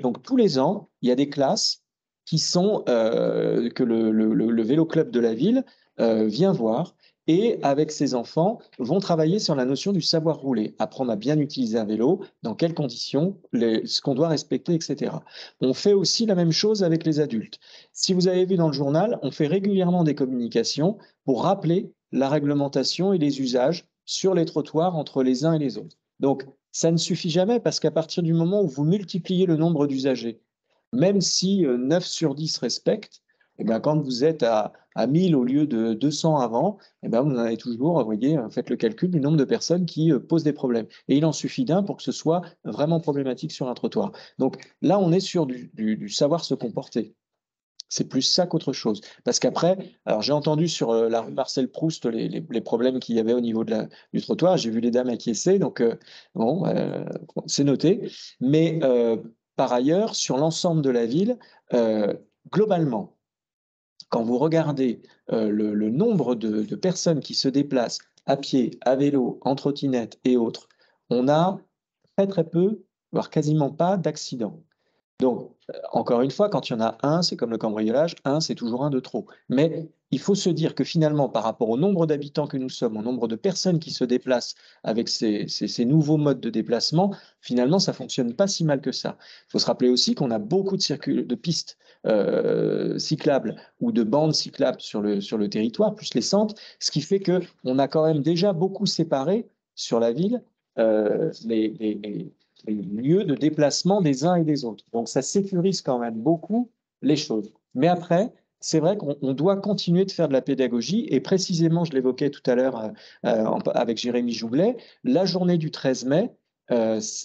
Donc tous les ans, il y a des classes qui sont que le vélo club de la ville vient voir et avec ses enfants vont travailler sur la notion du savoir rouler, apprendre à bien utiliser un vélo, dans quelles conditions, ce qu'on doit respecter, etc. On fait aussi la même chose avec les adultes. Si vous avez vu dans le journal, on fait régulièrement des communications pour rappeler la réglementation et les usages sur les trottoirs entre les uns et les autres. Donc, ça ne suffit jamais parce qu'à partir du moment où vous multipliez le nombre d'usagers, même si 9 sur 10 respectent, eh bien, quand vous êtes à 1000 au lieu de 200 avant, eh bien, vous en avez toujours, vous voyez, faites le calcul du nombre de personnes qui posent des problèmes. Et il en suffit d'un pour que ce soit vraiment problématique sur un trottoir. Donc là, on est sur du savoir se comporter. C'est plus ça qu'autre chose. Parce qu'après, alors j'ai entendu sur la rue Marcel Proust les problèmes qu'il y avait au niveau du trottoir. J'ai vu les dames acquiescer, donc bon, c'est noté. Mais par ailleurs, sur l'ensemble de la ville, globalement, quand vous regardez le nombre de personnes qui se déplacent à pied, à vélo, en trottinette et autres, on a très très peu, voire quasiment pas d'accidents. Donc, encore une fois, quand il y en a un, c'est comme le cambriolage, un, c'est toujours un de trop. Mais il faut se dire que finalement, par rapport au nombre d'habitants que nous sommes, au nombre de personnes qui se déplacent avec ces nouveaux modes de déplacement, finalement, ça ne fonctionne pas si mal que ça. Il faut se rappeler aussi qu'on a beaucoup de pistes cyclables ou de bandes cyclables sur le territoire, plus les centres, ce qui fait qu'on a quand même déjà beaucoup séparé sur la ville les lieux de déplacement des uns et des autres. Donc, ça sécurise quand même beaucoup les choses. Mais après, c'est vrai qu'on doit continuer de faire de la pédagogie et précisément, je l'évoquais tout à l'heure avec Jérémy Jouglet, la journée du 13 mai,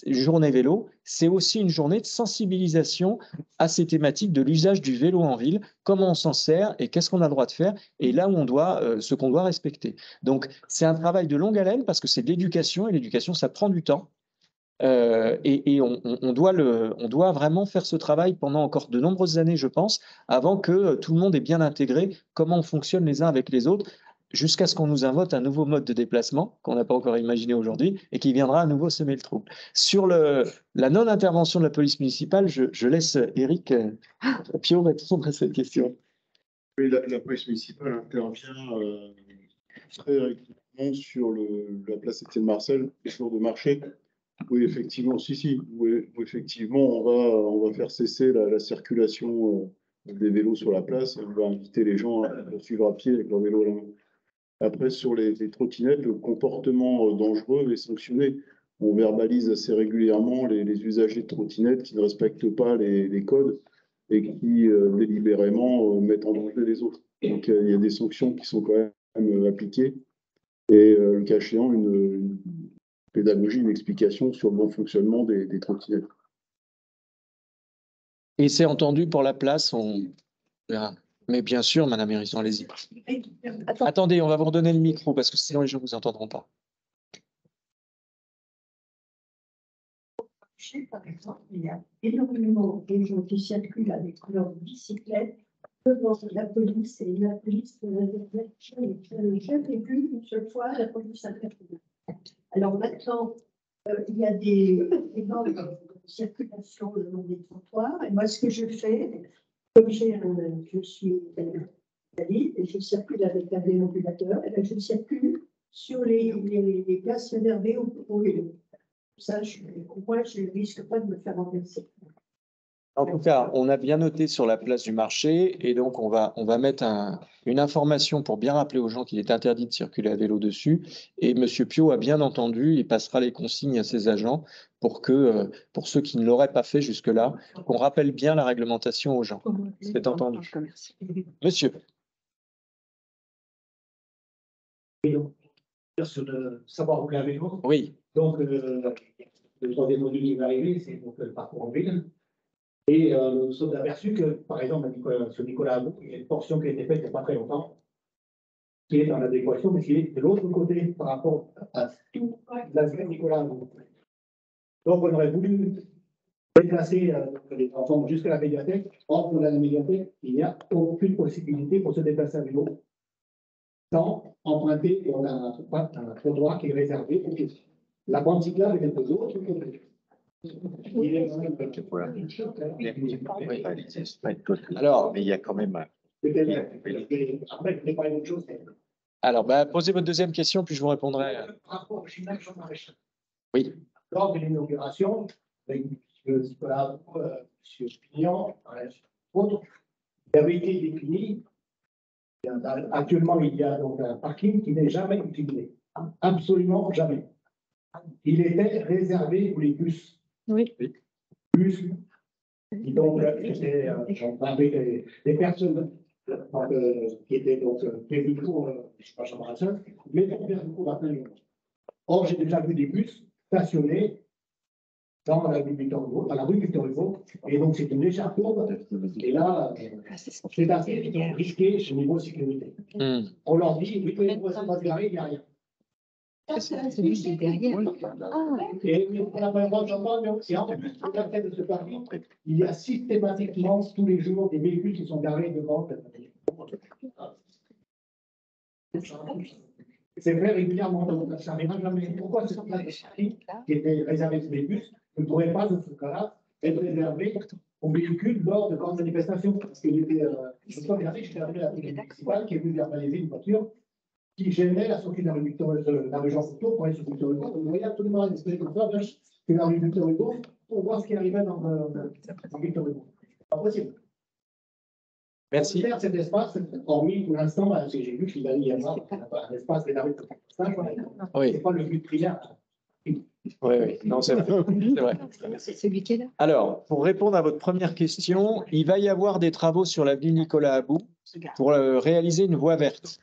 journée vélo, c'est aussi une journée de sensibilisation à ces thématiques de l'usage du vélo en ville, comment on s'en sert et qu'est-ce qu'on a le droit de faire et là où on doit, ce qu'on doit respecter. Donc, c'est un travail de longue haleine parce que c'est de l'éducation et l'éducation, ça prend du temps. Et on doit vraiment faire ce travail pendant encore de nombreuses années, je pense, avant que tout le monde ait bien intégré comment on fonctionne les uns avec les autres, jusqu'à ce qu'on nous invente un nouveau mode de déplacement qu'on n'a pas encore imaginé aujourd'hui et qui viendra à nouveau semer le trouble. Sur la non-intervention de la police municipale, je laisse Éric Pio répondre à cette question. Oui, la police municipale intervient très régulièrement sur la place Étienne Marcel, les jours de marché. Oui, effectivement, où effectivement, on va faire cesser la circulation des vélos sur la place. On va inviter les gens à suivre à pied avec leur vélo à la main. Après, sur les trottinettes, le comportement dangereux est sanctionné. On verbalise assez régulièrement les usagers de trottinettes qui ne respectent pas les codes et qui délibérément mettent en danger les autres. Donc, il y a des sanctions qui sont quand même appliquées. Et le cas échéant, une pédagogie, une explication sur le bon fonctionnement des trottinettes. Et c'est entendu pour la place, on verra. Mais bien sûr, Madame Hérisson, allez-y. Attendez, on va vous redonner le micro parce que sinon les gens ne vous entendront pas. Par exemple, il y a énormément de gens qui circulent avec leur bicyclette devant la police et la police n'a jamais vu une seule fois la police intervenir. Alors maintenant, il y a des normes de circulation le long des trottoirs. Et moi, ce que je fais, comme je suis et je circule avec un déambulateur, et bien je circule sur les places réservées au vélo. Ça, au moins, je ne risque pas de me faire renverser. En tout cas, on a bien noté sur la place du marché et donc on va mettre une information pour bien rappeler aux gens qu'il est interdit de circuler à vélo dessus. Et Monsieur Piot a bien entendu, il passera les consignes à ses agents pour que, pour ceux qui ne l'auraient pas fait jusque-là, qu'on rappelle bien la réglementation aux gens. C'est entendu. Monsieur. Sur le savoir rouler à vélo. Oui. Donc, le troisième module qui va arriver, c'est donc le parcours en ville. Et nous sommes aperçus que, par exemple, sur Nicolas Abou, il y a une portion qui a été faite il n'y a pas très longtemps, qui est en adéquation, mais qui est de l'autre côté par rapport à tout la zone Nicolas Abou. Donc, on aurait voulu déplacer les enfants jusqu'à la médiathèque. Or, pour la médiathèque, il n'y a aucune possibilité pour se déplacer à vélo sans emprunter un trottoir qui est réservé pour tous. La bande cyclable est de l'autre côté. Alors, mais il y a quand même. Alors, posez votre deuxième question, puis je vous répondrai. Par rapport au gymnase Jean Maréchal. Oui. Lors de l'inauguration, avec M. Nicolas, M. Pignon, autres, il avait été défini. Actuellement, il y a donc un parking qui n'est jamais utilisé. Absolument jamais. Il était réservé pour les bus. Oui. Bus. Et donc, avec des personnes qui étaient donc prévues pour, je ne sais pas, Jean Maréchal, mais pour faire du cours à plein. Or, j'ai déjà vu des bus stationnés dans la rue Victor Hugo, et donc c'est une légère courbe, et là, c'est assez risqué sur le niveau de sécurité. On leur dit, oui, vous ne pas se garer, il n'y a rien. Celui qui est derrière. Et pour la première fois que j'en parle, c'est en plus, à la tête de ce parking, il y a systématiquement tous les jours des véhicules qui sont garés devant. C'est vrai régulièrement, donc ça n'arrivera jamais. Pourquoi ce parking qui était réservé pour les bus ne pourrait pas, dans ce cas-là, être réservé aux véhicules lors de grandes manifestations? Parce que j'étais arrivé à la police municipale qui est venue verbaliser une voiture qui gênait la sortie de la rue Jean Couteau pour aller sur Victor Hugo. On voyait absolument un espèce de faire que la rue Victor Hugo pour voir ce qui arrivait dans Victor Hugo. C'est pas possible. Merci. Faire cet espace, hormis pour l'instant, parce que j'ai vu qu'il y a un espace réservé pour ça. Oui. C'est pas le but primaire. Oui, non, c'est vrai. C'est celui qui est là. Alors, pour répondre à votre première question, il va y avoir des travaux sur l'avenue Nicolas Abou pour réaliser une voie verte.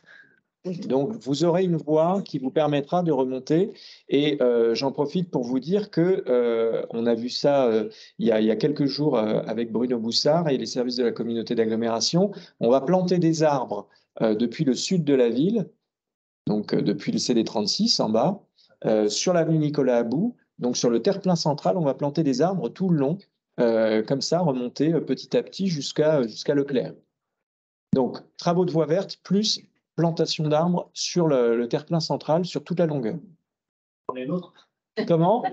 Donc, vous aurez une voie qui vous permettra de remonter. Et j'en profite pour vous dire que on a vu ça il y a quelques jours avec Bruno Boussard et les services de la communauté d'agglomération. On va planter des arbres depuis le sud de la ville, donc depuis le CD36 en bas, sur l'avenue Nicolas Abou. Donc, sur le terre-plein central, on va planter des arbres tout le long, comme ça, remonter petit à petit jusqu'à Leclerc. Donc, travaux de voie verte plus plantation d'arbres sur le terre-plein central, sur toute la longueur. Comment?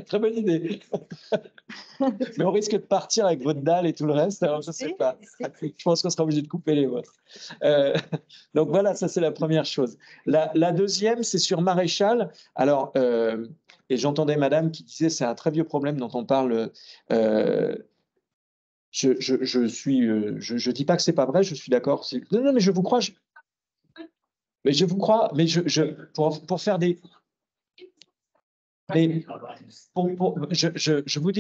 Très bonne idée. Mais on risque de partir avec votre dalle et tout le reste, alors je ne sais pas. Je pense qu'on sera obligé de couper les vôtres. Donc voilà, ça c'est la première chose. La deuxième, c'est sur Maréchal. Alors, et j'entendais madame qui disait c'est un très vieux problème dont on parle. Je dis pas que c'est pas vrai, je suis d'accord. Non, mais je vous crois. Mais je vous crois, mais pour faire des. Je vous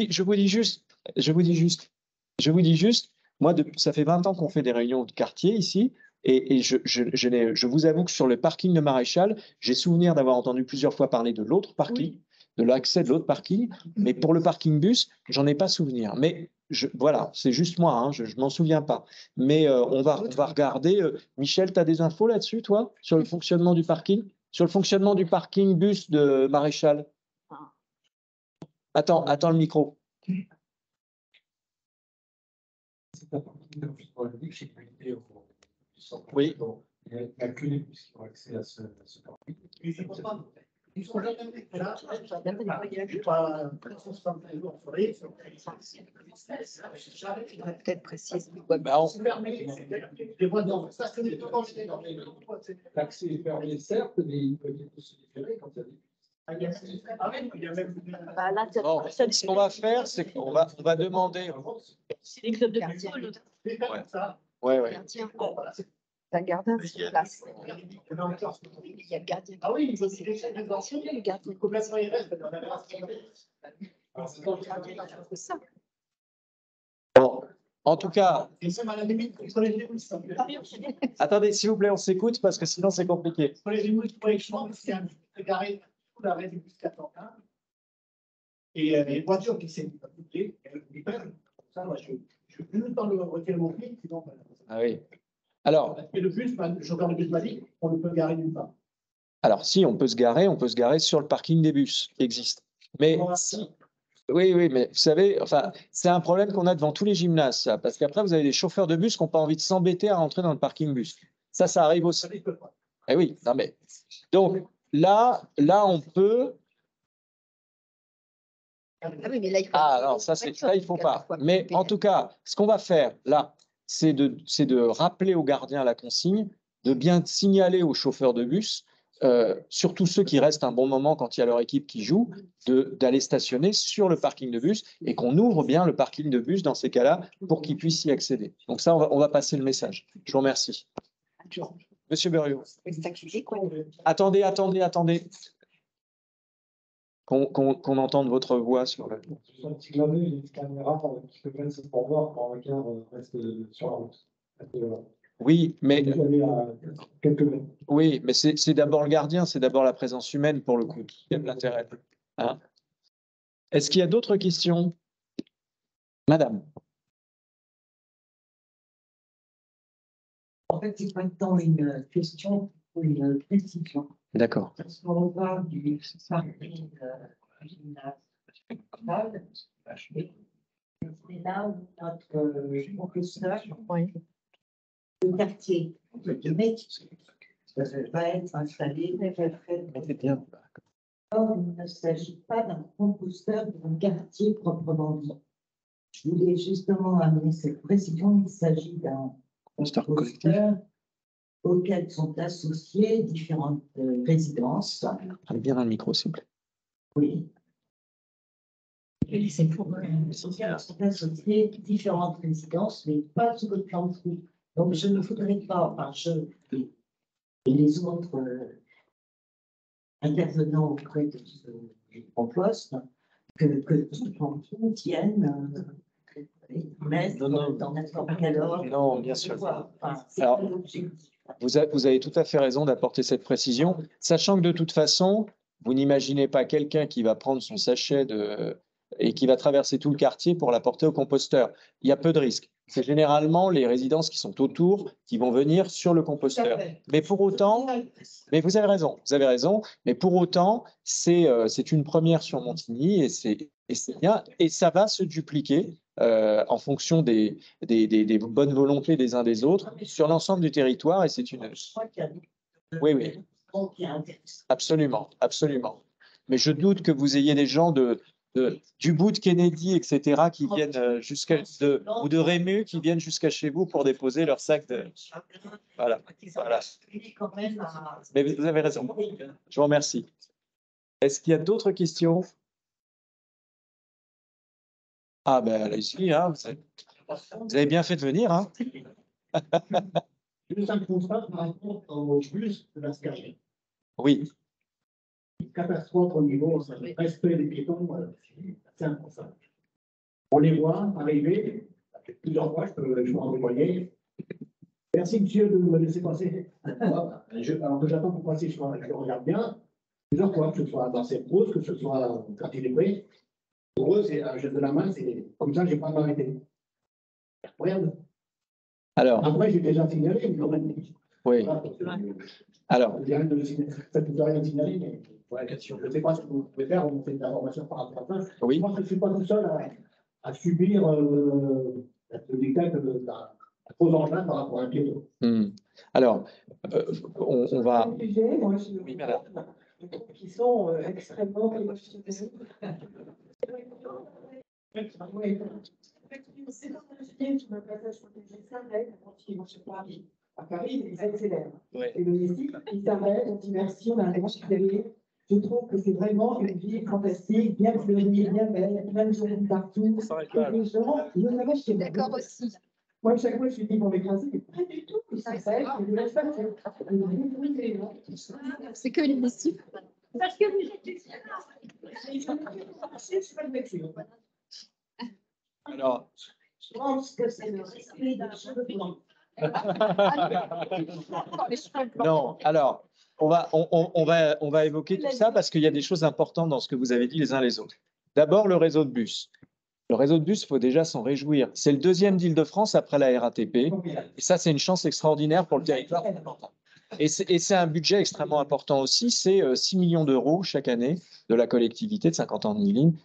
dis juste, moi, ça fait 20 ans qu'on fait des réunions de quartier ici, et je vous avoue que sur le parking de Maréchal, j'ai souvenir d'avoir entendu plusieurs fois parler de l'autre parking, de l'accès de l'autre parking, mais pour le parking bus, j'en ai pas souvenir. Mais voilà, c'est juste moi, hein, je m'en souviens pas. Mais on va regarder. Michel, tu as des infos là-dessus, toi, sur le fonctionnement du parking? Sur le fonctionnement du parking bus de Maréchal? Attends le micro. Oui. Il n'y a que les bus qui ont accès à ce parking. Ils sont jamais là, il y a pas 360 jours en forêt. faudrait peut-être préciser. L'accès est fermé, certes, mais il peut être aussi différé quand il y a des. Bon, ce qu'on va faire, c'est qu'on va demander. C'est les clubs de football. Ouais, ouais. Un gardien sur place. Il y a le gardien. Ah oui, c'est le gardien. Complètement Ça. Bon, en tout cas, attendez, s'il vous plaît, on s'écoute parce que sinon c'est compliqué. Pour les remous, c'est un garé tout l'arrêt du bus 401. Et les voitures qui s'est couplées, ça, moi, je suis plus le temps de retirer mon flic, sinon. Ah oui. Alors. Et le bus, le chauffeur de bus m'a dit, on ne peut garer nulle part. Alors, si, on peut se garer sur le parking des bus qui existe. Mais si. Oui, oui, mais vous savez, enfin, c'est un problème qu'on a devant tous les gymnases, ça, parce qu'après, vous avez des chauffeurs de bus qui n'ont pas envie de s'embêter à rentrer dans le parking bus. Ça arrive aussi. Eh oui, non mais. Donc, là, on peut. Ah oui, mais là, il faut. Ah non, ça, il ne faut pas. Mais en tout cas, ce qu'on va faire, là, c'est de rappeler aux gardiens la consigne, de bien signaler aux chauffeurs de bus, surtout ceux qui restent un bon moment quand il y a leur équipe qui joue, d'aller stationner sur le parking de bus et qu'on ouvre bien le parking de bus dans ces cas-là pour qu'ils puissent y accéder. Donc ça, on va passer le message. Je vous remercie. Monsieur Berriot. Attendez. Qu'on entende votre voix sur le. Un petit clin d'œil, une caméra qui peut mettre pour voir quand un regard reste sur la route. Oui, mais. Quelques mètres. Oui, mais c'est d'abord le gardien, c'est d'abord la présence humaine pour le coup qui a de l'intérêt. Hein? Est-ce qu'il y a d'autres questions? Madame. En fait, c'est pas tant une question ou une précision. D'accord. Parce qu'on parle du parking gymnase. C'est là où notre professeur, le quartier, le mec, va être installé. Or, il ne s'agit pas d'un composteur d'un quartier proprement dit. Je voulais justement amener cette précision. Il s'agit d'un composteur auquel sont associées différentes résidences. Parlez bien dans le micro, s'il vous plaît. Oui. C'est pour sont associées différentes résidences, mais pas sur le plan de fou. Donc, je ne voudrais pas, enfin, et les autres intervenants auprès de ce poste, que tout tienne, mais dans n'importe quel ordre. Non, bien sûr. Enfin, alors, vous avez tout à fait raison d'apporter cette précision, sachant que de toute façon, vous n'imaginez pas quelqu'un qui va prendre son sachet et qui va traverser tout le quartier pour l'apporter au composteur. Il y a peu de risques. C'est généralement les résidences qui sont autour qui vont venir sur le composteur. Mais pour autant, mais vous avez raison, mais pour autant, c'est une première sur Montigny et c'est bien, et ça va se dupliquer en fonction des bonnes volontés des uns des autres sur l'ensemble du territoire et c'est une. Oui. Absolument. Mais je doute que vous ayez des gens du bout de Kennedy, etc., qui viennent ou de Rému, qui viennent jusqu'à chez vous pour déposer leur sac de. Voilà. Mais vous avez raison. Je vous remercie. Est-ce qu'il y a d'autres questions? Ah ben allez-y, hein, vous avez bien fait de venir. Hein. Juste un constat par rapport au bus de la SCAG. Oui. Une catastrophe au niveau du respect des piétons, c'est un constat. On les voit arriver, plusieurs fois, je peux en témoigner. Merci monsieur de me laisser passer. Alors que j'attends pour passer, je regarde bien, plusieurs fois, que ce soit dans cette pause, que ce soit quand il est prêt. Pour eux, c'est un geste de la main, c'est comme ça, je n'ai pas m'arrêter. Regarde. Alors. Après, j'ai déjà signalé. Oui. Alors. Ça ne peut rien signaler, mais je ne sais pas ce que vous pouvez faire, on fait de l'information par rapport à ça. Oui. Je pense que je ne suis pas tout seul à subir le dictat de la faux engin par rapport à un piéton. Alors, on va. Oui, madame. Qui sont extrêmement C'est dans le film, je me passage sur les s'arrête, quand ils vont sur Paris. À Paris, ils accélèrent. Et le Messie, il s'arrête, on dit merci, on a un grand derrière. Je trouve que c'est vraiment une ville fantastique, bien fleurie, bien belle, plein de gens partout. Et les gens, ils ont la vache chez moi. D'accord aussi. Moi, chaque fois, je suis dit, ils vont m'écraser, mais pas du tout. Ils s'arrêtent, ils ne laissent pas le faire. C'est que les disciples. Parce que vous êtes ici. C'est pas le métier. Alors, je pense que c'est le respect d'un cheveu blanc. Non, alors, on va évoquer tout ça parce qu'il y a des choses importantes dans ce que vous avez dit les uns les autres. D'abord, le réseau de bus. Le réseau de bus, il faut déjà s'en réjouir. C'est le deuxième d'Île-de-France après la RATP. Et ça, c'est une chance extraordinaire pour le territoire. Et c'est un budget extrêmement important aussi. C'est 6 millions d'euros chaque année de la collectivité de 50 ans de Yvelines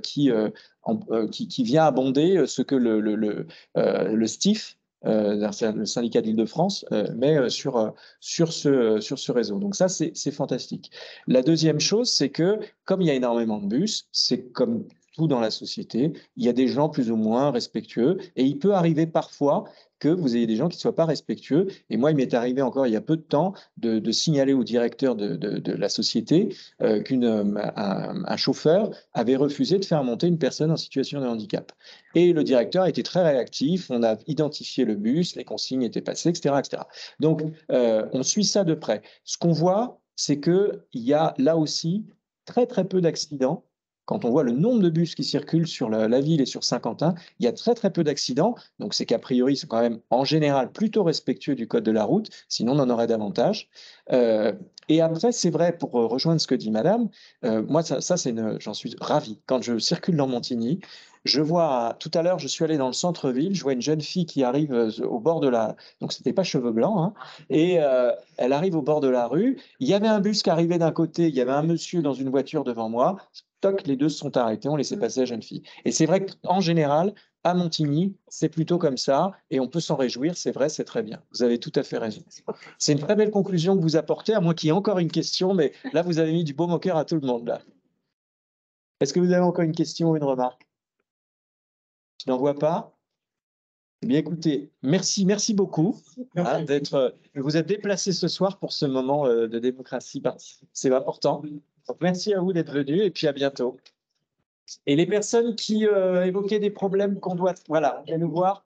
qui vient abonder ce que le STIF, le syndicat d'Île-de-France, met sur ce réseau. Donc ça, c'est fantastique. La deuxième chose, c'est que comme il y a énormément de bus, c'est comme tout dans la société, il y a des gens plus ou moins respectueux et il peut arriver parfois que vous ayez des gens qui ne soient pas respectueux. Et moi, il m'est arrivé encore il y a peu de temps de signaler au directeur de la société qu'un chauffeur avait refusé de faire monter une personne en situation de handicap. Et le directeur était très réactif, on a identifié le bus, les consignes étaient passées, etc. etc. Donc, on suit ça de près. Ce qu'on voit, c'est qu'il y a là aussi très, très peu d'accidents. Quand on voit le nombre de bus qui circulent sur la ville et sur Saint-Quentin, il y a très très peu d'accidents. Donc c'est qu'a priori, ils sont quand même en général plutôt respectueux du code de la route, sinon on en aurait davantage. Et après, c'est vrai, pour rejoindre ce que dit Madame, moi, j'en suis ravi. Quand je circule dans Montigny, je vois, tout à l'heure, je suis allé dans le centre-ville, je vois une jeune fille qui arrive au bord de la... Donc, c'était pas cheveux blancs, hein, et elle arrive au bord de la rue. Il y avait un bus qui arrivait d'un côté, il y avait un monsieur dans une voiture devant moi. Toc, les deux se sont arrêtés, on laissait passer la jeune fille. Et c'est vrai qu'en général, à Montigny, c'est plutôt comme ça, et on peut s'en réjouir, c'est vrai, c'est très bien. Vous avez tout à fait raison. C'est une très belle conclusion que vous apportez, à moins qu'il y ait encore une question, mais là, vous avez mis du baume au cœur à tout le monde. Là. Est-ce que vous avez encore une question ou une remarque? Je n'en vois pas. Eh bien, écoutez, merci beaucoup d'être. Vous êtes déplacé ce soir pour ce moment de démocratie. C'est important. Donc, merci à vous d'être venus et puis à bientôt. Et les personnes qui évoquaient des problèmes qu'on doit. Voilà, on vient nous voir.